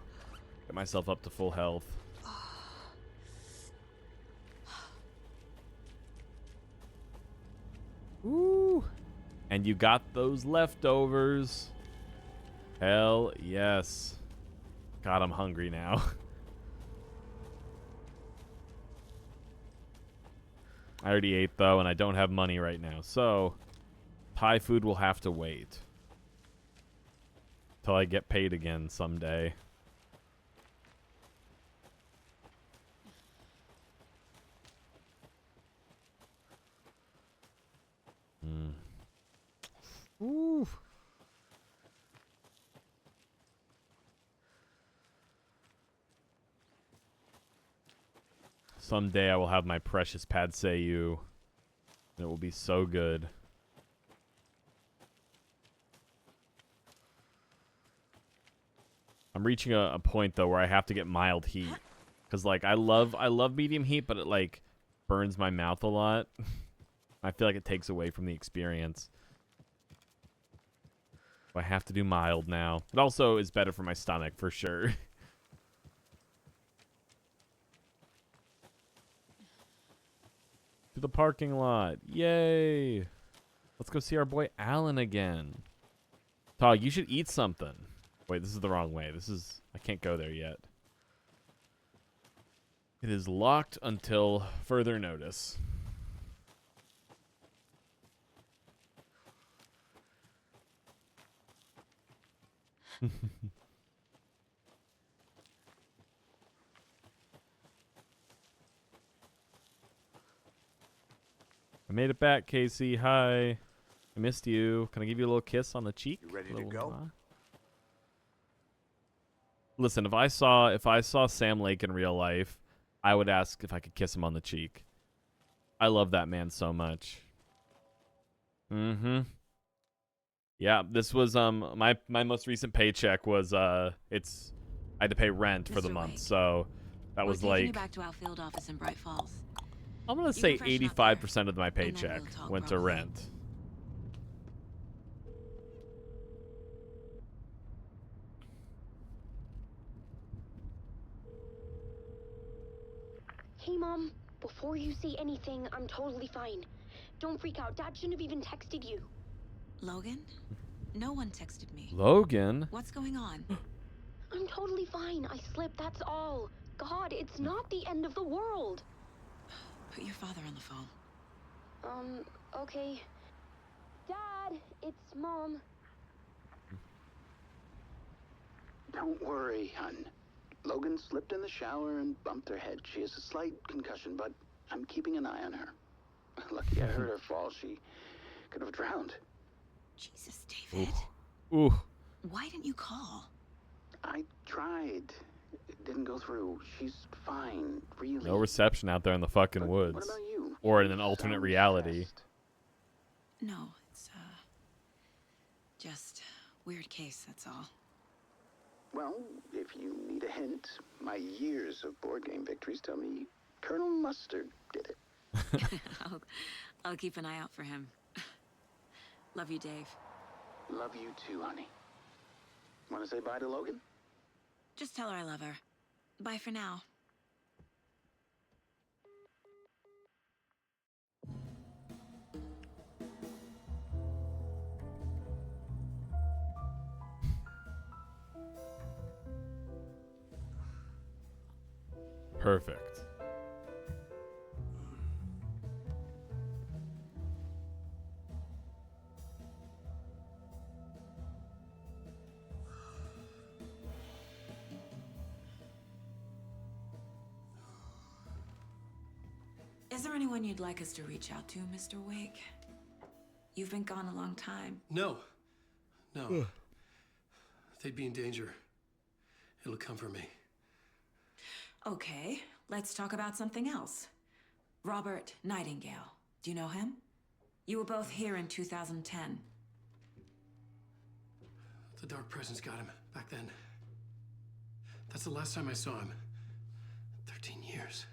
Get myself up to full health. Woo! And you got those leftovers. Hell yes. God, I'm hungry now. I already ate though, and I don't have money right now, so Thai food will have to wait till I get paid again someday. Ooh. Someday I will have my precious Pad Seiyu. And it will be so good. I'm reaching a point though where I have to get mild heat, cause like I love medium heat, but it like burns my mouth a lot. I feel like it takes away from the experience. So I have to do mild now. It also is better for my stomach for sure. To the parking lot. Yay. Let's go see our boy Alan again. Todd, you should eat something. Wait, this is the wrong way. I can't go there yet. It is locked until further notice. I made it back, Casey. Hi. I missed you. Can I give you a little kiss on the cheek? You ready to go? Listen, if I saw Sam Lake in real life, I would ask if I could kiss him on the cheek. I love that man so much. Mm-hmm. Yeah, this was my most recent paycheck was I had to pay rent for the month, so that was We're taking you like back to our field office in Bright Falls. I'm gonna You say can freshen up 85% of my then we'll paycheck talk went to properly. rent. Hey, Mom. Before you say anything, I'm totally fine. Don't freak out. Dad shouldn't have even texted you. Logan? No one texted me. Logan? What's going on? I'm totally fine. I slipped, that's all. God, it's not the end of the world. Put your father on the phone. Okay. Dad, it's Mom. Don't worry, hon. Logan slipped in the shower and bumped her head. She has a slight concussion, but I'm keeping an eye on her. Lucky I heard her fall. She could have drowned. Jesus, David. Ooh. Why didn't you call? I tried. It didn't go through. She's fine, really. No reception out there in the fucking woods. What about you? Or in an alternate reality. No, it's, just weird case, that's all. Well, if you need a hint, my years of board game victories tell me Colonel Mustard did it. I'll keep an eye out for him. Love you, Dave. Love you too, honey. Want to say bye to Logan? Just tell her I love her. Bye for now. Perfect. Is there anyone you'd like us to reach out to, Mr. Wake? You've been gone a long time. No. No. They'd be in danger. It'll come for me. Okay, let's talk about something else. Robert Nightingale. Do you know him? You were both here in 2010. The Dark Presence got him back then. That's the last time I saw him. 13 years.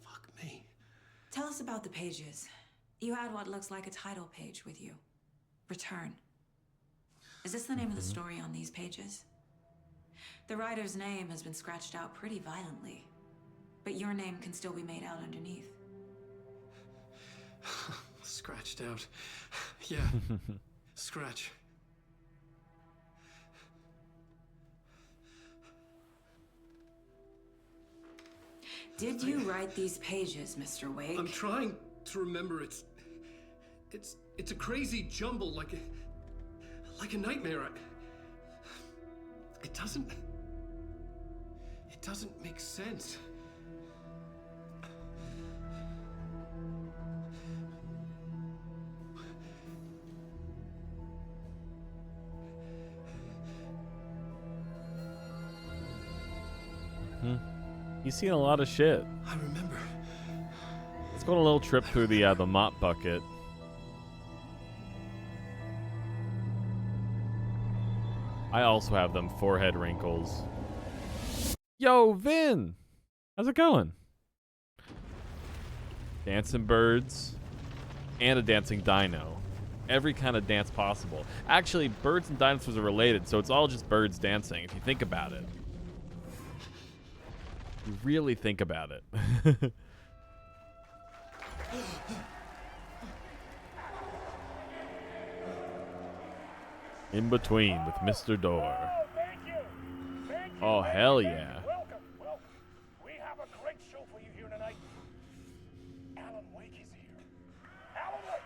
Fuck me. Tell us about the pages. You had what looks like a title page with you. Return. Is this the name of the story on these pages? The writer's name has been scratched out pretty violently, but your name can still be made out underneath. Scratched out. Yeah. Scratch. Did you write these pages, Mr. Wake? I'm trying to remember. It's a crazy jumble, like a nightmare. It doesn't make sense. He's seen a lot of shit. I remember. Let's go on a little trip through the mop bucket. I also have them forehead wrinkles. Yo, Vin! How's it going? Dancing birds and a dancing dino. Every kind of dance possible. Actually, birds and dinosaurs are related, so it's all just birds dancing, if you think about it. You really think about it. In between with Mr. Door. Oh, hell yeah. Welcome, welcome. We have a great show for you here tonight. Alan Wake is here. Alan Wake,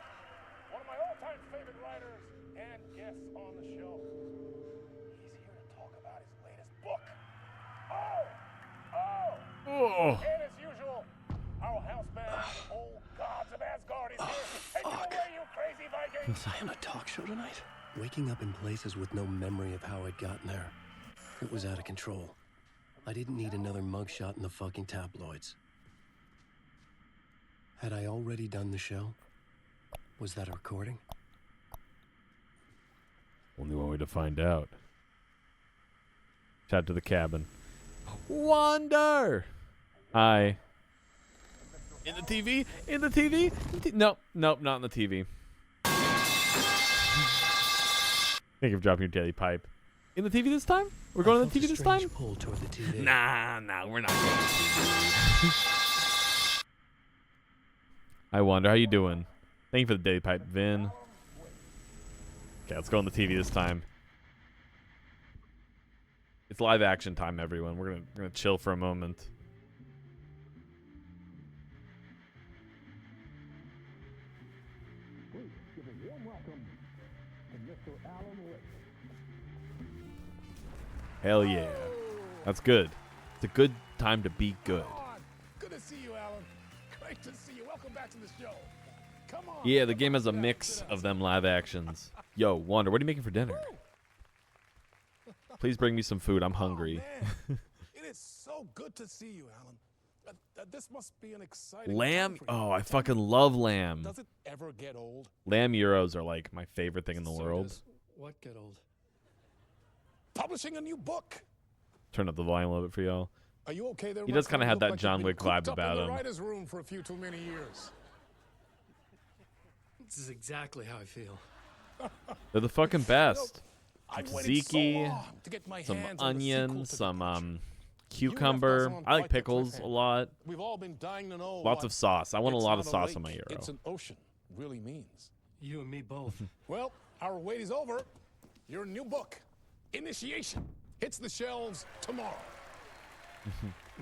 one of my all-time favorite writers and guests on the show. He's here to talk about his latest book. Oh. And as usual, our house band, Old Gods of Asgard, is here. Take it away, you crazy Vikings! Was I on a talk show tonight? Waking up in places with no memory of how I'd gotten there. It was out of control. I didn't need another mugshot in the fucking tabloids. Had I already done the show? Was that a recording? Only one way to find out. Shout out to the cabin. Wander! Hi. In the TV? In the TV? Nope, nope, not in the TV. Think of dropping your daily pipe. In the TV this time? We're going to the TV this time? Pull toward the TV. Nah, we're not going to the TV. I wonder, how you doing? Thank you for the daily pipe, Vin. Okay, let's go on the TV this time. It's live action time, everyone. We're gonna chill for a moment. Please give a warm welcome to Mr. Alan Wake. Hell yeah. That's good. It's a good time to be good. Good to see you, Alan. Great to see you. Welcome back to the show. Come on. Yeah, the game has a mix of them live actions. Yo, Wander, what are you making for dinner? Please bring me some food. I'm hungry. Oh, it is so good to see you, Alan. This must be an exciting Lamb? time for you. Oh, I fucking love lamb. Does it ever get old? Lamb gyros are like my favorite thing in the world. What get old? Publishing a new book. Turn up the volume a little bit for y'all. Are you okay there? He does kind of have that like John you've Wick been vibe cooped up about in the him. writer's room for a few too many years. This is exactly how I feel. They're the fucking best. I've Some waited so tzatziki, long to get my some hands on the sequel onion, to some You left us cucumber. on I like quite the pickles a cliffhanger. lot. We've all been dying to know Lots what of sauce. I want a it's lot not of sauce on lake, my gyro. It's an ocean really means. You and me both. Well, our wait is over. Your new book, Initiation, hits the shelves tomorrow.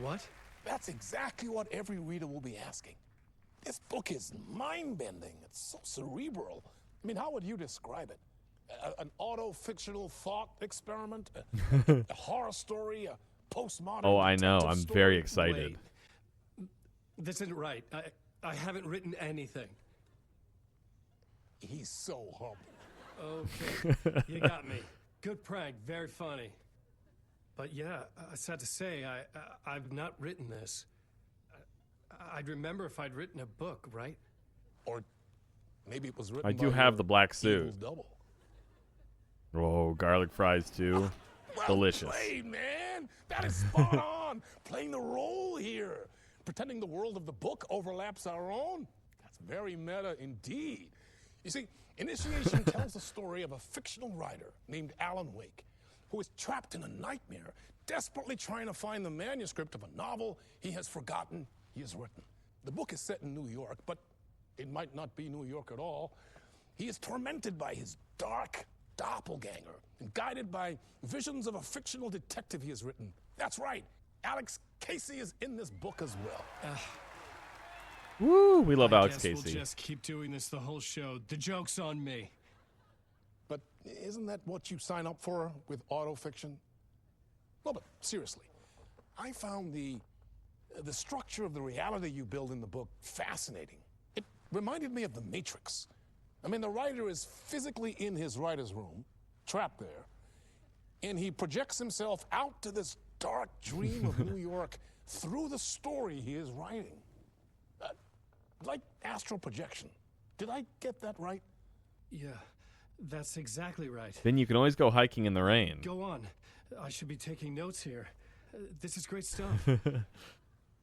What? That's exactly what every reader will be asking. This book is mind-bending. It's so cerebral. I mean, how would you describe it? An auto-fictional thought experiment? A horror story? A postmodern Oh, I know. detective I'm story? very excited. Wait. This isn't right. I haven't written anything. He's so humble. Okay, you got me. Good prank, very funny. But yeah, sad to say, I've not written this. I'd remember if I'd written a book, right? Or maybe it was written I do by have your the black evil suit. double. Oh, garlic fries too. Well Delicious. played, man. That is spot on. Playing the role here. Pretending the world of the book overlaps our own. That's very meta indeed. You see, Initiation tells the story of a fictional writer named Alan Wake, who is trapped in a nightmare, desperately trying to find the manuscript of a novel he has forgotten he has written. The book is set in New York, but it might not be New York at all. He is tormented by his dark doppelganger and guided by visions of a fictional detective he has written. That's right, Alex Casey is in this book as well. Woo, we love I Alex guess Casey. We'll just keep doing this the whole show. The joke's on me. But isn't that what you sign up for with autofiction? No, but seriously, I found the structure of the reality you build in the book fascinating. It reminded me of The Matrix. I mean, the writer is physically in his writer's room, trapped there, and he projects himself out to this dark dream of New York through the story he is writing. Like astral projection. Did I get that right? Yeah, that's exactly right. Then you can always go hiking in the rain. Go on. I should be taking notes here. This is great stuff.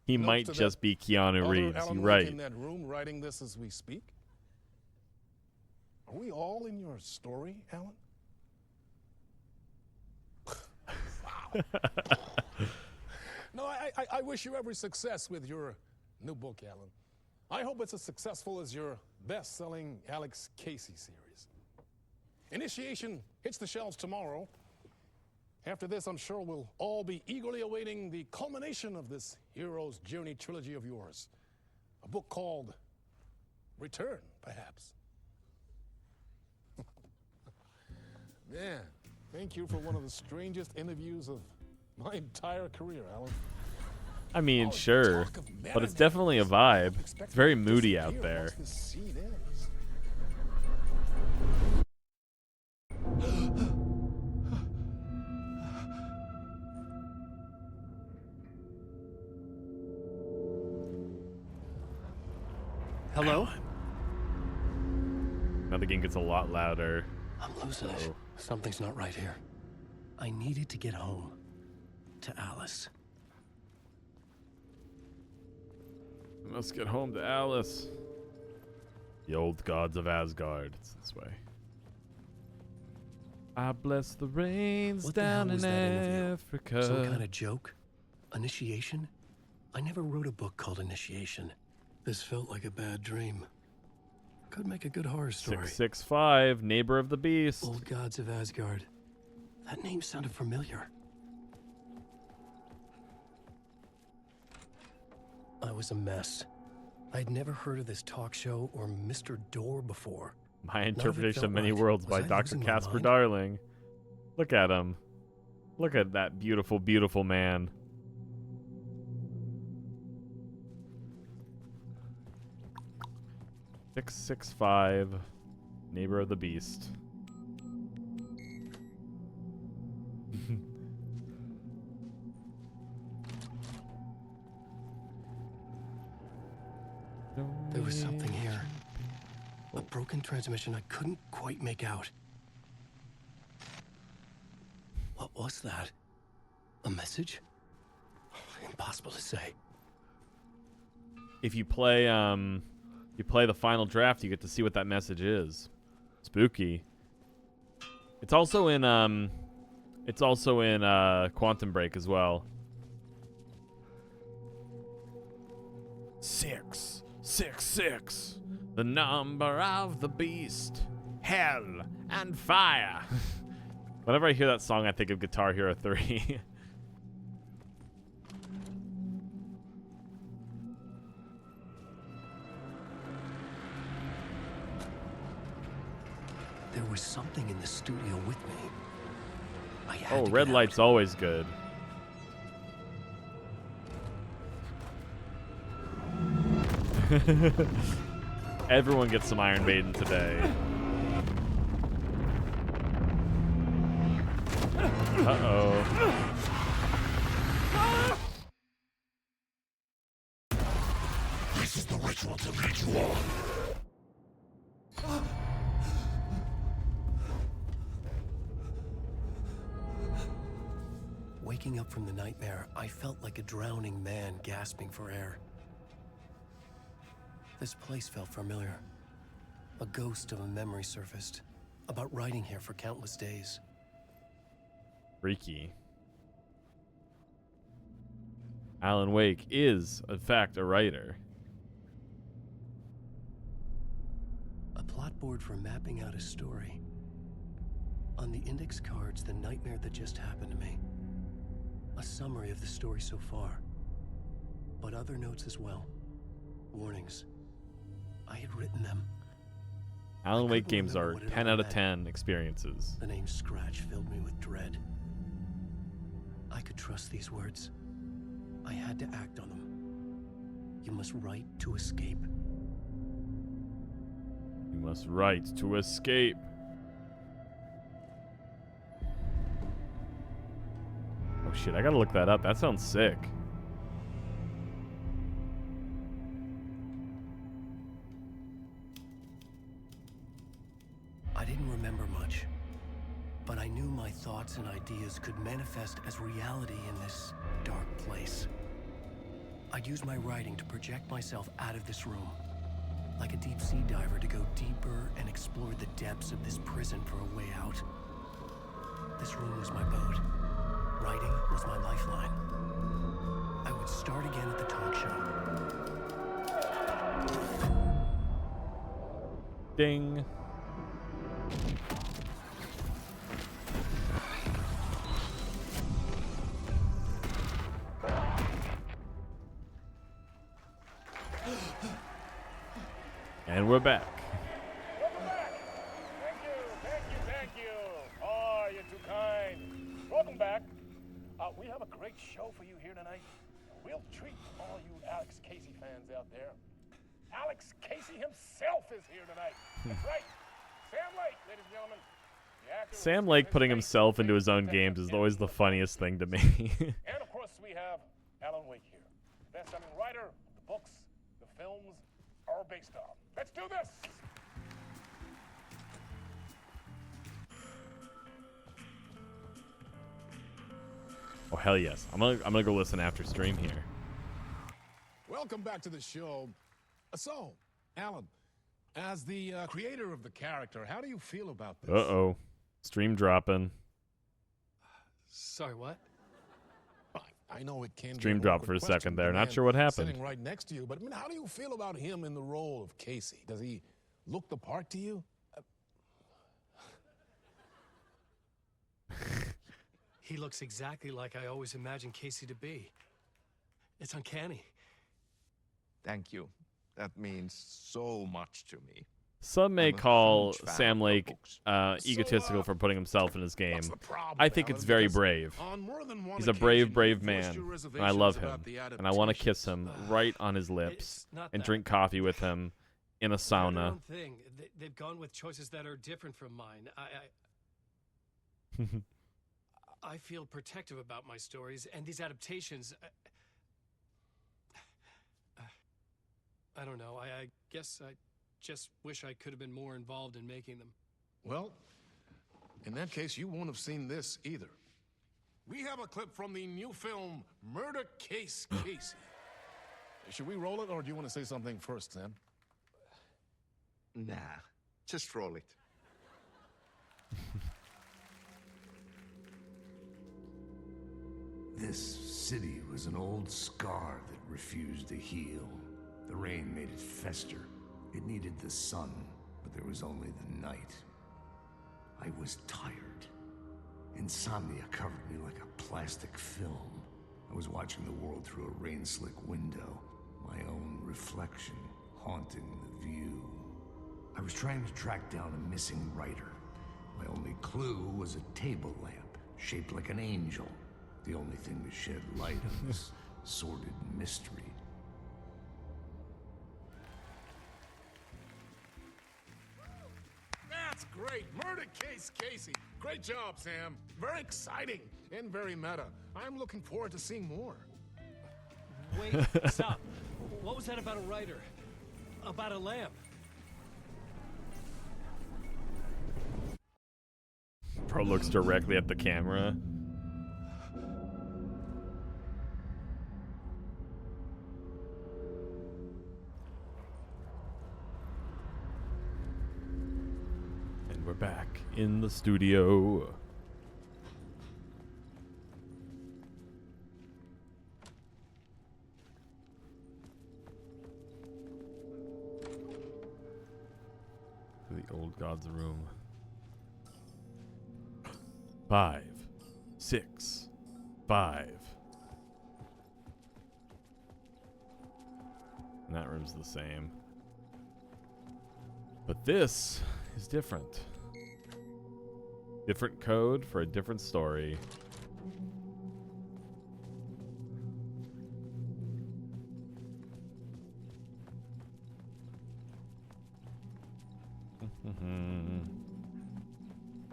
He Notes might to just be Keanu other Reeves. Alan You're Wake right. in that room writing this as we speak? Are we all in your story, Alan? Wow. No, I wish you every success with your new book, Alan. I hope it's as successful as your best-selling Alex Casey series. Initiation hits the shelves tomorrow. After this, I'm sure we'll all be eagerly awaiting the culmination of this hero's journey trilogy of yours. A book called Return, perhaps. Man, thank you for one of the strangest interviews of my entire career, Alan. I mean, sure, but it's definitely a vibe. It's very moody out there. Once this scene ends. Hello? Now the game gets a lot louder. I'm losing it. Something's not right here. I needed to get home. To Alice. We must get home to Alice. The old gods of Asgard. It's this way. I bless the rains What the down hell was in that interview? Africa. Some kind of joke? Initiation? I never wrote a book called Initiation. This felt like a bad dream. Could make a good horror story. 665, neighbor of the beast. Old gods of Asgard. That name sounded familiar. I was a mess. I'd never heard of this talk show or Mr. Door before. My Interpretation of Many right. Worlds Was by I Dr. losing my Casper mind? Darling. Look at him. Look at that beautiful, beautiful man. "665, neighbor of the beast." There was something here. A broken transmission I couldn't quite make out. What was that? A message? Impossible to say. If you play the final draft, you get to see what that message is. Spooky. It's also in Quantum Break as well. 666, the number of the beast, hell and fire. Whenever I hear that song, I think of Guitar Hero 3. There was something in the studio with me. I had Oh, to red get light's always good. Everyone gets some Iron Maiden today. Uh-oh. This is the ritual to lead you on. Waking up from the nightmare, I felt like a drowning man gasping for air. This place felt familiar. A ghost of a memory surfaced, about riding here for countless days. Freaky. Alan Wake is, in fact, a writer. A plot board for mapping out a story. On the index cards, the nightmare that just happened to me. A summary of the story so far. But other notes as well. Warnings. I had written them. Alan Wake games are 10 out of 10 experiences. The name Scratch filled me with dread. I could trust these words. I had to act on them. You must write to escape. You must write to escape. Oh shit, I gotta look that up. That sounds sick. I didn't remember much, but I knew my thoughts and ideas could manifest as reality in this dark place. I'd use my writing to project myself out of this room, like a deep sea diver to go deeper and explore the depths of this prison for a way out. This room was my boat. Writing was my lifeline. I would start again at the talk show. Ding. And we're back. Welcome back. Thank you. Oh, you're too kind. Welcome back. We have a great show for you here tonight. A real treat for all you Alex Casey fans out there. Alex Casey himself is here tonight. That's right. Sam Lake, ladies and gentlemen. The actor Sam Lake putting himself into his own games is always the funniest thing to me. And of course, we have Alan Wake here, the best-selling writer of the books the films are based on. Let's do this. Oh hell yes! I'm gonna go listen after stream here. Welcome back to the show. So, Alan, as the creator of the character, how do you feel about this? Uh-oh. Stream dropping. Sorry, what? I know it can Stream be an dropped awkward for a second question, there. the Not man sure what happened. Sitting right next to you, but I mean, how do you feel about him in the role of Casey? Does he look the part to you? He looks exactly like I always imagined Casey to be. It's uncanny. Thank you. That means so much to me. Some may I'm a call huge fan Sam of Lake books. egotistical for putting himself in his game. problem, I think Alan? it's very Because brave. on more than one He's a occasion, brave you voiced man, your and I love reservations him. about the And I want to kiss him right on his lips not and that. drink coffee with him in a They're their sauna. own thing. They've gone with choices that are different from mine. I feel protective about my stories, and these adaptations. I don't know. I guess I just wish I could have been more involved in making them. Well, in that case, you won't have seen this either. We have a clip from the new film, Murder Case Casey. Should we roll it, or do you want to say something first, Sam? Nah, just roll it. This city was an old scar that refused to heal. The rain made it fester. It needed the sun, but there was only the night. I was tired. Insomnia covered me like a plastic film. I was watching the world through a rain-slick window, my own reflection haunting the view. I was trying to track down a missing writer. My only clue was a table lamp, shaped like an angel. The only thing to shed light on this sordid mystery. That's great. Murder Case Casey. Great job, Sam. Very exciting and very meta. I'm looking forward to seeing more. Wait, stop. What was that about a writer? About a lamp? Pro looks directly at the camera. And we're back in the studio. To the old god's room. 5, 6, 5. And that room's the same. But this is different. Different code for a different story.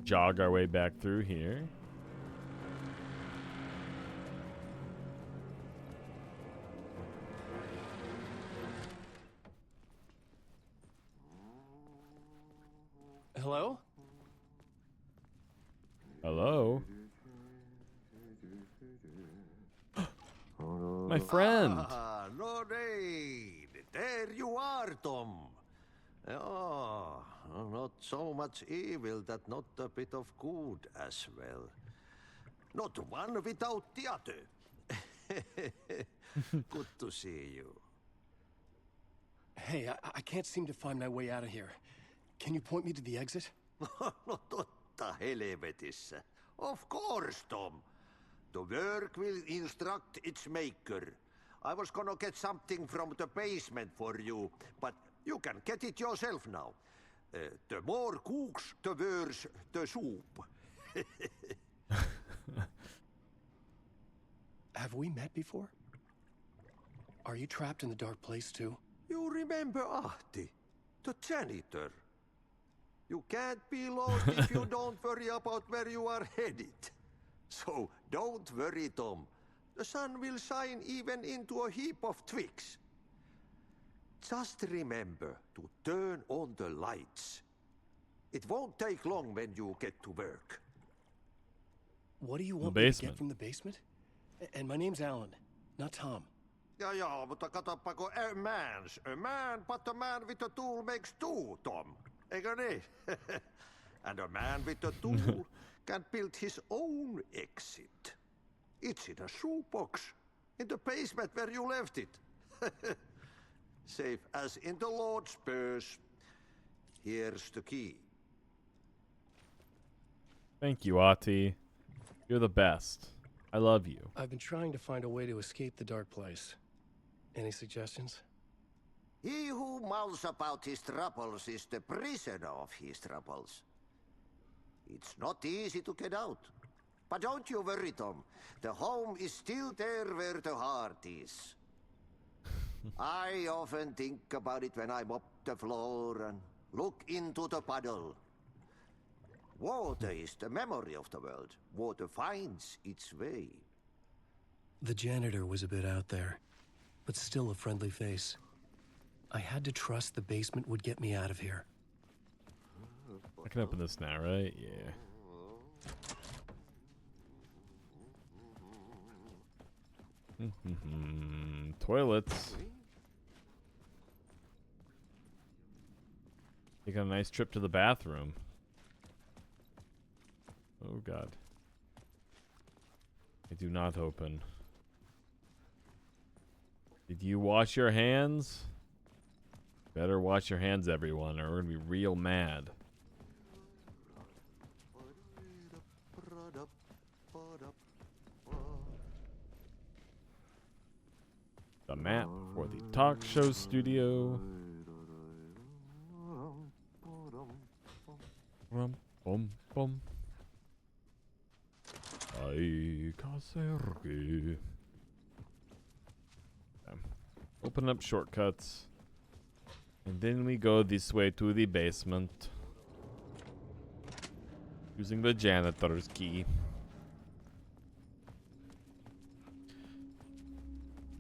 Jog our way back through here. Hello? Hello? My friend. Ah, Lorraine, there you are, Tom. Oh, not so much evil that not a bit of good as well. Not one without the other. Good to see you. Hey, I can't seem to find my way out of here. Can you point me to the exit? No totta helvetissä. Of course, Tom. The work will instruct its maker. I was gonna get something from the basement for you, but you can get it yourself now. The more cooks, the worse the soup. Have we met before? Are you trapped in the dark place too? You remember Ahti, the janitor. You can't be lost if you don't worry about where you are headed. So don't worry, Tom. The sun will shine even into a heap of twigs. Just remember to turn on the lights. It won't take long when you get to work. What do you The want me to basement. get from the basement? And my name's Alan, not Tom. Ja, mutta katoppa kun a man, but a man with a tool makes two, Tom. Eikö niin? And a man with a tool can build his own exit. It's in a shoebox, in the basement where you left it. Safe as in the Lord's purse. Here's the key. Thank you, Ati. You're the best. I love you. I've been trying to find a way to escape the dark place. Any suggestions? He who mouths about his troubles is the prisoner of his troubles. It's not easy to get out. But don't you worry, Tom. The home is still there where the heart is. I often think about it when I mop the floor and look into the puddle. Water is the memory of the world. Water finds its way. The janitor was a bit out there, but still a friendly face. I had to trust the basement would get me out of here. I can open this now, right? Yeah. Toilets. Take a nice trip to the bathroom. Oh god. I do not open. Did you wash your hands? Better wash your hands, everyone, or we're gonna be real mad. The map for the talk show studio. Rum, bum, bum. Ay, casergi. Open up shortcuts. And then we go this way to the basement. Using the janitor's key.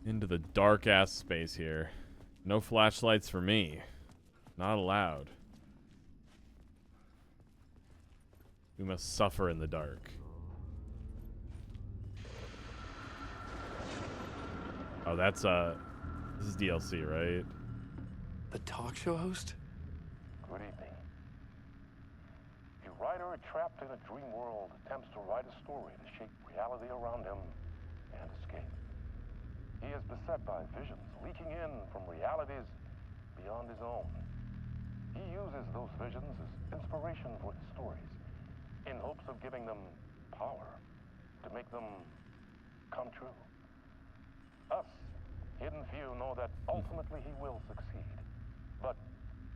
Into the dark ass space here. No flashlights for me. Not allowed. We must suffer in the dark. Oh, that's this is DLC, right? The talk show host? Good evening. A writer trapped in a dream world attempts to write a story to shape reality around him and escape. He is beset by visions leaking in from realities beyond his own. He uses those visions as inspiration for his stories, in hopes of giving them power, to make them come true. Us, hidden few, know that ultimately he will succeed. But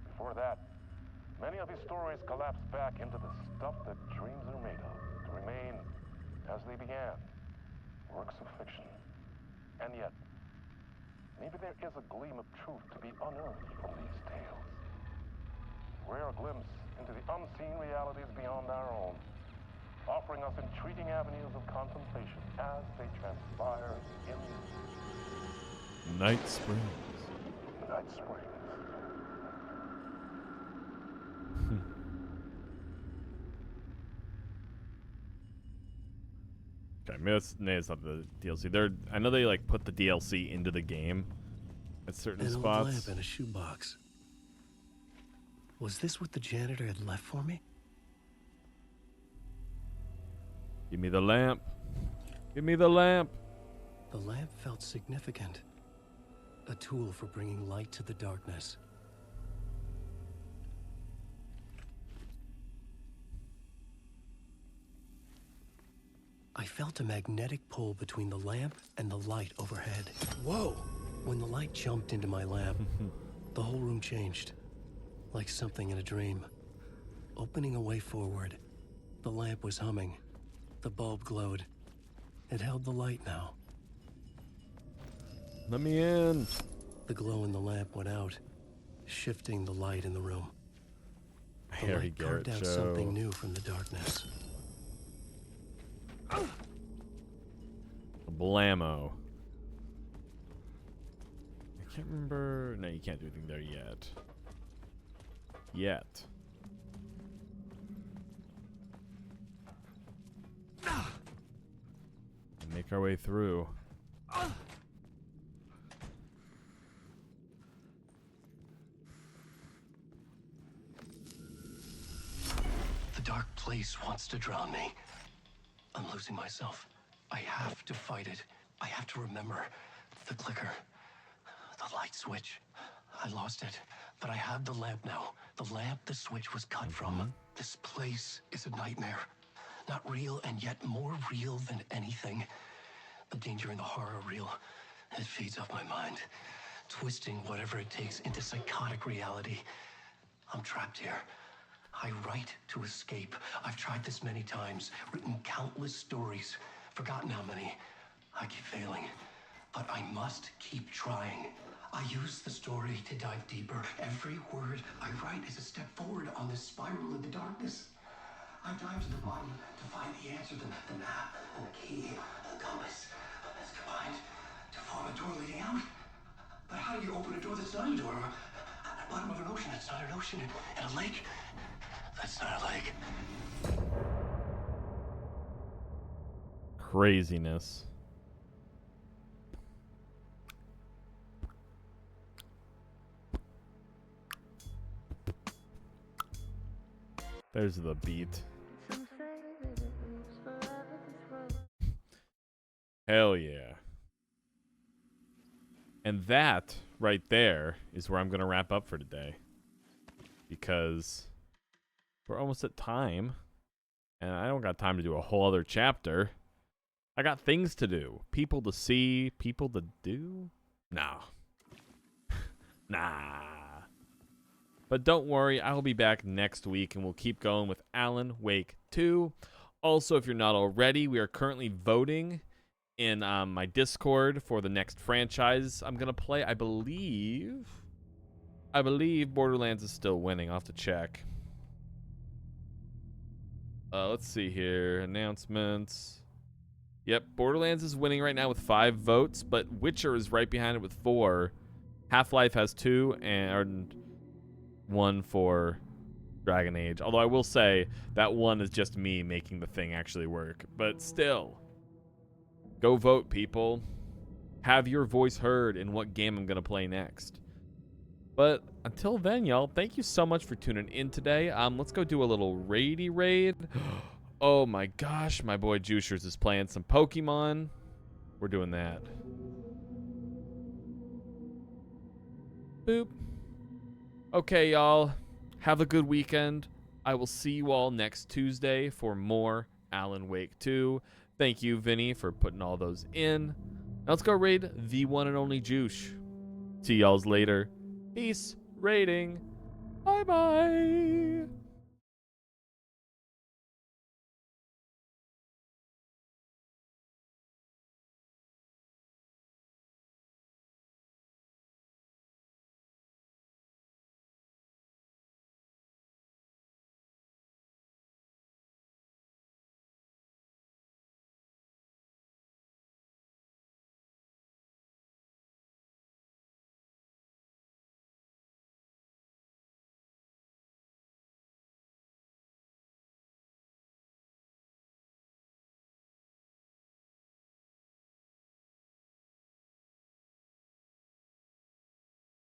before that, many of his stories collapse back into the stuff that dreams are made of, to remain as they began, works of fiction. And yet, maybe there is a gleam of truth to be unearthed from these tales. A rare glimpse into the unseen realities beyond our own, offering us intriguing avenues of contemplation as they transpire in Night Springs. Night Springs. Okay, maybe it's not the DLC. I know they like put the DLC into the game at certain An old spots. lamp and a shoebox. Was this what the janitor had left for me? Give me the lamp. Give me the lamp. The lamp felt significant. A tool for bringing light to the darkness. I felt a magnetic pull between the lamp and the light overhead. Whoa! When the light jumped into my lamp, the whole room changed. Like something in a dream. Opening a way forward, the lamp was humming. The bulb glowed. It held the light now. Let me in. The glow in the lamp went out, shifting the light in the room. The Harry light Garrett carved out show. something new from the darkness. Blammo. I can't remember. No, you can't do anything there yet. make our way through. The dark place wants to drown me. I'm losing myself. I have to fight it. I have to remember the clicker, the light switch. I lost it, but I have the lamp now. The lamp the switch was cut from. This place is a nightmare. Not real, and yet more real than anything. The danger and the horror are real. It feeds off my mind, twisting whatever it takes into psychotic reality. I'm trapped here. I write to escape. I've tried this many times, written countless stories, forgotten how many. I keep failing, but I must keep trying. I use the story to dive deeper. Every word I write is a step forward on this spiral of the darkness. I dive to the bottom to find the answer, the map, and the key, and the compass. It's combined to form a door leading out. But how do you open a door that's not a door? At the bottom of an ocean that's not an ocean, and a lake that's not a lake. Craziness. There's the beat. Hell yeah. And that right there is where I'm going to wrap up for today. Because we're almost at time. And I don't got time to do a whole other chapter. I got things to do. People to see. People to do. No. Nah. But don't worry. I will be back next week. And we'll keep going with Alan Wake 2. Also, if you're not already, we are currently voting in my Discord for the next franchise I'm going to play. I believe Borderlands is still winning. I'll have to check. Let's see here. Announcements. Yep, Borderlands is winning right now with 5 votes, but Witcher is right behind it with 4. Half-Life has 2 and 1 for Dragon Age. Although I will say that 1 is just me making the thing actually work. But still. Go vote, people. Have your voice heard in what game I'm going to play next. But until then, y'all, thank you so much for tuning in today. Let's go do a little raidy raid. Oh my gosh, my boy Juicers is playing some Pokemon. We're doing that. Boop. Okay, y'all. Have a good weekend. I will see you all next Tuesday for more Alan Wake 2. Thank you, Vinny, for putting all those in. Now let's go raid the one and only Juice. See y'all's later. Peace. Raiding. Bye-bye.